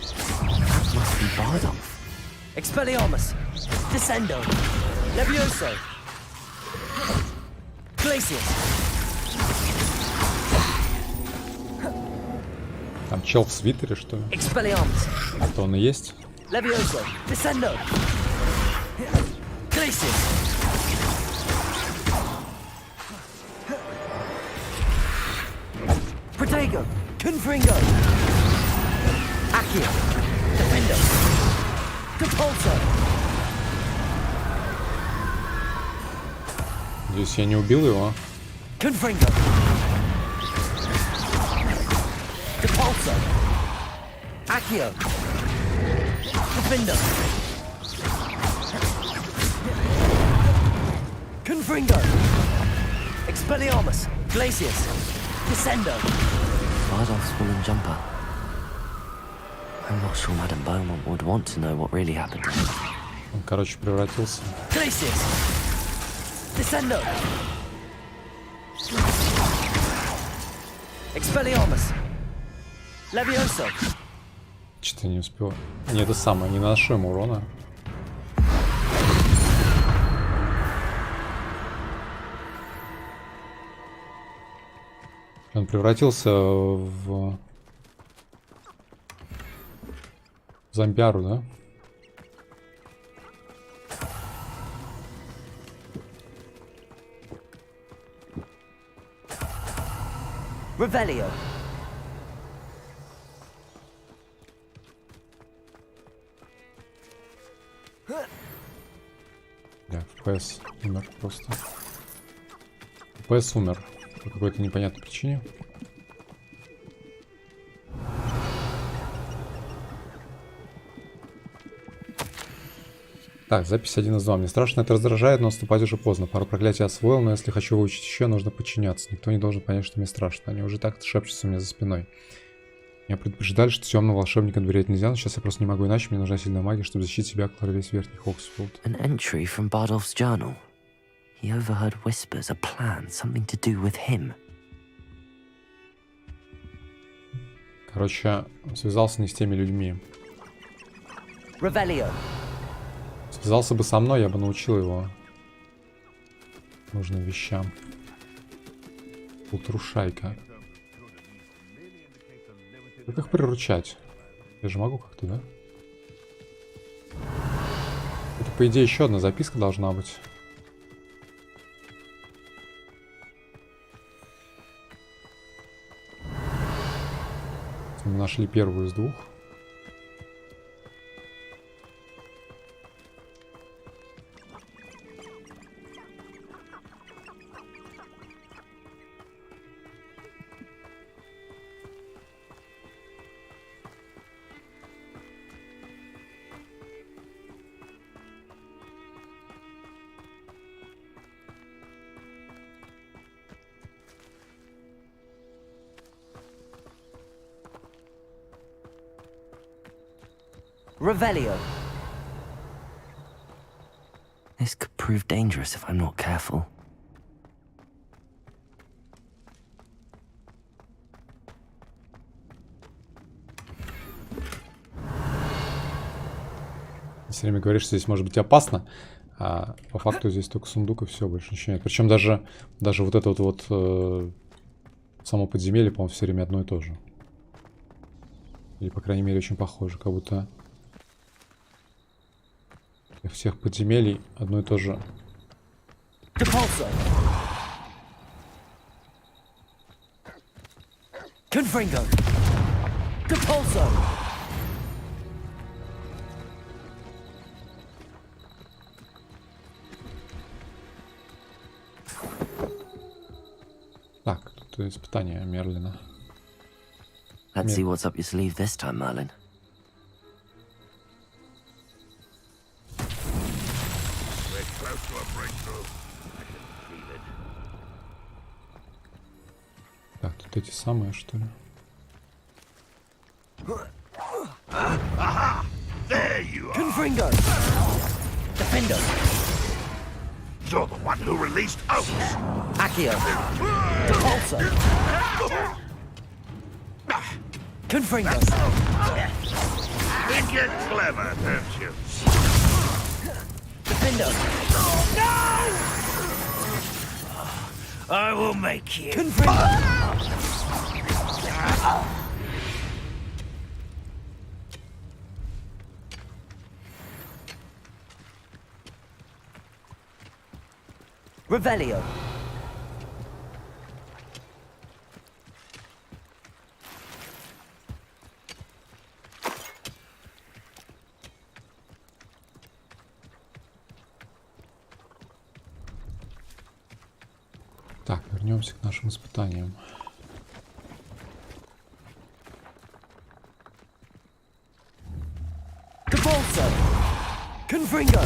That must be Bardolph. Expelliarmus! Descendo! Levioso! Glacius! Там чел в свитере, что ли? Expelliarmus! Это он и есть? Levioso! Descendo! Glacius! Protego! Confringo! Accio! Defendo! Depulso! Надеюсь, я не убил его. Confringo! Depulso! Accio! Defendo! Confringo! Expelliarmus! Glacius! Descendo! Bardolph's woolen jumper. I'm not sure Madame Beaumont would want to know what really happened to him. Он, короче, превратился. Glacius! Descendo! Expelliarmus! Levioso! Что-то не успел. Не, это самое, не наношу ему урона. Он превратился в зомбиару, да? Revelio. Да, ФПС умер просто. ФПС умер по какой-то непонятной причине. Так, запись 1 из 2. Мне страшно это раздражает, но отступать уже поздно. Пару проклятий освоил, но если хочу выучить еще, нужно подчиняться. Никто не должен понять, что мне страшно. Они уже так шепчутся у меня за спиной. Меня предупреждали, что темным волшебникам доверять нельзя, но сейчас я просто не могу иначе. Мне нужна сильная магия, чтобы защитить себя, как весь верхний Хоксфилд. An entry from Bardolph's journal. He overheard whispers, a plan, something to do with him. Короче, связался не с теми людьми. Revelio. Связался бы со мной, я бы научил его нужным вещам. Утрушайка. Как их приручать? Я же могу как-то, да? Это, по идее, еще одна записка должна быть. Мы нашли первую из двух. Revelio. This could prove dangerous if I'm not careful. Все время говоришь, что здесь может быть опасно, а по факту здесь только сундук и все, больше ничего нет. Причем даже вот это вот само подземелье, по-моему, все время одно и то же. Или, по крайней мере, очень похоже, как будто для всех подземелий одно и то же. Confringo. Depulso. Так, тут испытание Мерлина. Let's see what's up your sleeve this time, Merlin. We're close to a breakthrough. I can feel it. Так, тут эти самые, что ли? Aha! There you are! Confringo. Defendo. You're the one who released Oaks! Accio. Depulso. Confringo. Think you're clever, don't you? Defendo. No! I will make you. Confringo. Revelio. Так, вернемся к нашим испытаниям. Depulso. Confringo.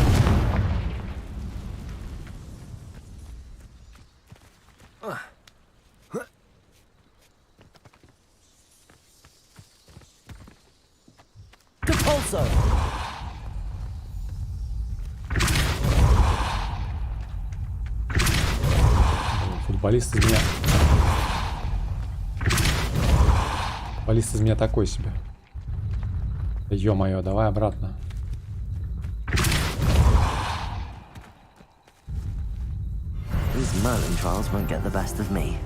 Depulso. Футболист из меня... Футболист из меня такой себе. Ё-моё, давай обратно. These Merlin trials won't get the best of me.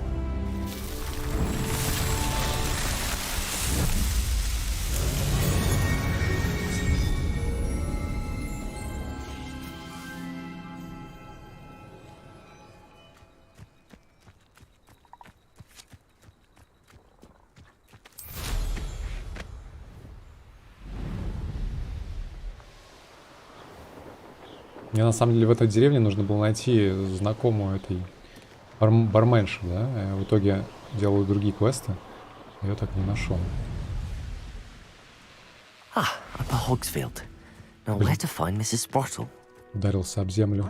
Мне на самом деле в этой деревне нужно было найти знакомую этой барменшу, да? Я в итоге делаю другие квесты. Я так не нашел. Upper Hogsfield. Now where to find Mrs. Sprottle? Ударился об землю.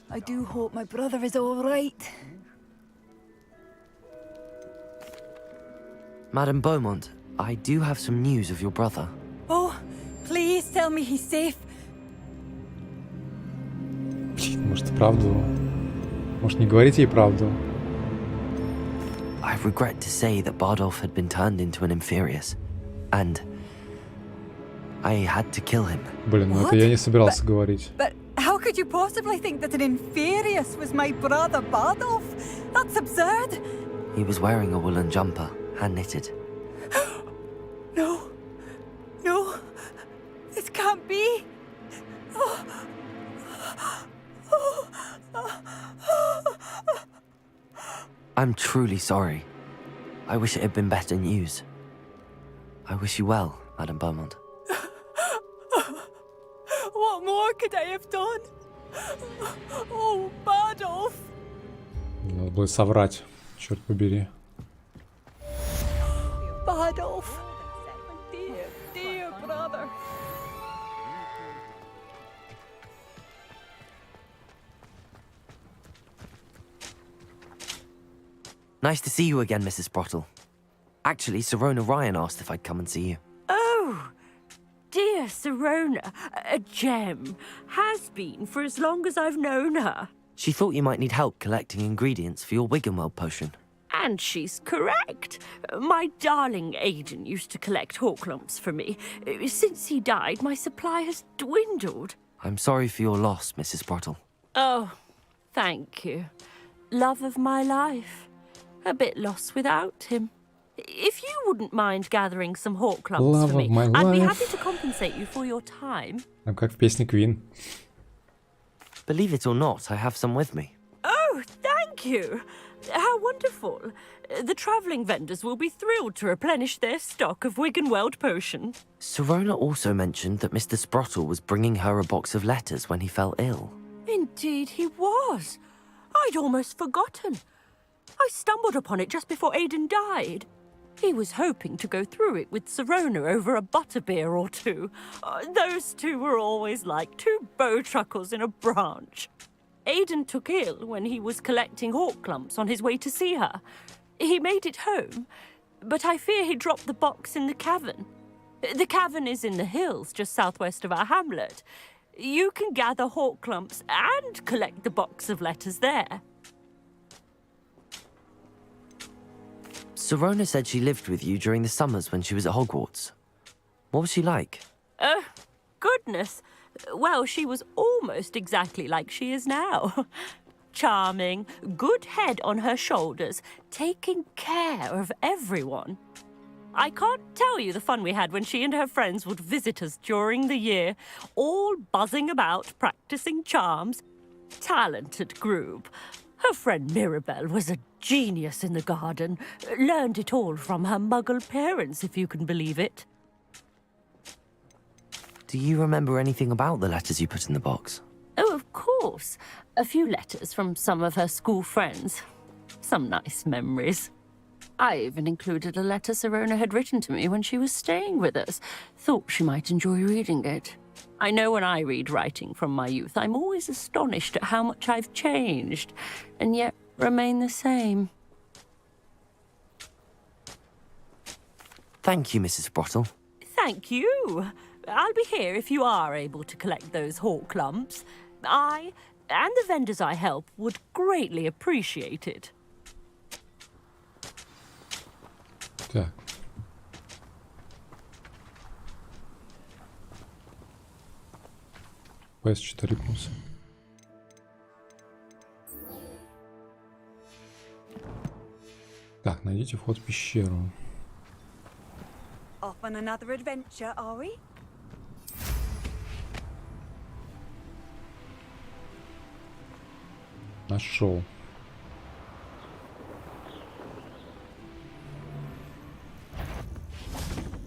I do hope my brother is all right. Madam Beaumont, I do have some news of your brother. Oh, please tell me he's safe. Может, правду? Может, не говорите ей правду? I regret to say that Bardolph had been turned into an Inferius, and I had to kill him. Блин, ну это я не собирался говорить. But how could you possibly think that an Inferius was my brother Bardolph? That's absurd. He was wearing a woolen jumper, hand-knitted. No. No. This can't be. I'm truly sorry. I wish it had been better news. I wish you well, Madam Beaumont. What more could I have done? Oh, Bardolph. Надо было соврать, черт побери. Bardolph. Dear, dear brother. Nice to see you again, Mrs. Sprottle. Actually, Sirona Ryan asked if I'd come and see you. Oh, dear Sirona, a gem. Has been for as long as I've known her. She thought you might need help collecting ingredients for your Wiggenweld potion. And she's correct. My darling Aidan used to collect hawk lumps for me. Since he died, my supply has dwindled. I'm sorry for your loss, Mrs. Sprottle. Oh, thank you. Love of my life. A bit lost without him. If you wouldn't mind gathering some hawk lumps Love for of me, my I'd be life. happy to compensate you for your time. Там как в песне Queen. Believe it or not, I have some with me. Oh, thank you. How wonderful. The travelling vendors will be thrilled to replenish their stock of Wiggenweld potion. Sirona also mentioned that Mr. Sprottle was bringing her a box of letters when he fell ill. Indeed he was. I'd almost forgotten. I stumbled upon it just before Aidan died. He was hoping to go through it with Sirona over a butterbeer or two. Those two were always like two bowtruckles in a branch. Aidan took ill when he was collecting hawk clumps on his way to see her. He made it home, but I fear he dropped the box in the cavern. The cavern is in the hills just southwest of our hamlet. You can gather hawk clumps and collect the box of letters there. Sirona said she lived with you during the summers when she was at Hogwarts. What was she like? Goodness. Well, she was almost exactly like she is now. Charming, good head on her shoulders, taking care of everyone. I can't tell you the fun we had when she and her friends would visit us during the year, all buzzing about, practicing charms. Talented group. Her friend Mirabelle was a genius in the garden. Learned it all from her muggle parents, if you can believe it. Do you remember anything about the letters you put in the box? Oh, of course. A few letters from some of her school friends. Some nice memories. I even included a letter Sirona had written to me when she was staying with us. Thought she might enjoy reading it. I know when I read writing from my youth, I'm always astonished at how much I've changed, and yet remain the same. Thank you, Mrs. Sprottle. Thank you. I'll be here if you are able to collect those hawk lumps. I, and the vendors I help, would greatly appreciate it. Так. PS4 плюс. Так, найдите вход в пещеру. Off on another adventure, are we? Нашел.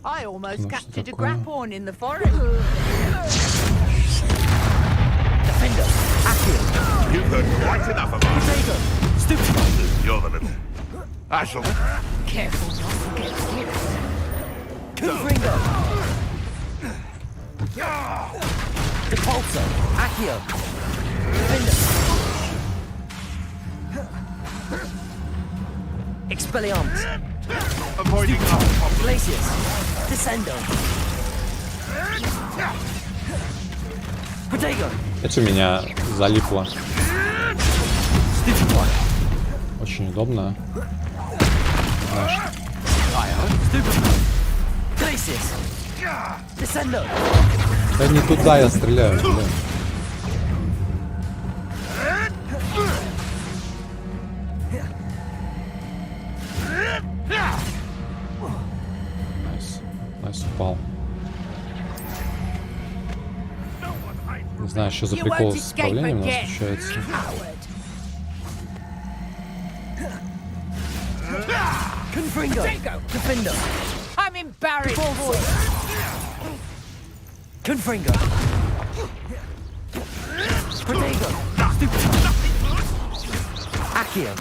I almost Ну, что captured a такое? grapphorn in the forest. You've heard quite enough of us. Potato! Stupid! You're the little... I shall... Careful not to get hit. Confringo! Depulso! Accio! Defender! Expelliarmus! Avoiding our Glacius! Descendo! Protego! Это у меня залипло. Stupid one! Очень удобно. Знаешь. Stupid! Glacius! Descendo! Да не туда я стреляю, блин. Найс упал. Не знаю, что за прикол с управлением у нас случается. Confringo! Defender! I'm embarrassed. Confringo! Protego! Stupid! Accio!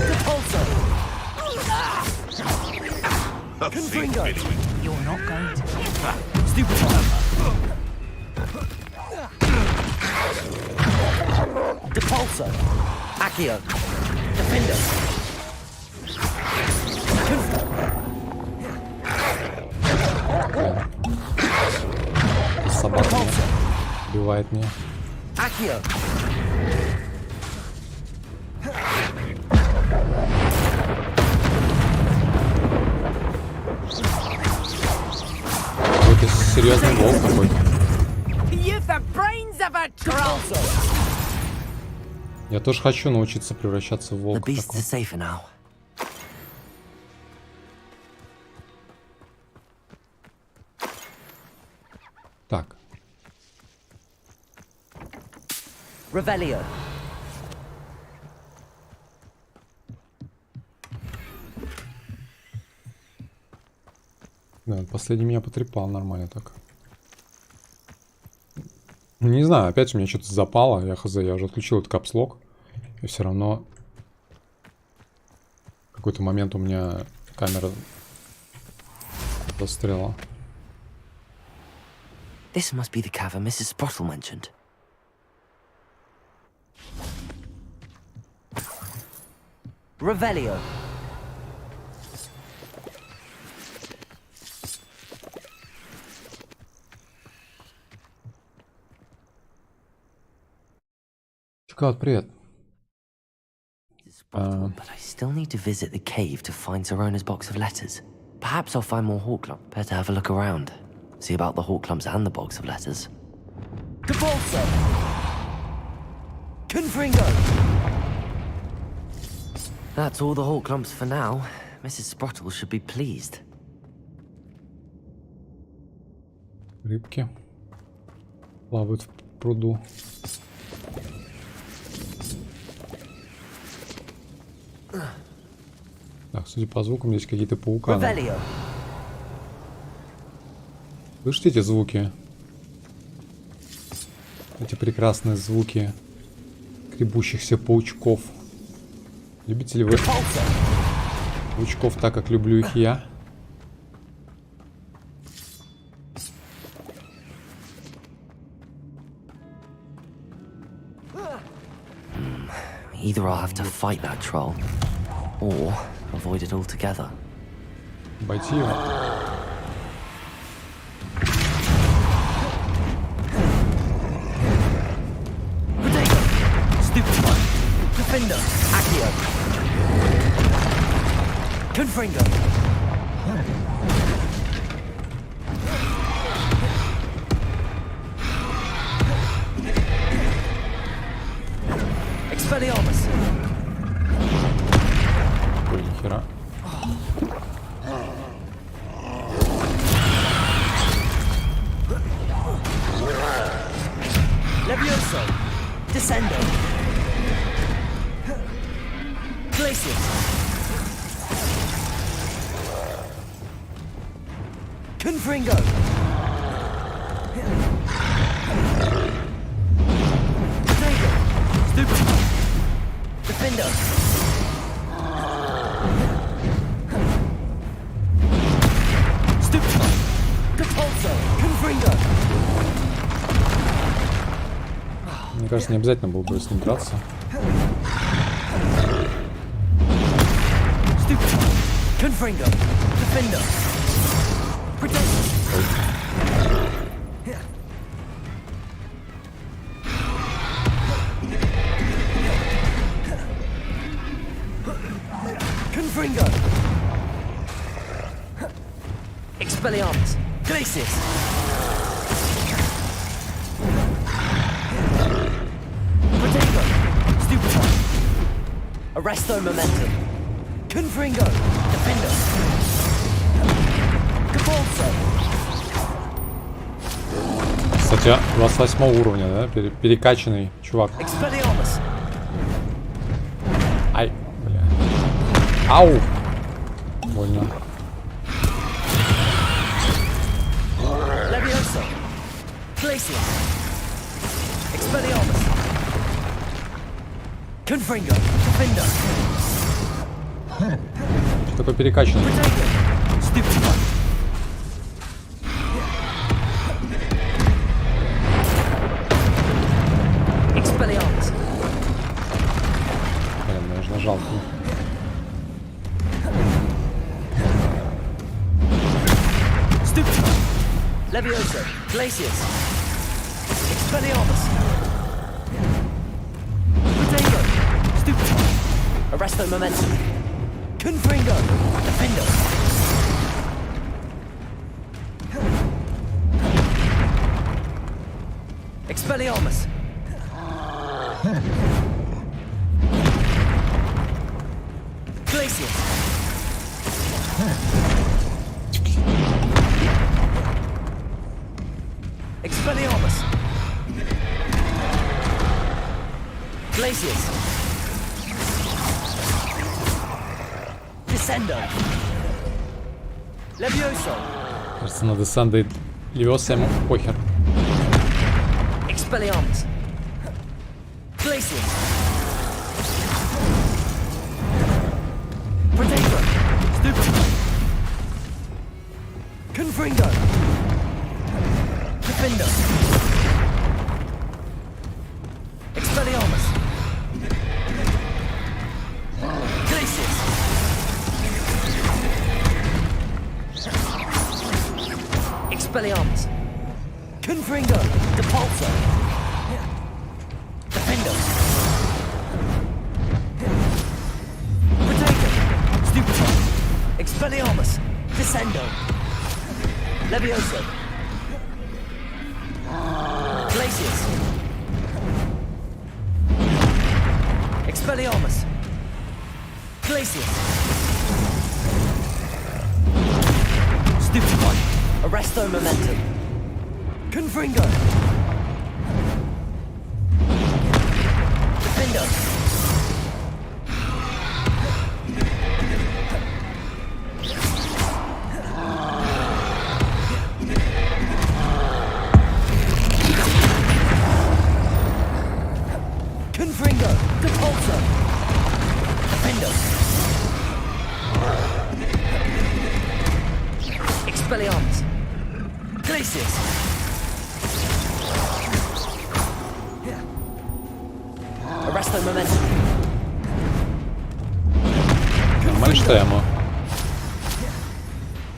Depulso! Confringo! You're not going to. Stupid! Depulso! Accio! Defender! Собака убивает меня. Accio! Какой-то серьезный волк какой-то. You've the brains of a troll. Я тоже хочу научиться превращаться в The волка. beasts are safer now. Так. Revelio! Да, последний меня потрепал нормально так. Не знаю, опять у меня что-то запало. Я хз, я уже отключил этот капслок. И все равно в какой-то момент у меня камера застряла. This must be the cavern Mrs. Sprottle mentioned. Revelio! Шоколад, привет. But I still need to visit the cave to find Zerona's box of letters. Perhaps I'll find more Hawklump. Better have a look around. See about the Hawklumps and the box of letters. Depulso! Confringo! That's all the Hawklumps for now. Mrs. Sprottle should be pleased. Рыбки плавают в пруду. Так, судя по звукам, здесь какие-то пауканы. Revelio! Слышите эти звуки? Эти прекрасные звуки гребущихся паучков. Любите ли вы паучков так, как люблю их я? Either I'll have to fight that troll, or avoid it altogether. Обойти его. Stupid one! Defender! Accio! Confringo! Expelliarmus! Ой, нихера. Levioso! Descendo! Glacius! Confringo! Protego! Defender. Stupefy. Depulso. Confringo. Мне кажется, не обязательно было бы с ним драться. Stupefy. Confringo. Defender. Protect. Confringo. Expelliarmus. Glacis. Protego. Stupefy. Arresto momentum. Confringo. Defender. Cabalso. Кстати, 28 уровня, да? Перекачанный чувак. Expelliarmus. Ай, бля. Ау! Больно. Levioso. Glacius. Expelliarmus. Confringo. Defender. Что такое перекачанный? Protego. Stupefy. Expelliarmus. Блин, я же нажал. Stupefy. Levioso. Glacius. Expelliarmus. Protego. Stupefy. Arresto momentum. Confringo. Defender. Expelliarmus. Glacius. Expelliarmus. Glacius. Descendo. Levioso. Кажется, на Десанде Левиоса ему похер. Expelliarmus. Glacius. Protego. Stupefy. Confringo. Defender. Expelliarmus. Glacius. Expelliarmus. Confringo. Depulso. Defender. Protego. Stupefy. Expelliarmus. Descendo. Levioso. Glacius. Expelliarmus. Glacius. Stupefy. Arresto momentum. Confringo. Defender. Confringo. Depulso. Defender. Expelliarmus. Glacius. Arresto momentum. Нормально, что я ему?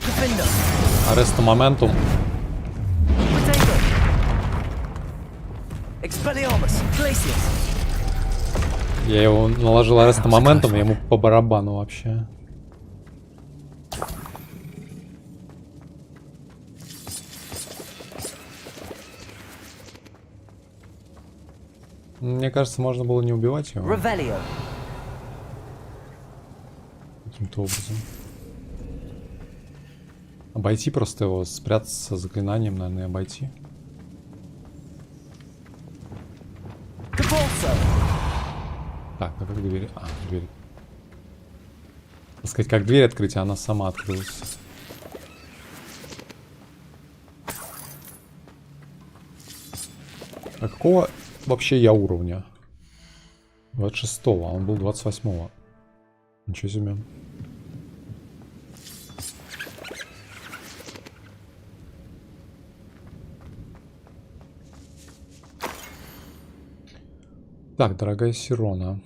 Defender. Аресто моментум. Protego. Expelliarmus. Glacius. Я его наложил аресто моментум, ему по барабану вообще. Мне кажется, можно было не убивать его. Revelio. Каким-то образом. Обойти просто его, спрятаться заклинанием, наверное, и обойти. Так, а как дверь? А, дверь. Так сказать, как дверь открыть, а она сама открылась. А какого вообще я уровня? 26-го, а он был 28-го. Ничего себе. Так, дорогая Сирона.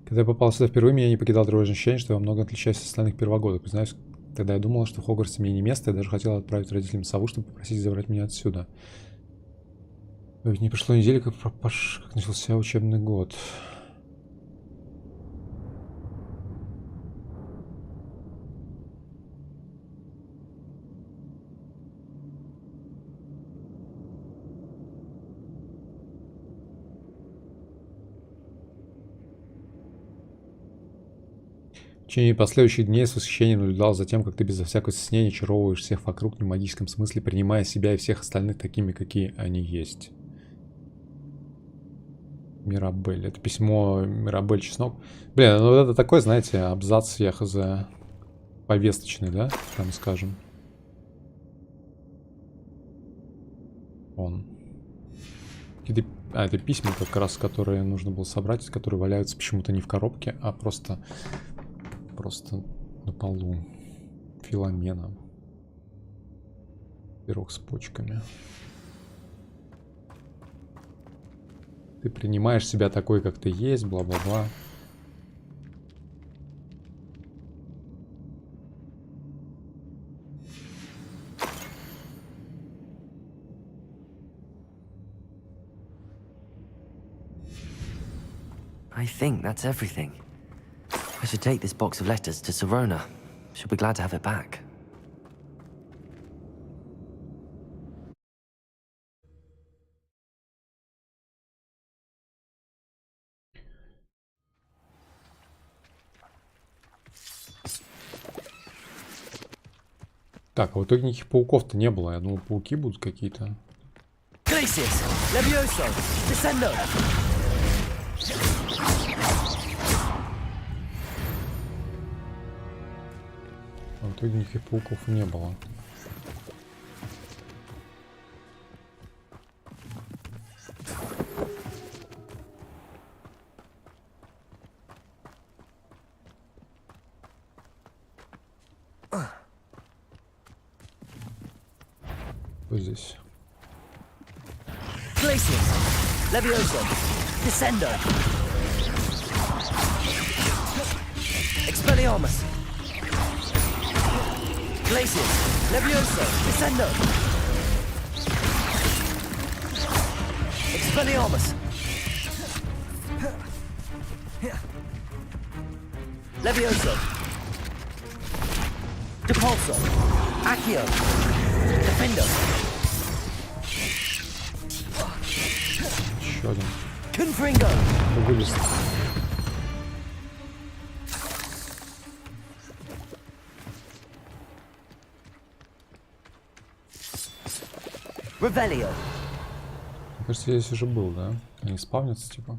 Когда я попал сюда впервые, меня не покидало тревожное ощущение, что я во многом отличаюсь от остальных первогодок. Признаюсь, тогда я думала, что в Хогвартсе мне не место, я даже хотела отправить родителям сову, чтобы попросить забрать меня отсюда. Но ведь не прошло недели, как начался учебный год. В течение последующих дней с восхищением наблюдал за тем, как ты безо всякого стеснения очаровываешь всех вокруг в магическом смысле, принимая себя и всех остальных такими, какие они есть. Мирабель. Это письмо Мирабель Чеснок. Блин, ну это такой, знаете, абзац я хз повесточный, да? Прям скажем. Он. Это письма как раз, которые нужно было собрать, которые валяются почему-то не в коробке, а просто на полу. Филомена. Пирог с почками. Ты принимаешь себя такой, как ты есть, бла-бла-бла. I think that's everything. I should take this box of letters to Sirona. She'll be glad to have it back. Так, а в итоге никаких пауков-то не было. Я думал, пауки будут какие-то. А в итоге никаких пауков и не было. Что здесь? Expelliarmus! Glacius! Levioso! Descendo! Expelliarmus! Levioso! Depulso! Accio! Defendo! Еще один. Confringo! Вылез. Revelio. Мне кажется, я здесь уже был, да? Они спавнятся, типа.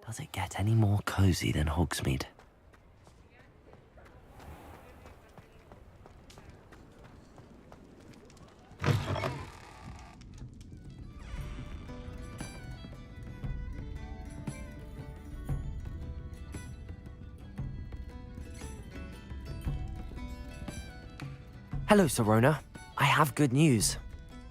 Does it get any more cozy than Hogsmeade? Hello, Sirona. I have good news.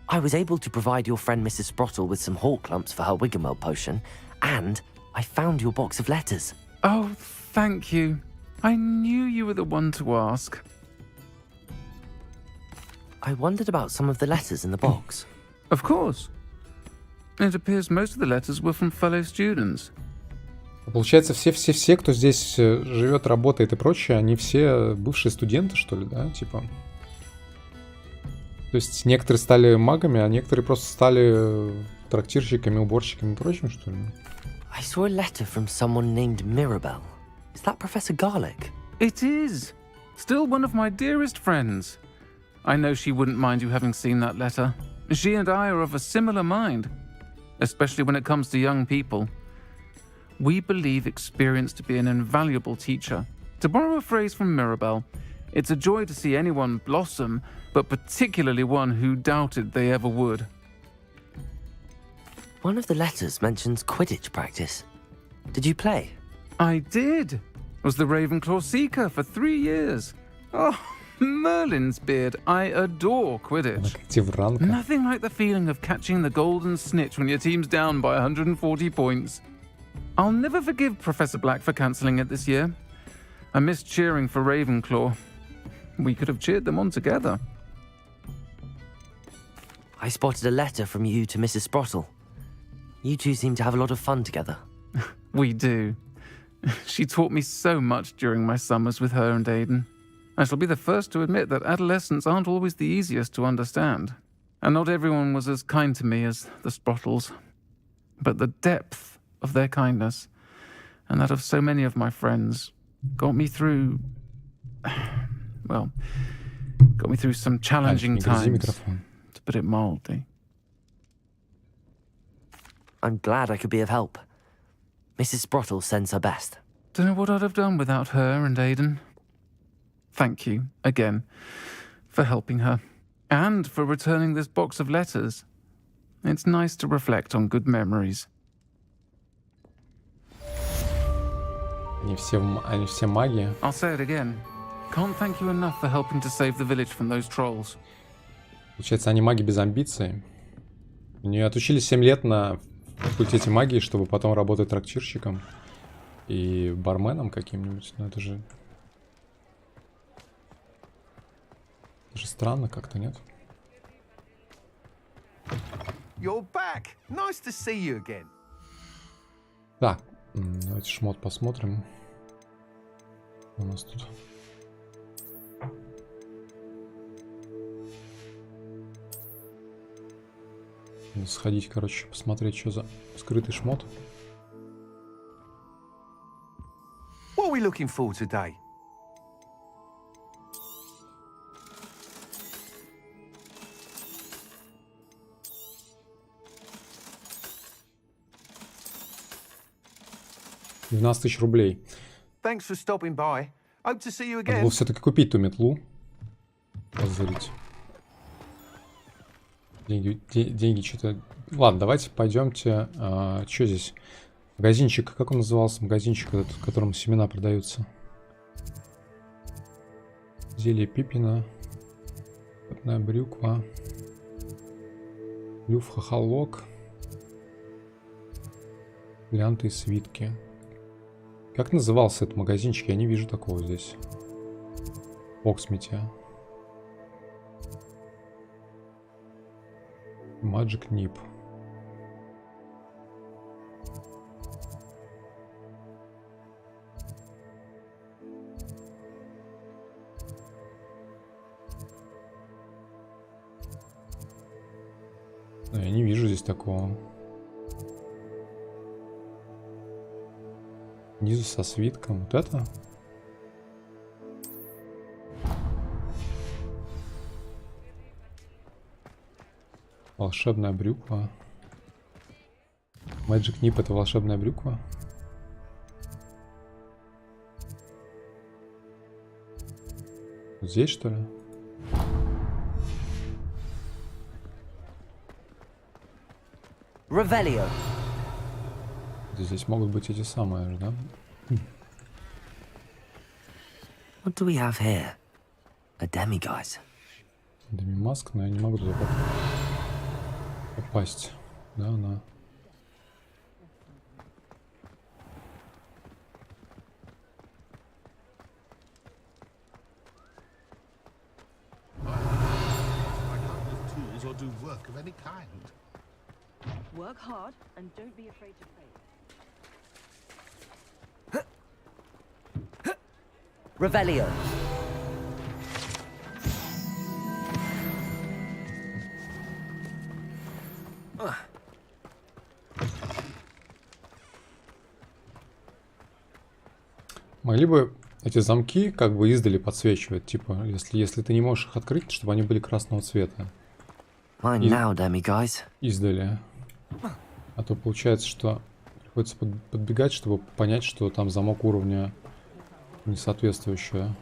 I was able to provide your friend Mrs. Sprottle with some hawk lumps for her Wiggenweld potion, and I found your box of letters. Oh, thank you. I knew you were the one to ask. I wondered about some of the letters in the box. Of course. It appears most of the letters were from fellow students. Получается, все, кто здесь живет, работает и прочее, они все бывшие студенты, что ли, да? Типа. То есть некоторые стали магами, а некоторые просто стали трактирщиками, уборщиками и прочим, что ли? I saw a letter from someone named Mirabelle. Is that Professor Garlick? It is. Still one of my dearest friends. I know she wouldn't mind you having seen that letter. She and I are of a similar mind, especially when it comes to young people. We believe experience to be an invaluable teacher. To borrow a phrase from Mirabelle, it's a joy to see anyone blossom, but particularly one who doubted they ever would. One of the letters mentions Quidditch practice. Did you play? I did. Was the Ravenclaw Seeker for 3 years. Oh, Merlin's beard. I adore Quidditch. Nothing like the feeling of catching the golden snitch when your team's down by 140 points. I'll never forgive Professor Black for cancelling it this year. I missed cheering for Ravenclaw. We could have cheered them on together. I spotted a letter from you to Mrs. Sprottle. You two seem to have a lot of fun together. We do. She taught me so much during my summers with her and Aidan. I shall be the first to admit that adolescents aren't always the easiest to understand. And not everyone was as kind to me as the Sprottles. But the depth of their kindness, and that of so many of my friends, got me through... well, got me through some challenging times, to put it mildly. I'm glad I could be of help. Mrs. Sprottle sends her best. Don't know what I'd have done without her and Aidan. Thank you, again, for helping her, and for returning this box of letters. It's nice to reflect on good memories. Они все маги. I'll say it again. Can't thank you enough for helping to save the village from those trolls. Получается, они маги без амбиций. У нее отучили 7 лет на факультете магии, чтобы потом работать трактирщиком и барменом каким-нибудь. Ну это же странно как-то, нет? You're back. Nice to see you again. Так, давайте шмот посмотрим. У нас тут. Надо сходить, короче, посмотреть, что за скрытый шмот. What are we looking for today? $12 000 рублей. Thanks for stopping by. Hope to see you Надо again. было все-таки купить ту метлу. Позырить. Деньги что-то... Ладно, давайте пойдемте. Что здесь? Магазинчик. Как он назывался? Магазинчик, в котором семена продаются. Зелье Пипина. Потная брюква. Люф хохолок. Лянты и свитки. Как назывался этот магазинчик? Я не вижу такого здесь. Оксмите. Magic Nip. Да, я не вижу здесь такого. Низу со свитком. Вот это? Волшебная брюква. Magic Nip — это волшебная брюква. Здесь, что ли? Revelio. Здесь могут быть эти самые же, да? What do we have here? A demiguise. Демимаск, но я не могу туда попасть. Да, она. Or do work of any kind. Work hard and don't be afraid to fail. Revelio. Могли бы эти замки как бы издали подсвечивать, типа, если ты не можешь их открыть, чтобы они были красного цвета. Mine now, demi-guys. Издали. А то получается, что приходится подбегать, чтобы понять, что там замок уровня несоответствующего.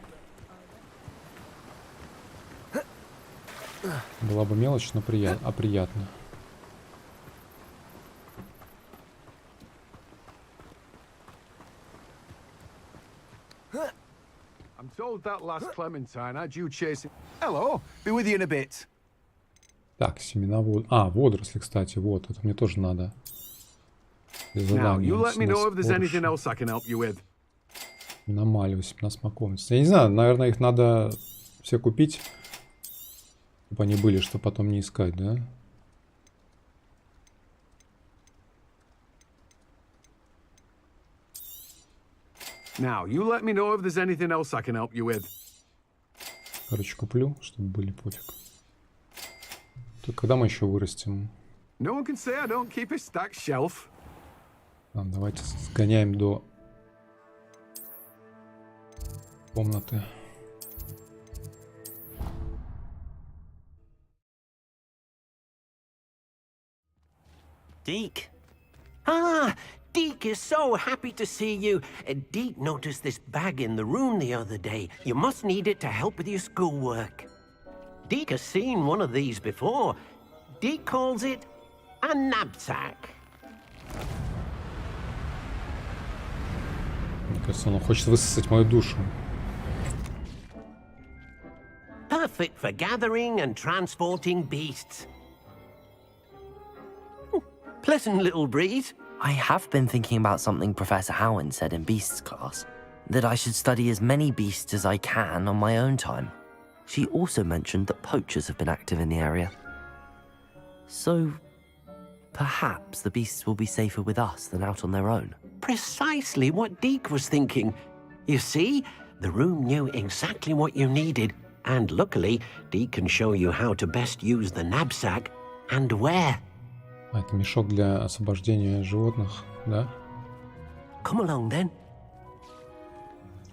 Была бы мелочь, но приятно. I'm told that last Clementine had you chasing. Hello, be with you in a bit. Так, семена водоросли, кстати, вот, это мне тоже надо. Now, you let me know if there's anything else I can help you with. Намалево, семена смоковницы. Я не знаю, наверное, их надо все купить, чтобы они были, чтобы потом не искать, да? Now, you let me know if there's anything else I can help you with. Короче, куплю, чтобы были, пофиг. Так когда мы еще вырастем? No one can say I don't keep a stacked shelf. Ладно, давайте сгоняем до комнаты. Deke. Ah, Deke is so happy to see you. Deke noticed this bag in the room the other day. You must need it to help with your schoolwork. Deke has seen one of these before. Deke calls it a knapsack. Мне кажется, он хочет высосать мою душу. Perfect for gathering and transporting beasts. Pleasant little breeze. I have been thinking about something Professor Howen said in Beasts class, that I should study as many beasts as I can on my own time. She also mentioned that poachers have been active in the area. So, perhaps the beasts will be safer with us than out on their own. Precisely what Deke was thinking. You see, the room knew exactly what you needed, and luckily, Deke can show you how to best use the knapsack and where. А, это мешок для освобождения животных, да? Come along, then.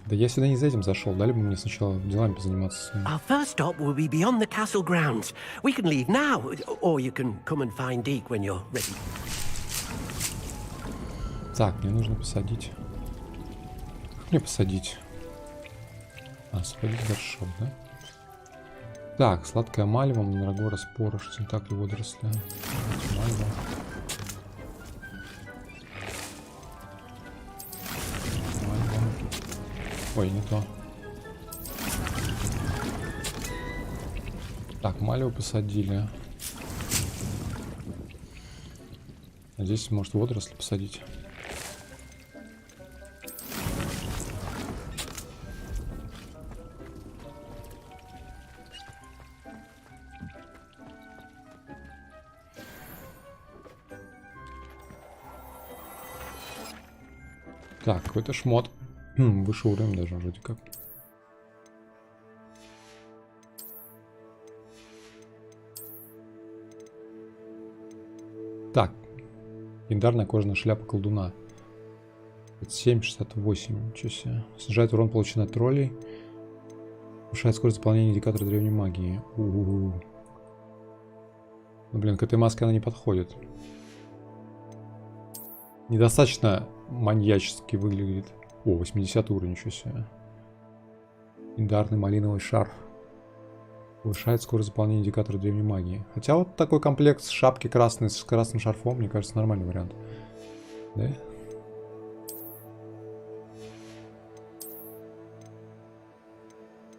Да я сюда не за этим зашел. Дали бы мне сначала делами позаниматься. Our first stop will be beyond the castle grounds. We can leave now, or you can come and find Deke when you're ready. Так, мне нужно посадить. Как мне посадить? Освободить горшок, да? Так, сладкая мальва, мандрагора, спорож, тентакли, водоросли. Мальва. Мальва. Ой, не то. Так, мальву посадили. А здесь, может, водоросли посадить. Так, какой-то шмот. Выше уровня даже вроде как. Так. Легендарная кожаная шляпа колдуна. 7,68. Ничего себе. Снижает урон, полученный от троллей. Повышает скорость заполнения индикатора древней магии. Ну, блин, к этой маске она не подходит. Недостаточно маньячески выглядит. О, 80 уровень, ничего себе. Легендарный малиновый шарф. Повышает скорость заполнения индикатора древней магии. Хотя вот такой комплект с шапки красной с красным шарфом, мне кажется, нормальный вариант. Да?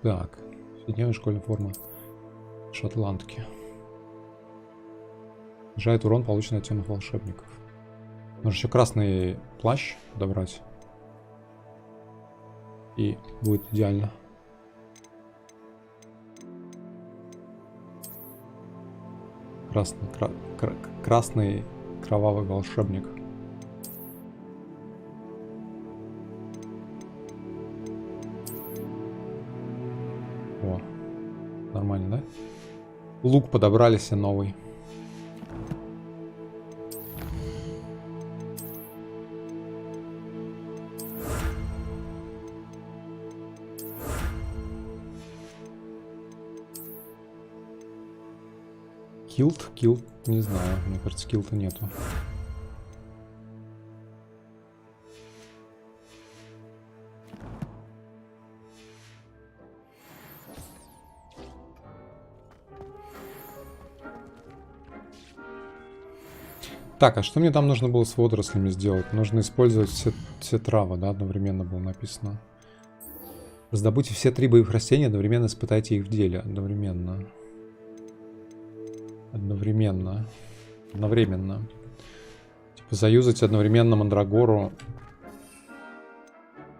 Так. Повседневная школьная форма шотландки. Снижает урон, полученный от темных волшебников. Нужно еще красный плащ добрать. И будет идеально. Красный кровавый волшебник. О, нормально, да? Лук подобрали себе новый. Килт, не знаю. Мне кажется, килта нету. Так, а что мне там нужно было с водорослями сделать? Нужно использовать все травы, да, одновременно было написано. Раздобудьте все 3 боевых растения, одновременно испытайте их в деле. Одновременно. Типа заюзать одновременно мандрагору,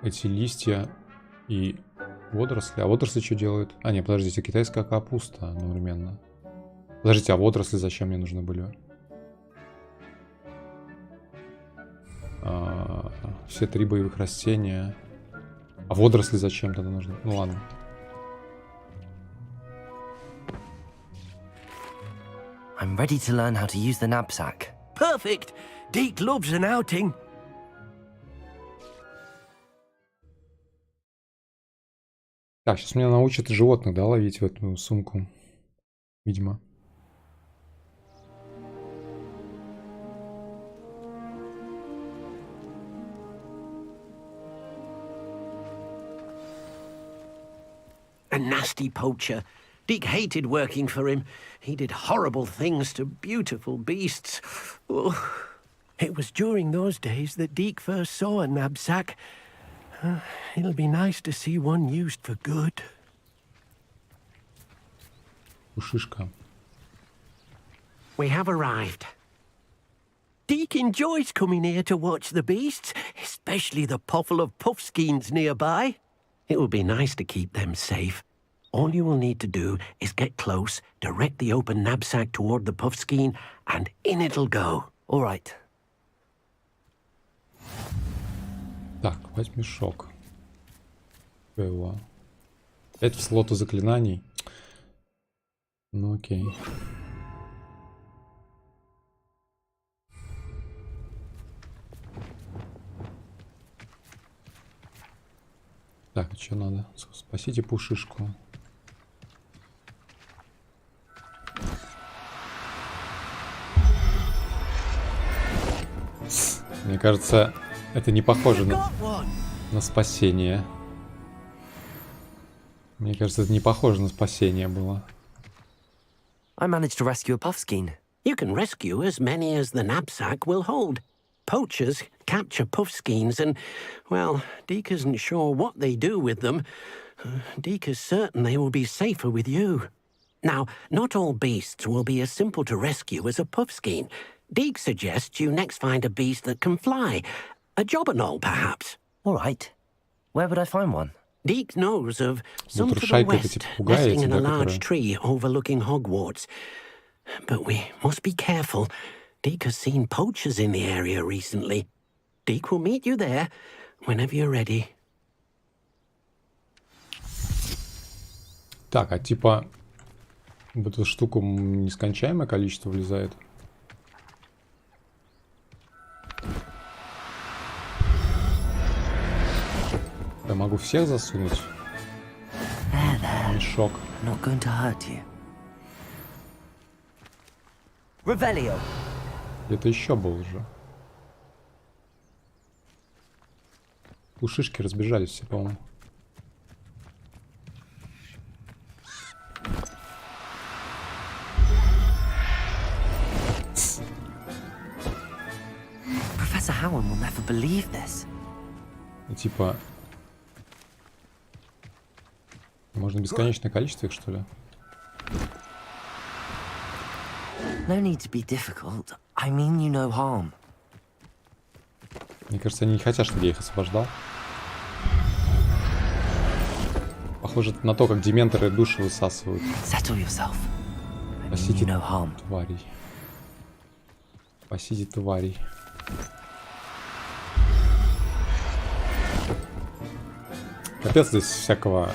эти листья и водоросли. А водоросли что делают? А, нет, подождите, китайская капуста одновременно. Подождите, а водоросли зачем мне нужны были? Все 3 боевых растения. А водоросли зачем тогда нужны? Ну ладно. I'm ready to learn how to use the knapsack. Perfect. Deke loves an outing. Так, сейчас меня научат животных, да, ловить в эту сумку. Видимо. A nasty poacher. Deke hated working for him. He did horrible things to beautiful beasts. Oh. It was during those days that Deke first saw a knapsack. It'll be nice to see one used for good. Пушишка. We have arrived. Deke enjoys coming here to watch the beasts, especially the potful of puffskeins nearby. It will be nice to keep them safe. All you will need to do is get close, direct the open knapsack toward the puffskein, and in it'll go. All right. Так, возьми мешок. Его. Опять в слоту заклинаний. Ну окей. Так, а что надо? Спасите пушишку. Мне кажется, это не похоже на спасение. Мне кажется, это не похоже на спасение было. I managed to rescue a puffskein. You can rescue as many as the knapsack will hold. Poachers capture puffskeins and, well, Deke isn't sure what they do with them. Deke is certain they will be safer with you. Now, not all beasts will be as simple to rescue as a puffskein. Deke suggests you next find a beast that can fly. A jobberknoll, perhaps. All right. Where would I find one? Deke knows of some to the west, nesting in a large tree overlooking Hogwarts. But we must be careful. Deke has seen poachers in the area recently. Deke will meet you there whenever you're ready. Так, а типа в эту штуку нескончаемое количество влезает? Я могу всех засунуть? Мешок. Not going to hurt you. Revelio. Это еще был уже. Пушишки разбежались все, по-моему. Professor Howard will never believe this. Типа... Можно бесконечное количество их, что ли? No need to be difficult. I mean you no harm. Мне кажется, они не хотят, чтобы я их освобождал. Похоже на то, как дементоры души высасывают. Спасите тварей. Спасите тварей. Капец, здесь всякого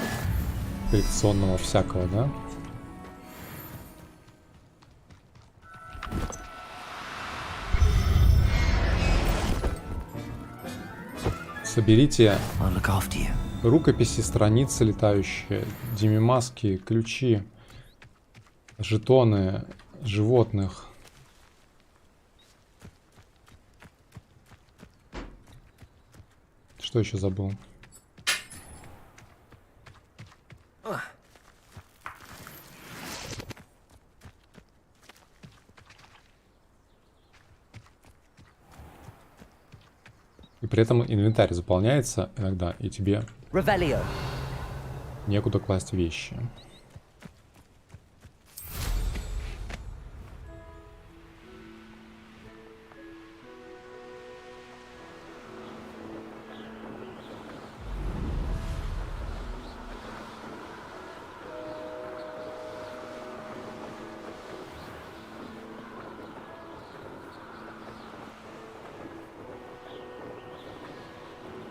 коллекционного всякого, да? Соберите рукописи, страницы летающие, демимаски, ключи, жетоны, животных. Что еще забыл? И при этом инвентарь заполняется иногда, и тебе некуда класть вещи.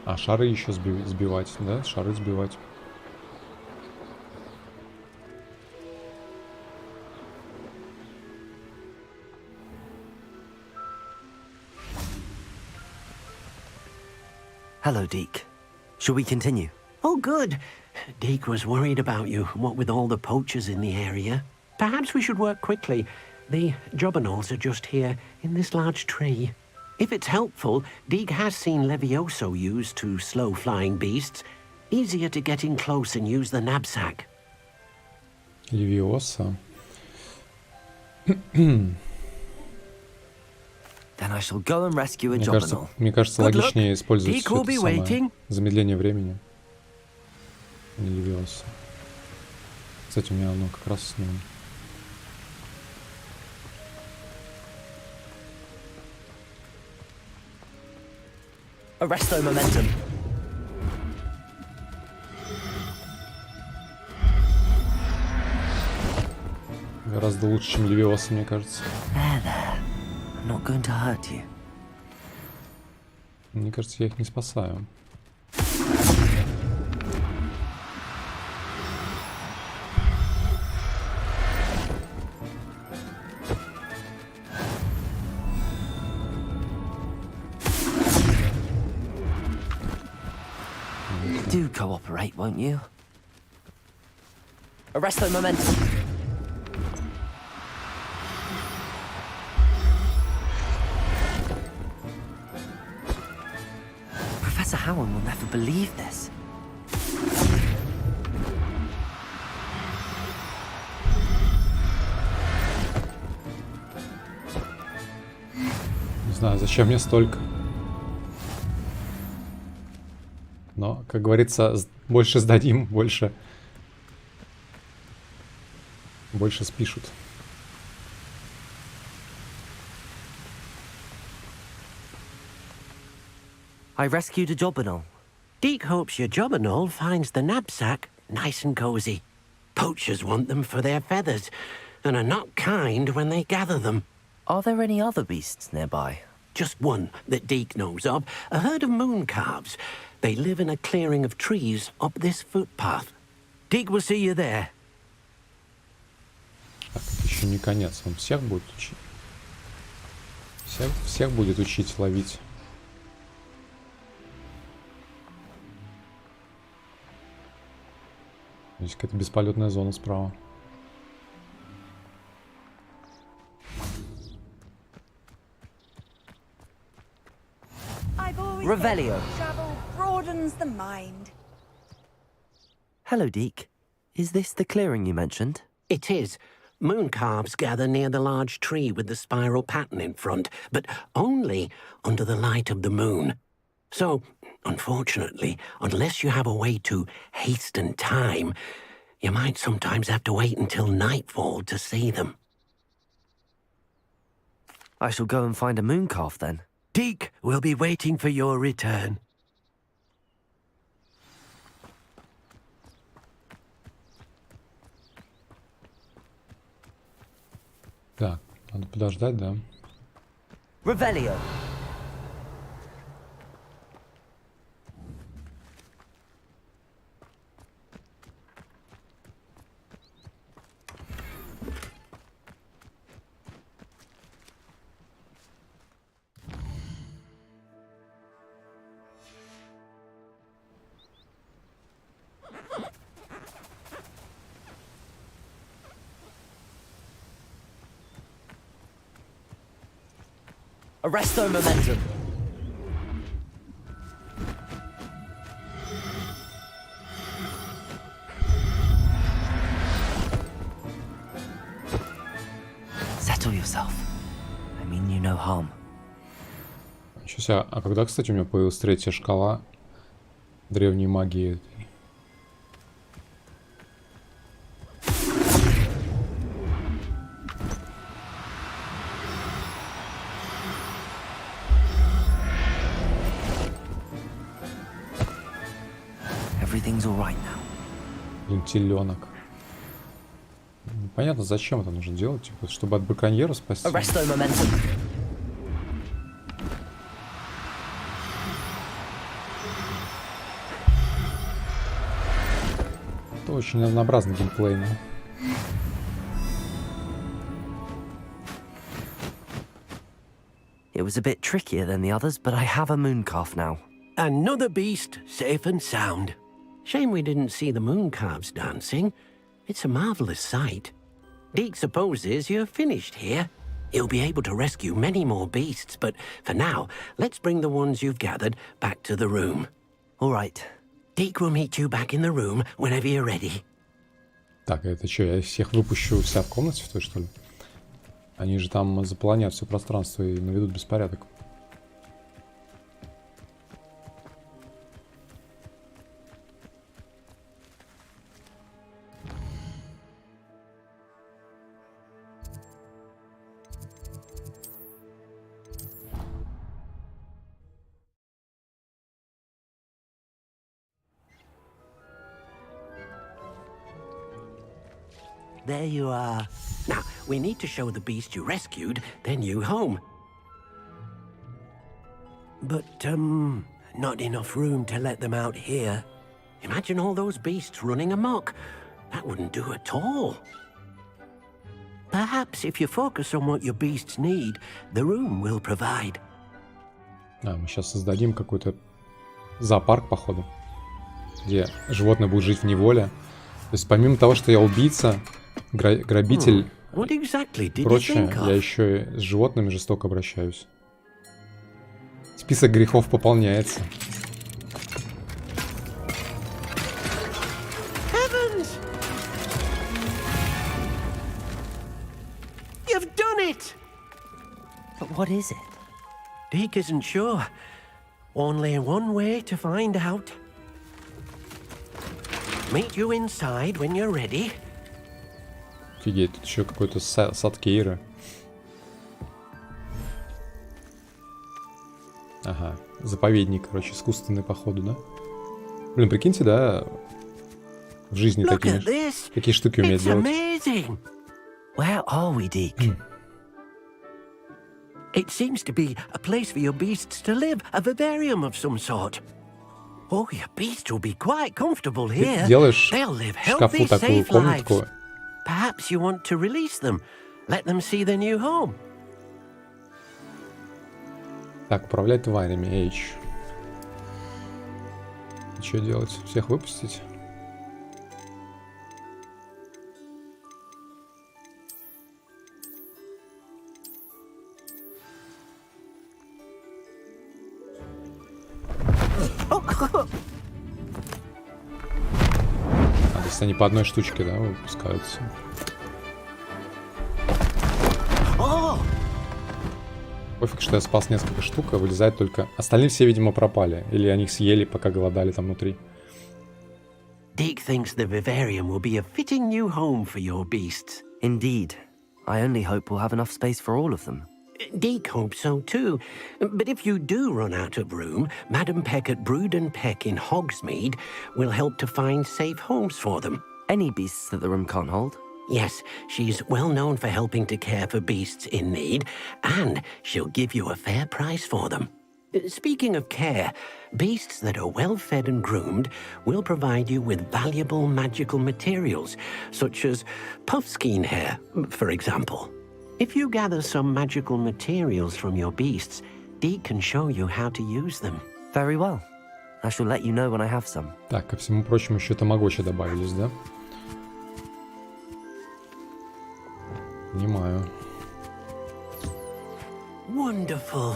А, шары еще сбивать, да? Шары сбивать. Hello, Deke. Shall we continue? Oh, good. Deke was worried about you, what with all the poachers in the area. Perhaps we should work quickly. The jobberknolls are just here, in this large tree. If it's helpful, Deke has seen Levioso used to slow flying beasts. Easier to get in close and use the knapsack. Levioso. Then I shall go and rescue a jobberknoll. Мне кажется, логичнее использовать все это самое замедление времени. Не Levioso. Кстати, у меня оно как раз с ним. Arresto momentum. Гораздо лучше, чем Levioso, мне кажется. I'm not going to hurt you. Мне кажется, я их не спасаю. Do cooperate, won't you? Arresto momentum. Professor Howard will never believe this. Не знаю, зачем мне столько. Но, как говорится, больше сдадим, больше спишут. I rescued a jobberknoll. Deke hopes your jobberknoll finds the knapsack nice and cozy. Poachers want them for their feathers, and are not kind when they gather them. Are there any other beasts nearby? Just one that Deke knows of, a herd of moon calves. They live in a clearing of trees up this footpath. Deke will see you there. Так, это еще не конец. Он всех будет учить. Всех будет учить ловить. Здесь какая-то бесполетная зона справа. Revelio. Travel broadens the mind. Hello, Deke. Is this the clearing you mentioned? It is. Moon calves gather near the large tree with the spiral pattern in front, but only under the light of the moon. So, unfortunately, unless you have a way to hasten time, you might sometimes have to wait until nightfall to see them. I shall go and find a moon calf then. Deke will be waiting for your return. Так, надо подождать, да? Revelio. Arresto momentum. Settle yourself. I mean you no harm. Ничего себе. А когда, кстати, у меня появилась третья шкала древней магии? Everything's all right now. Блин, теленок. Непонятно, зачем это нужно делать, типа, чтобы от браконьера спасти. Arresto momentum. Это очень однообразный геймплей, но... It was a bit trickier than the others, but I have a mooncalf now. Another beast, safe and sound. Shame we didn't see the mooncalves dancing. It's a marvelous sight. Deke supposes you're finished here. He'll be able to rescue many more beasts, but for now, let's bring the ones you've gathered back to the room. All right. Deke will meet you back in the room whenever you're ready. Так, это что, я всех выпущу вся в комнате в той, что ли? Они же там заполонят все пространство и наведут беспорядок. There you are. Now, we need to show the beast you rescued their new home. But, not enough room to let them out here. Imagine all those beasts running amok. That wouldn't do at all. Perhaps if you focus on what your beasts need, the room will provide. Мы сейчас создадим какой-то зоопарк, походу, где животное будет жить в неволе. То есть помимо того, что я убийца, грабитель и прочее, я еще и с животными жестоко обращаюсь. Список грехов пополняется. Heavens! You've done it! But what is it? Deke isn't sure. Only one way to find out. Meet you inside when you're ready. Офигеть, тут еще какой-то сад Кейра. Ага, заповедник, короче, искусственный, походу, да? Блин, прикиньте, да, в жизни такие штуки умеют делать. Where are we, Deke? It seems to be a place for your beasts to live, a vivarium of some sort. Oh, your beasts will be quite comfortable here. Делаешь They'll live в шкафу healthy, такую safe lives. комнатку. Perhaps you want to release them, let them see their new home. Так, управлять тварями, H. Что делать? Всех выпустить? А, то есть они по одной штучке, да, выпускаются? Пофиг, что я спас несколько штук, а вылезает только... Остальные все, видимо, пропали. Или они их съели, пока голодали там внутри. Deke thinks the vivarium will be a fitting new home for your beasts. Indeed. I only hope we'll have enough space for all of them. Deke hopes so too. But if you do run out of room, Madam Peck at Brood and Peck in Hogsmeade will help to find safe homes for them. Any beasts that the room can't hold? Yes, she's well known for helping to care for beasts in need, and she'll give you a fair price for them. Speaking of care, beasts that are well fed and groomed will provide you with valuable magical materials, such as puffskein hair, for example. If you gather some magical materials from your beasts, Deke can show you how to use them. Very well. I shall let you know when I have some. Так, ко всему прочему, еще тамагочи добавились, да? Понимаю. Wonderful.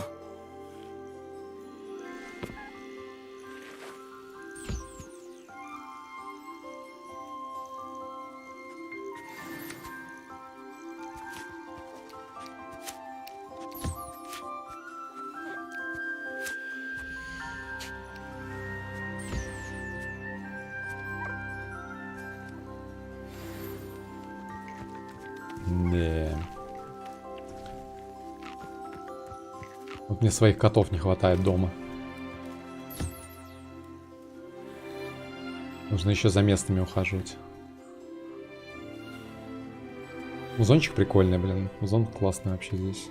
Да. Вот мне своих котов не хватает дома. Нужно еще за местными ухаживать. Музончик прикольный, блин. Музон классный вообще здесь.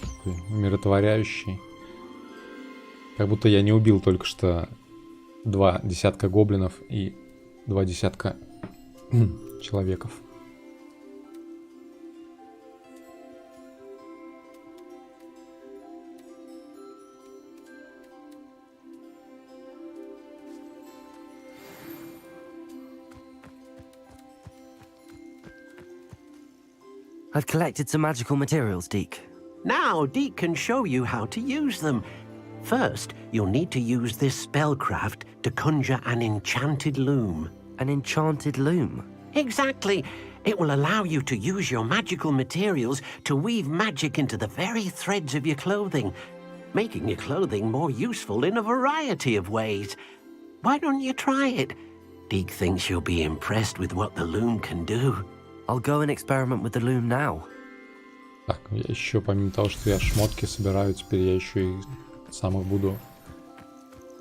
Такой умиротворяющий. Как будто я не убил только что 2 десятка гоблинов и 2 десятка человеков. I've collected some magical materials, Deke. Now, Deke can show you how to use them. First, you'll need to use this spellcraft to conjure an enchanted loom. An enchanted loom? Exactly. It will allow you to use your magical materials to weave magic into the very threads of your clothing, making your clothing more useful in a variety of ways. Why don't you try it? Deke thinks you'll be impressed with what the loom can do. I'll go and experiment with the loom now. Так, я еще помимо того, что я шмотки собираю, теперь я еще и сам их буду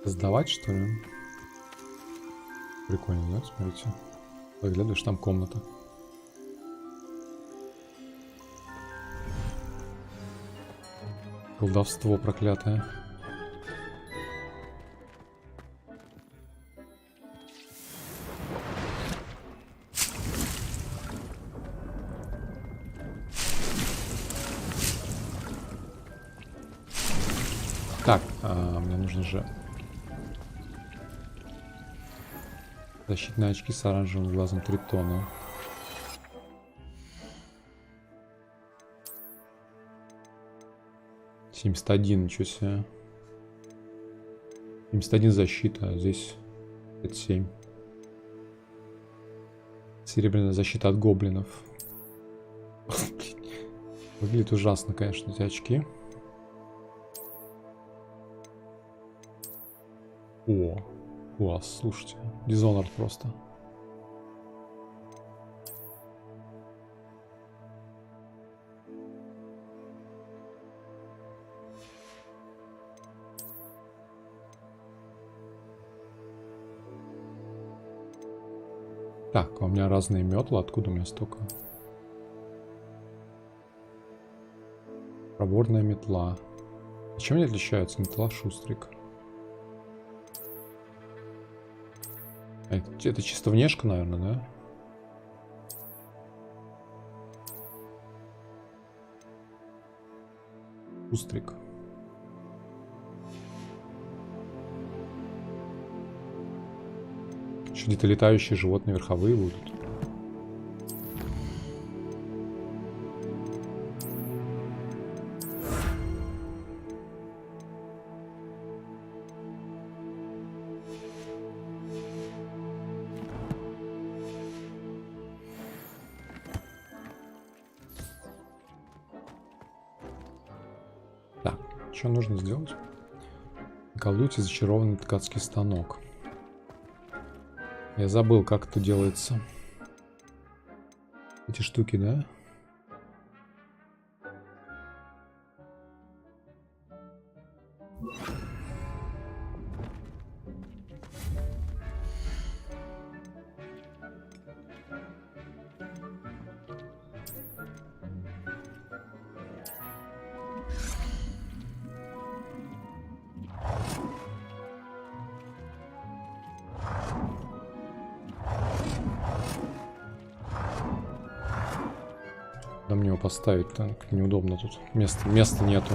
сдавать, что ли? Прикольно, да? Смотрите. Заглядываешь, там комната. Колдовство проклятое. Так, мне нужно же защитные очки с оранжевым глазом тритона. — 71, ничего себе. 71 защита, а здесь 57. Серебряная защита от гоблинов. Выглядит ужасно, конечно, эти очки. О, класс, слушайте. Dishonored просто. Так, у меня разные метлы. Откуда у меня столько? Проборная метла. Чем они отличаются? Метла шустрик. Это чисто внешка, наверное, да? Шустрик. Еще где-то летающие животные верховые будут. Что нужно сделать? Колдуйте зачарованный ткацкий станок. Я забыл, как это делается. Эти штуки, да? Куда мне его поставить? Так, неудобно тут. Места нету.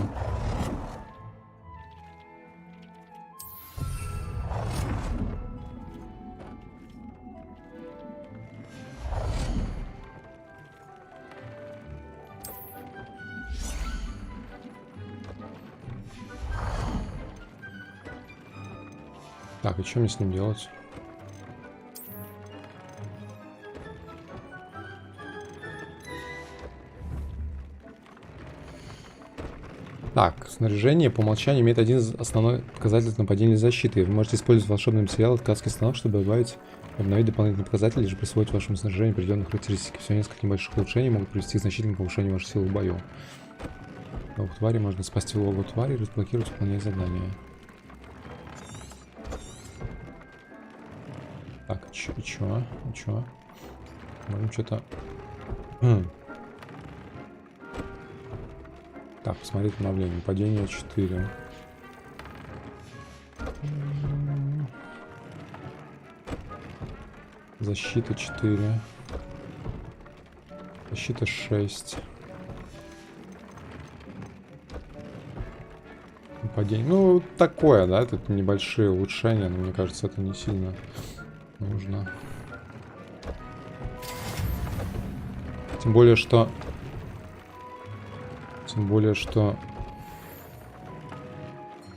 Так, и что мне с ним делать? Так, снаряжение по умолчанию имеет один основной показатель нападения или защиты. Вы можете использовать волшебный материал, ткацкий станок, чтобы добавить, обновить дополнительные показатели, или же присвоить вашему снаряжению определенные характеристики. Всего несколько небольших улучшений могут привести к значительному повышению вашей силы в бою. Новых тварей можно спасти логово твари и разблокировать, выполняя задания. Так, чё? Можем что-то... Так, посмотреть обновление. Падение 4. Защита 4. Защита 6. Падение. Ну, такое, да, тут небольшие улучшения, но мне кажется, это не сильно нужно. Тем более, что...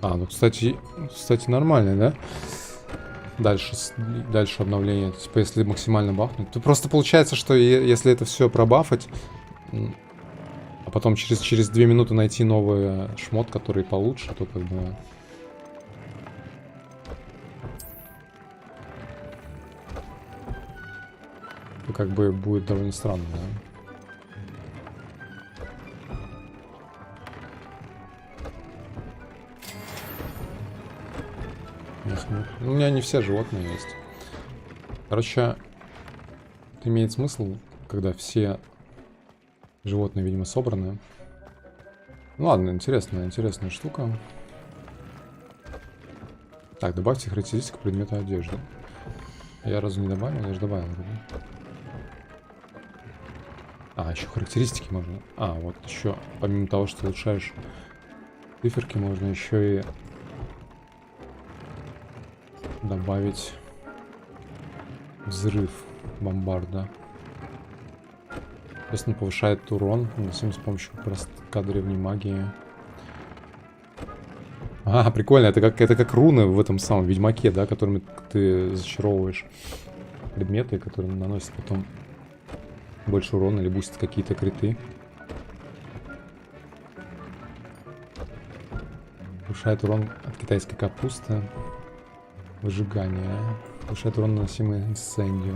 А, ну, кстати, нормально, да? Дальше обновление. Типа, если максимально бафнуть. То просто получается, что если это все пробафать, а потом через 2 минуты найти новый шмот, который получше, то как бы... То как бы будет довольно странно, да? У меня не все животные есть. Короче, это имеет смысл, когда все животные, видимо, собраны. Ну ладно, интересная штука. Так, добавьте характеристику предмета одежды. Я разве не добавил? Я же добавил. А, еще характеристики можно. А, вот еще, помимо того, что улучшаешь циферки, можно еще и добавить взрыв бомбарда. Естественно, повышает урон, наносим с помощью простка древней магии. А, прикольно, это как руны в этом самом Ведьмаке, да, которыми ты зачаровываешь предметы, которые наносят потом больше урона или бустят какие-то криты. Повышает урон от китайской капусты. Выжигание. Повышает урон, наносимый инсендио.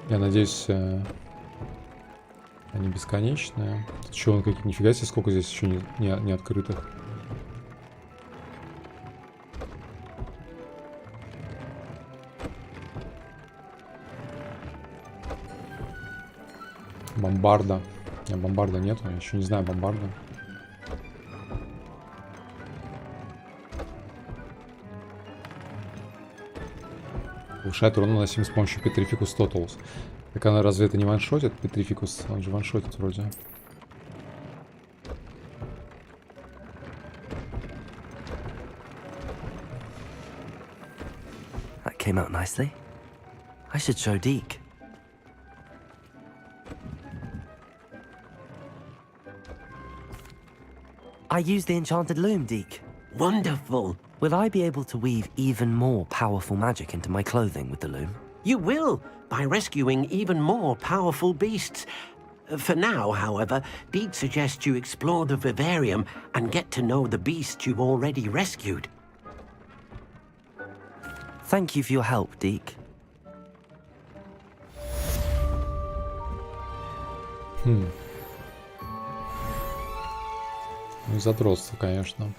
Я надеюсь, они бесконечные. Тут еще он какие-то... Нифига себе, сколько здесь еще не открытых. Бомбарда. Бомбарда нету, я еще не знаю бомбарда. Повышает урон, наносимый с помощью Petrificus Totals. Так она разве это не ваншотит? Petrificus, он же ваншотит вроде. That came out nicely. I should show Deke. I use the enchanted loom, Deke. Wonderful. Will I be able to weave even more powerful magic into my clothing with the loom? You will, by rescuing even more powerful beasts. For now, however, Deke suggests you explore the vivarium and get to know the beasts you've already rescued. Thank you for your help, Deke. Ну, задротство, конечно.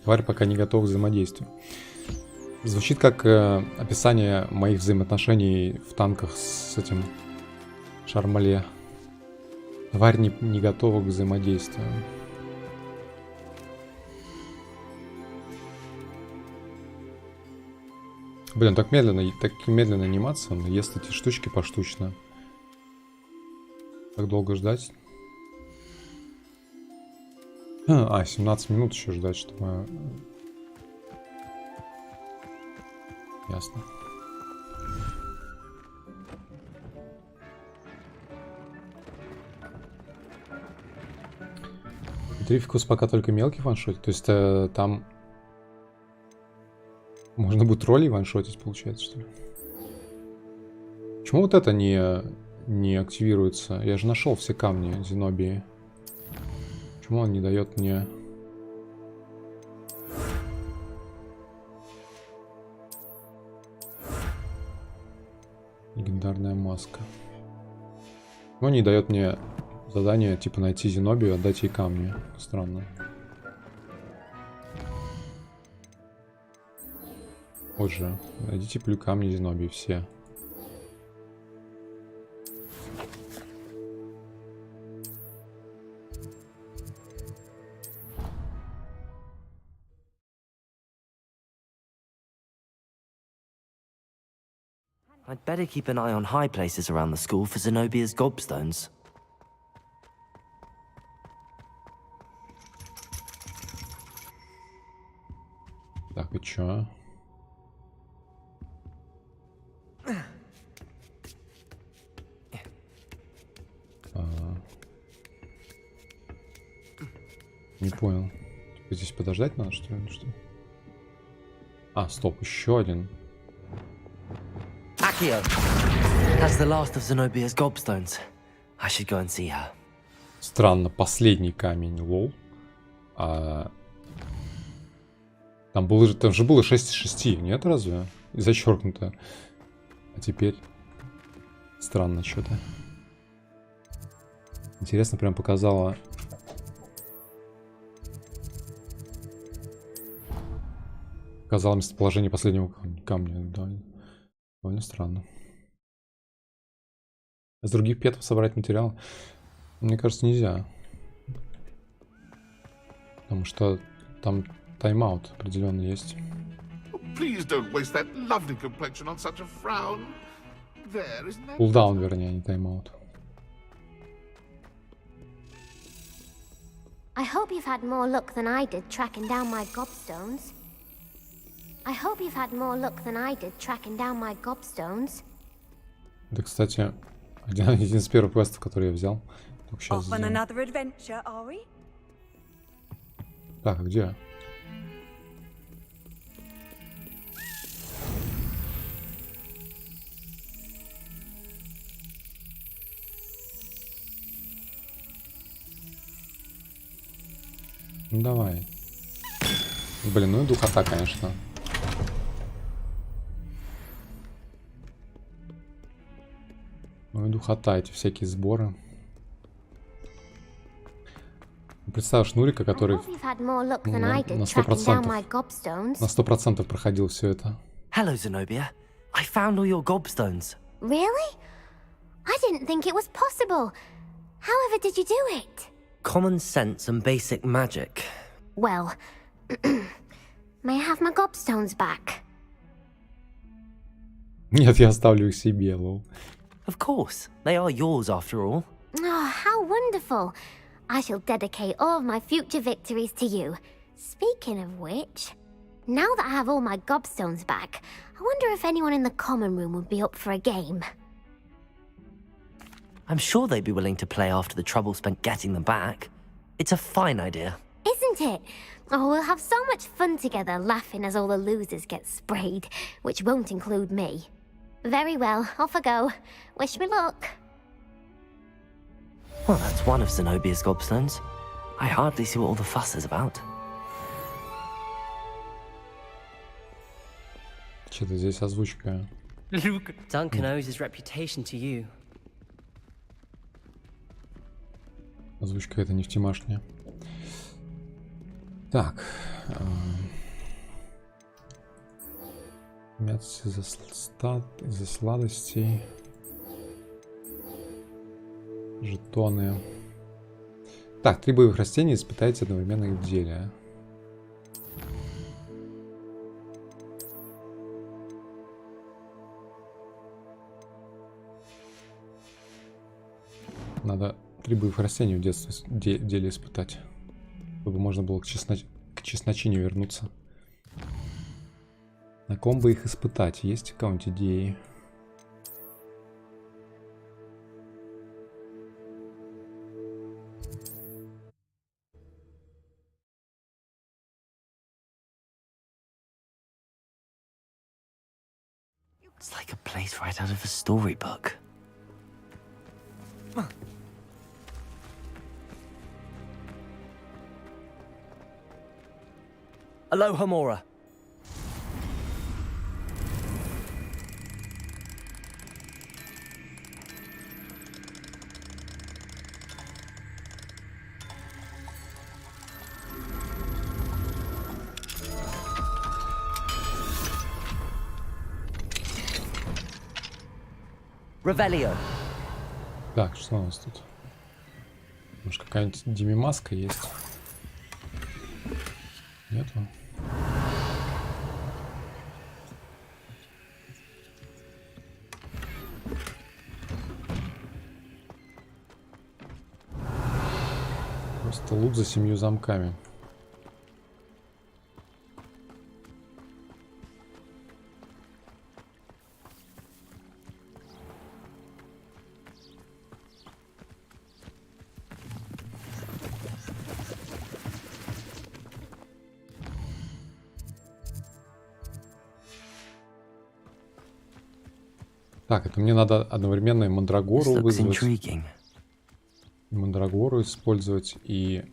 Тварь пока не готова к взаимодействию. Звучит как описание моих взаимоотношений в танках с этим Шармале. Тварь не готова к взаимодействию. Блин, так медленно анимация, он ест эти штучки поштучно. Так долго ждать. А, 17 минут еще ждать, чтобы... Ясно. Трификус пока только мелкий ваншотит. То есть там... Можно будет троллей ваншотить, получается, что ли? Почему вот это не активируется? Я же нашел все камни Зенобии. Почему он не дает мне... Легендарная маска. Он не дает мне задание, типа, найти Зенобию и отдать ей камни. Странно. Вот же. Найдите плю камни Зенобии все. I'd better keep an eye on high places around the school for Zenobia's gobstones. Так, и чё? Не понял. Типа здесь подождать надо, что ли? Что? А, стоп, еще один. Accio! That's the last of Zenobia's gobstones. I should go and see her. Странно, последний камень, лол. Там же было 6 из 6, нет разве? И зачеркнуто. А теперь... Странно что-то. Интересно, прям показала... Показала местоположение последнего камня. Да. Довольно странно. С других петов собрать материал, мне кажется, нельзя. Потому что там тайм-аут определенно есть. Please don't waste that lovely complexion on such a frown. There, isn't that? Кулдаун, вернее, а не тайм-аут. I hope you've had more luck than I did tracking down my gobstones. I hope you've had more luck than I did tracking down my gobstones. Да, кстати, один из первых квестов, который я взял. Только сейчас Off on another adventure, are we? Так, а где? Ну давай. Блин, ну и духота, конечно. Ну и духота, эти всякие сборы. Представь Шнурика, который на 100% проходил все это. Hello, Zenobia. I found all your gobstones. Really? I didn't think it was possible. However did you do it? Common sense and basic magic. Well, may I have my gobstones back? Нет, я оставлю их себе, лол. Of course. They are yours after all. Oh, how wonderful. I shall dedicate all of my future victories to you. Speaking of which, now that I have all my gobstones back, I wonder if anyone in the common room would be up for a game. I'm sure they'd be willing to play after the trouble spent getting them back. It's a fine idea. Isn't it? Oh, we'll have so much fun together laughing as all the losers get sprayed, which won't include me. Very well, off I go. Wish me luck. Well, that's one of Zenobia's gobstones. I hardly see what all the fuss is about. Что-то здесь озвучка. Duncan owes his reputation to you. Озвучка это нефтемашняя. Так. Мясо из-за сладостей. Жетоны. Так, 3 боевых растения испытайте одновременно их в деле. Надо 3 боевых растения в детстве деле испытать. Чтобы можно было к чесночине вернуться. На ком бы их испытать? Есть какие-нибудь идеи? It's like a place right out of a storybook. Aloha Mora. Revelio. Так, что у нас тут? Может, какая-нибудь демимаска есть? Нету? Просто лут за 7 замками. Так, это мне надо одновременно и мандрагору вызвать. И мандрагору использовать, и...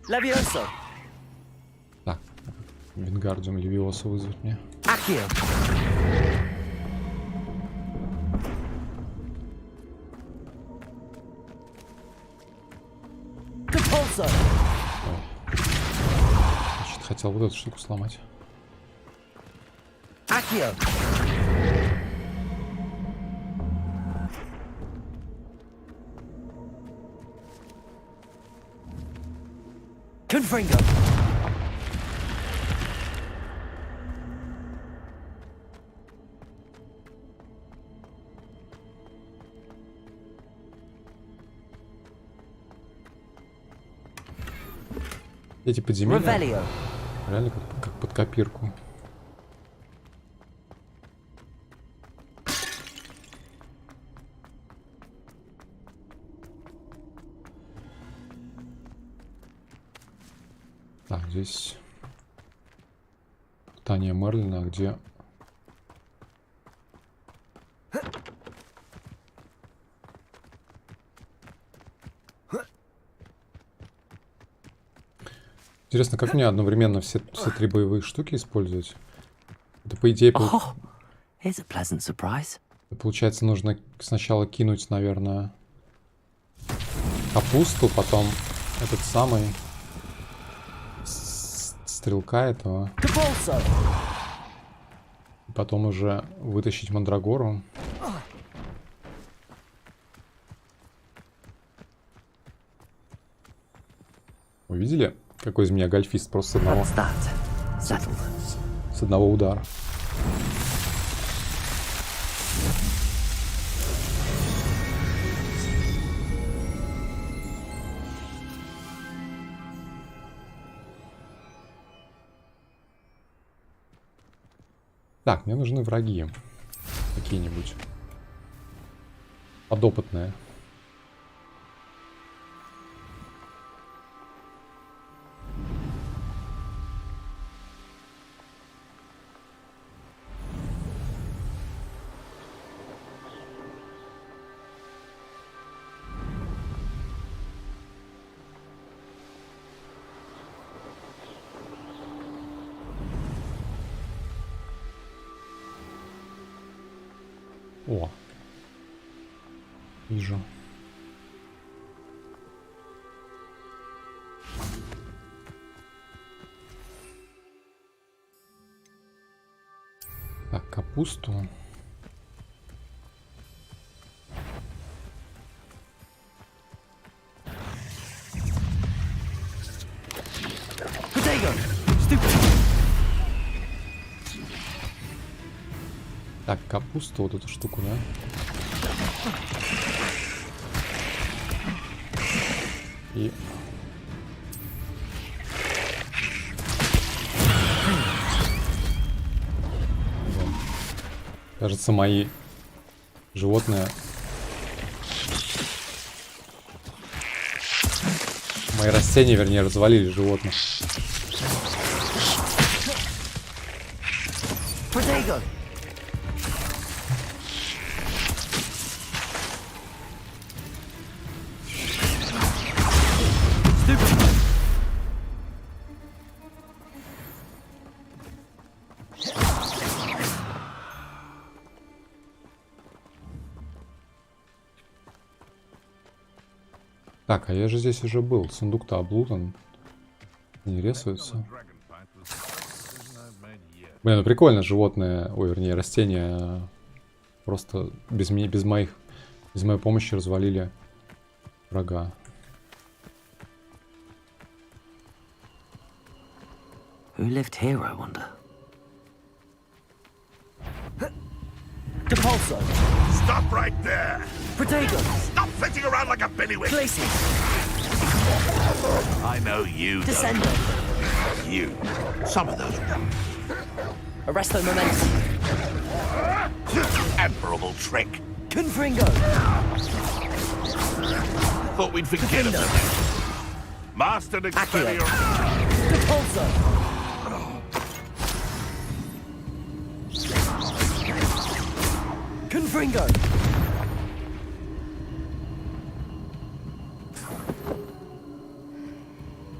Levioso. Так, Вингардиум Левиоса вызвать мне. Accio. Compulso. Значит, хотел вот эту штуку сломать. Accio. Confringo. Эти подземелья Revelio. реально как под копирку. Так, здесь питание Мерлина, где... Интересно, как мне одновременно все 3 боевые штуки использовать? Это, по идее, Here's a pleasant surprise. получается, нужно сначала кинуть, наверное, капусту, потом этот самый стрелка этого. И потом уже вытащить мандрагору. Вы видели, какой из меня гольфист? Просто с одного удара. Так, мне нужны враги. Какие-нибудь. Подопытные. О, вижу. Так, капусту. Так, капусту, вот эту штуку, да? И... Вон. Кажется, мои животные... Мои растения, вернее, развалили животных. Так, а я же здесь уже был. Сундук-то облутан. Не рисуется. Блин, ну прикольно, животные, ой, вернее, растения просто без моей помощи развалили врага. Who lived here, I wonder? Depulso. Stop right there! Protego. Stop flitting around like a billywig! Glacius. I know you. Descendo. You. Some of those. Arresto momentum. Admirable trick. Confringo. Thought we'd forget about it. Mastered Expelliarmus. Depulso. Confringo.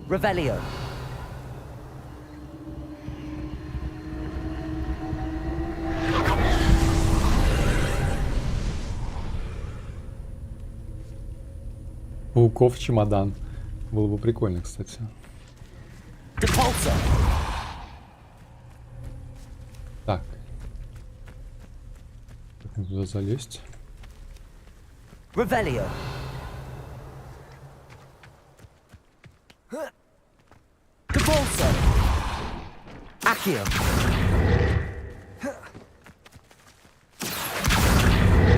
Revelio. Пауков чемодан. Было бы прикольно, кстати. Depulso. Так. Как мне туда залезть? Revelio. Depulso. Accio.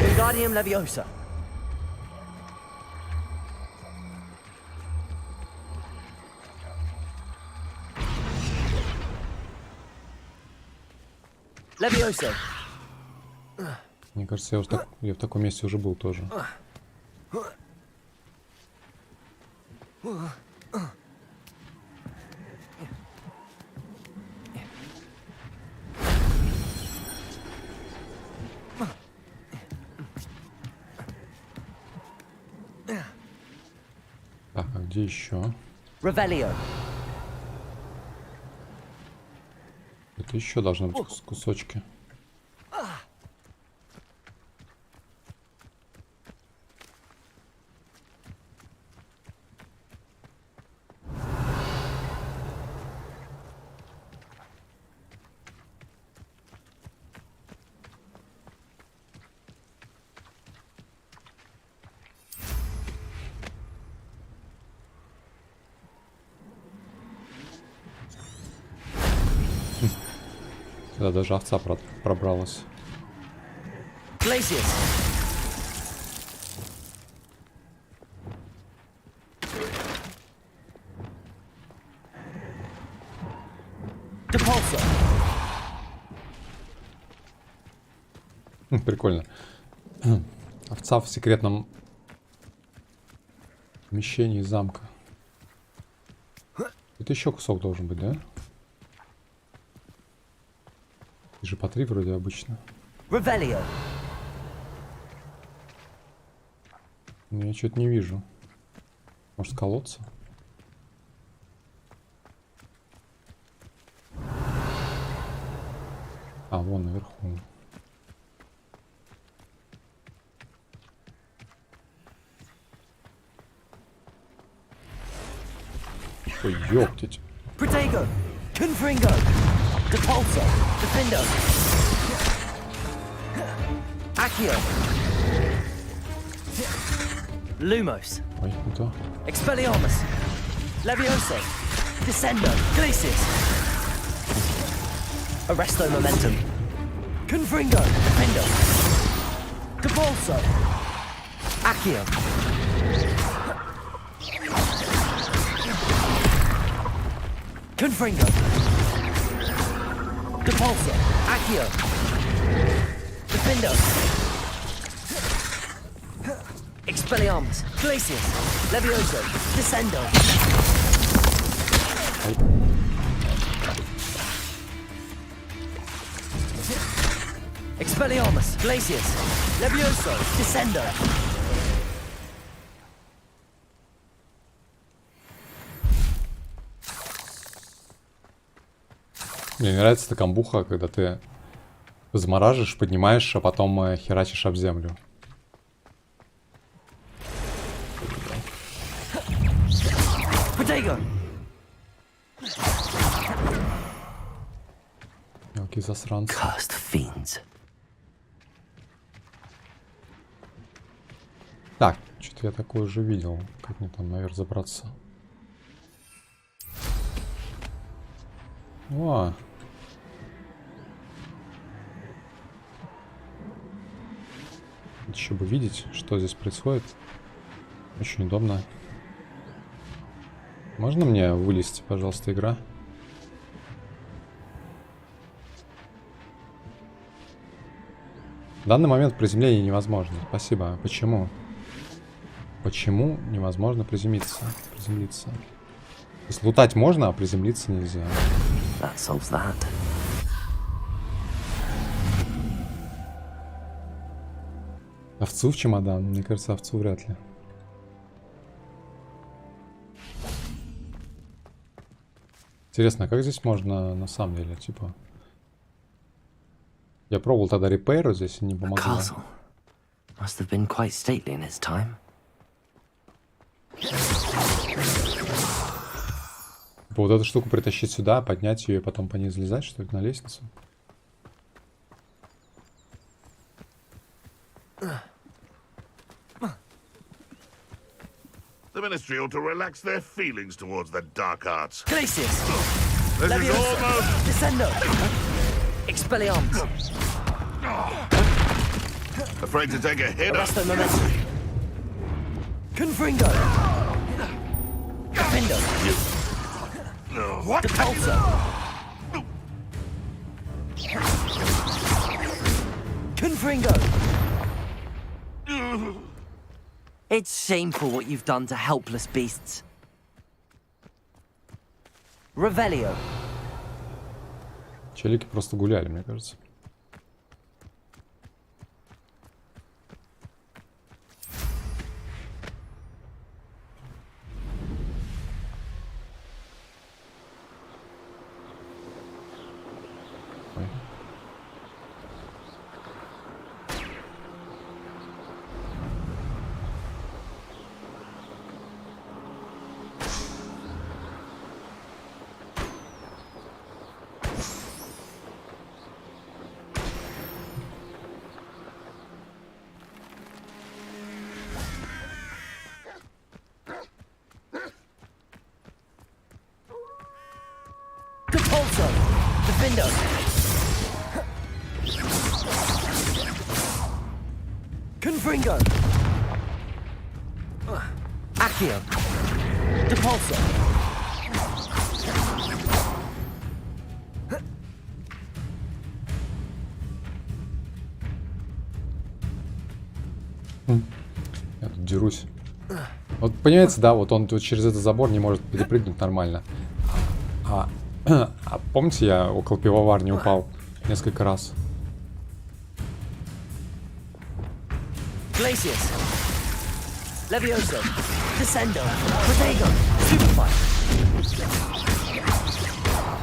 Wingardium Leviosa. Leviosa. Мне кажется, я в таком месте уже был тоже. Так, а где еще? Revelio. Это еще должны быть кусочки. Сюда даже овца пробралась. Glacius. Depulso. Прикольно. Овца в секретном помещении замка. Это еще кусок должен быть, да? Же по 3 вроде обычно. Revelio. Но я что-то не вижу. Может, колодца? А, вон наверху. Ой, ёптить. Protego. Confringo. Depulso. Defendo. Accio. Lumos. Ой, не то. Expelliarmus. Leviosa. Descendo. Glacius. Arresto momentum. Confringo. Defender. Depulso. Accio. Confringo. Depulso. Accio. Defendo. Expelliarmus. Glacius. Levioso. Descendo. Expelliarmus. Glacius. Levioso. Descendo. Мне нравится эта камбуха, когда ты замораживаешь, поднимаешь, а потом херачишь об землю. Мелкие засранцы. Так, что-то я такое уже видел. Как мне там наверх забраться? О! Еще бы видеть, что здесь происходит. Очень удобно. Можно мне вылезти, пожалуйста, игра? В данный момент приземление невозможно. Спасибо. Почему? Почему невозможно приземлиться? Приземлиться. То есть лутать можно, а приземлиться нельзя. That solves that. Овцу в чемодан? Мне кажется, овцу вряд ли. Интересно, а как здесь можно на самом деле, типа... Я пробовал тогда репейру, здесь и не помогло. Must have been quite stately in its time. Вот эту штуку притащить сюда, поднять ее и потом по ней залезать, что ли, на лестницу? The Ministry ought to relax their feelings towards the dark arts. Glacius. This is almost... Descendo. Expelliarmus. Afraid to take a hit. Arresto momentum. Confringo. Defendo. What? Depulso. Confringo. It's shameful what you've done to helpless beasts. Revelio. Челики просто гуляли, мне кажется. Depulso. Defendo. Confringo. Accio. Depulso. Я тут дерусь. Вот понимаете, да, вот он тут через этот забор не может перепрыгнуть нормально. А помните, я около пивоварни упал несколько раз. Glacius. Levioso. Descendo. Protego. Superfire.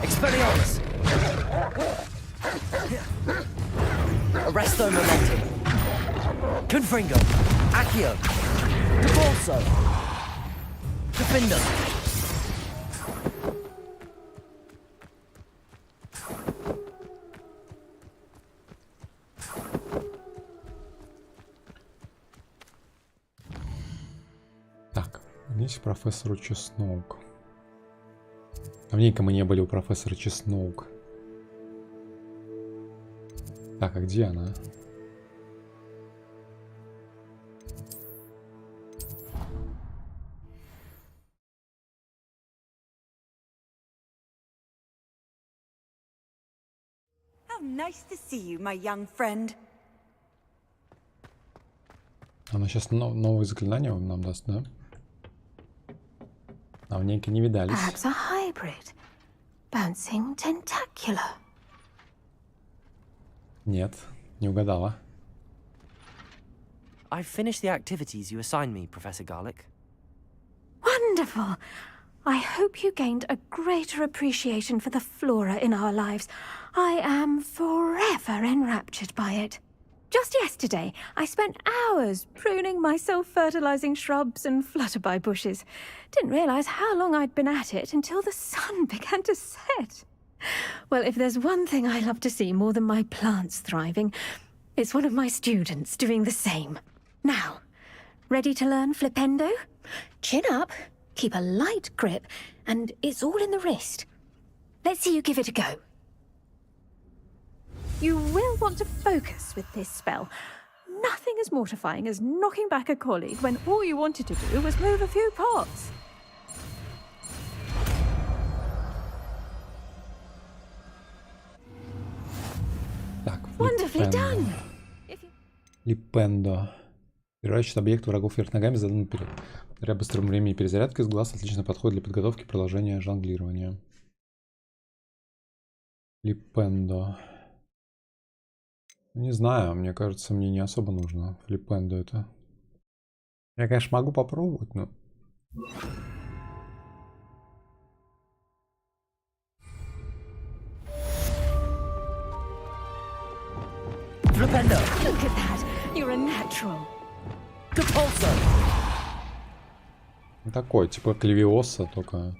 Expelliarmus. Arresto momentum. Confringo. Accio. Depulso. Defendo. Так, здесь профессору Чесноук. Давненько мы не были у профессора Чесноук. Так, а где она? How nice to see you, my young friend. Она сейчас новые заклинания нам даст, да? А в ней не видались. Perhaps a hybrid. Bouncing tentacular. Нет, не угадала. I've finished the activities you assigned me, Professor Garlic. Wonderful! I hope you gained a greater appreciation for the flora in our lives. I am forever enraptured by it. Just yesterday, I spent hours pruning my self-fertilizing shrubs and flutterby bushes. Didn't realize how long I'd been at it until the sun began to set. Well, if there's one thing I love to see more than my plants thriving, it's one of my students doing the same. Now, ready to learn flipendo? Chin up, keep a light grip, and it's all in the wrist. Let's see you give it a go. You will want to focus with this spell. Nothing as mortifying as knocking back a colleague when all you wanted to do was move a few pots. Так, Wonderfully done. Липендо. Переворачивает объект врагов вверх ногами, заданный вперед. Благодаря быстрому времени перезарядки с глаз отлично подходит для подготовки и продолжения жонглирования. Липендо. Не знаю, мне кажется, мне не особо нужно флипендо это. Я, конечно, могу попробовать, но... Flipendo! Look at that. You're a natural. Capulso! Такой, типа клевиоса, только...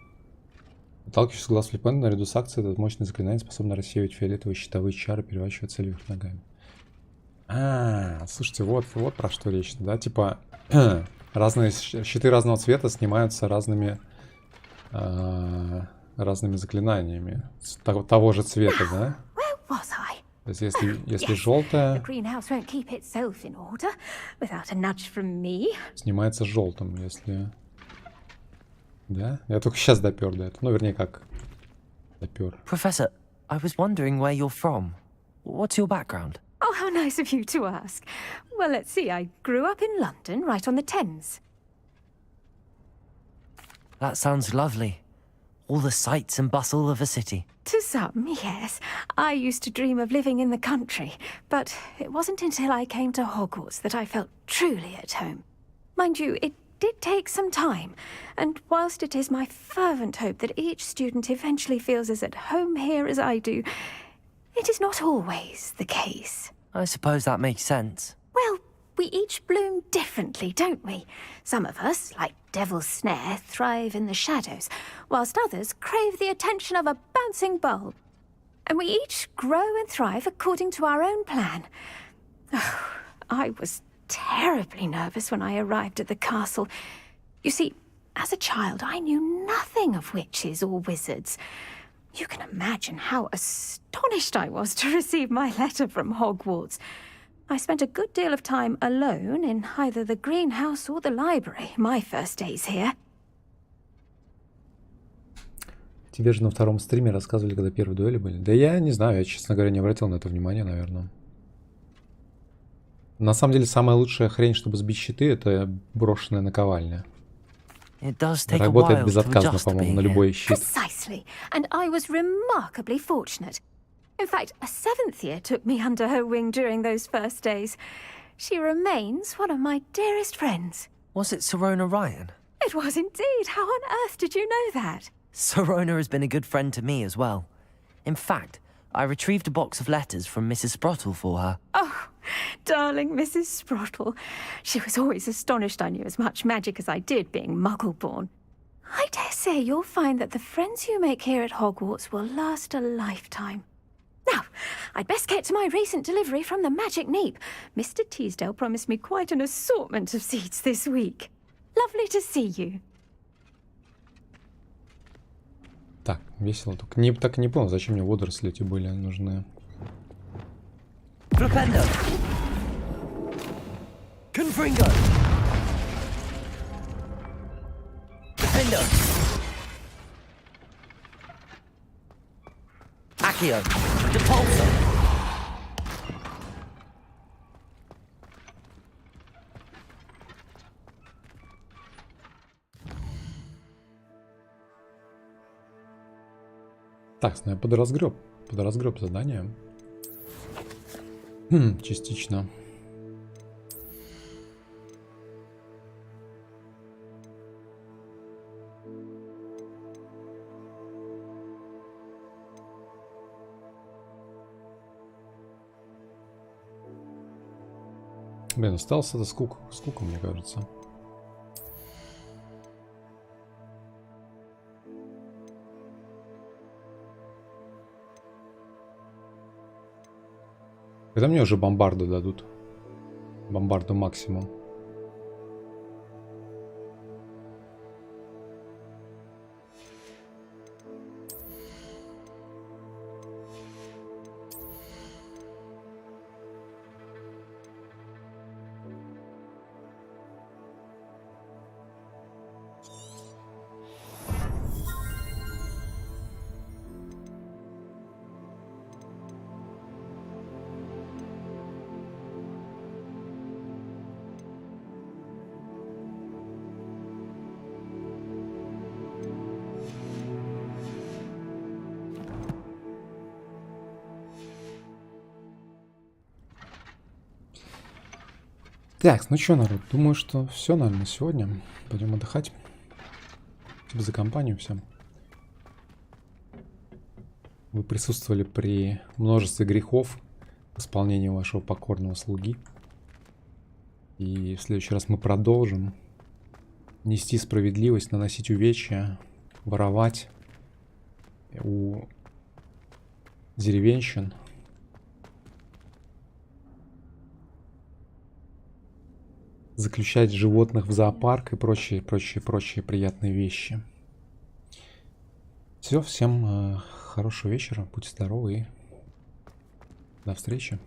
Отталкивающийся глаз флипендо наряду с акцией, этот мощный заклинание способно рассеивать фиолетовые щитовые чары, переворачивая цель вверх ногами. Слушайте, вот про что речь, да? Типа, разные щиты разного цвета снимаются разными заклинаниями. Того же цвета, да? То есть, если желтое, снимается желтым, если... Да? Я только сейчас допер до этого. Ну, вернее, как допер. Professor, I was wondering where you're from. What's your background? Oh, how nice of you to ask. Well, let's see. I grew up in London, right on the Thames. That sounds lovely. All the sights and bustle of a city. To some, yes. I used to dream of living in the country, but it wasn't until I came to Hogwarts that I felt truly at home. Mind you, it did take some time, and whilst it is my fervent hope that each student eventually feels as at home here as I do, it is not always the case. I suppose that makes sense. Well, we each bloom differently, don't we? Some of us, like Devil's Snare, thrive in the shadows, whilst others crave the attention of a bouncing bulb. And we each grow and thrive according to our own plan. Oh, I was terribly nervous when I arrived at the castle. You see, as a child, I knew nothing of witches or wizards. You can imagine how astonished I was to receive my letter from Hogwarts. I spent a good deal of time alone in either the greenhouse or the library, my first days here. Тебе же на втором стриме рассказывали, когда первые дуэли были. Да я не знаю, я, честно говоря, не обратил на это внимания, наверное. На самом деле, самая лучшая хрень, чтобы сбить щиты, это брошенная наковальня. Работает безотказно, по-моему, на любой щит. Precisely, and I was remarkably fortunate. In fact, a 7th year took me under her wing during those first days. She remains one of my dearest friends. Was it Sorona Ryan? It was indeed. How on earth did you know that? Sorona has been a good friend to me as well. In fact, I retrieved a box of letters from Mrs. Sprottle for her. Oh, darling Mrs. Sprottle. She was always astonished I knew as much magic as I did, being Muggle-born. I dare say you'll find that the friends you make here at Hogwarts will last a lifetime. Now, I'd best get to my recent delivery from the Magic Neep. Mr. Teasdale promised me quite an assortment of seeds this week. Lovely to see you. Так, весело. Только так и не понял, зачем мне водоросли эти были нужны. Flipendo. Confringo. Defendo. Accio. Depulso. Так, ну я подразгреб задание. Частично. Блин, остался это скука, мне кажется. Когда мне уже бомбарду дадут? Бомбарду максимум. Так, ну что, народ, думаю, что все, наверное, на сегодня. Пойдем отдыхать. Спасибо за компанию всем. Вы присутствовали при множестве грехов в исполнении вашего покорного слуги. И в следующий раз мы продолжим нести справедливость, наносить увечья, воровать у деревенщин. Заключать животных в зоопарк и прочие приятные вещи. Все, всем хорошего вечера, будьте здоровы и до встречи.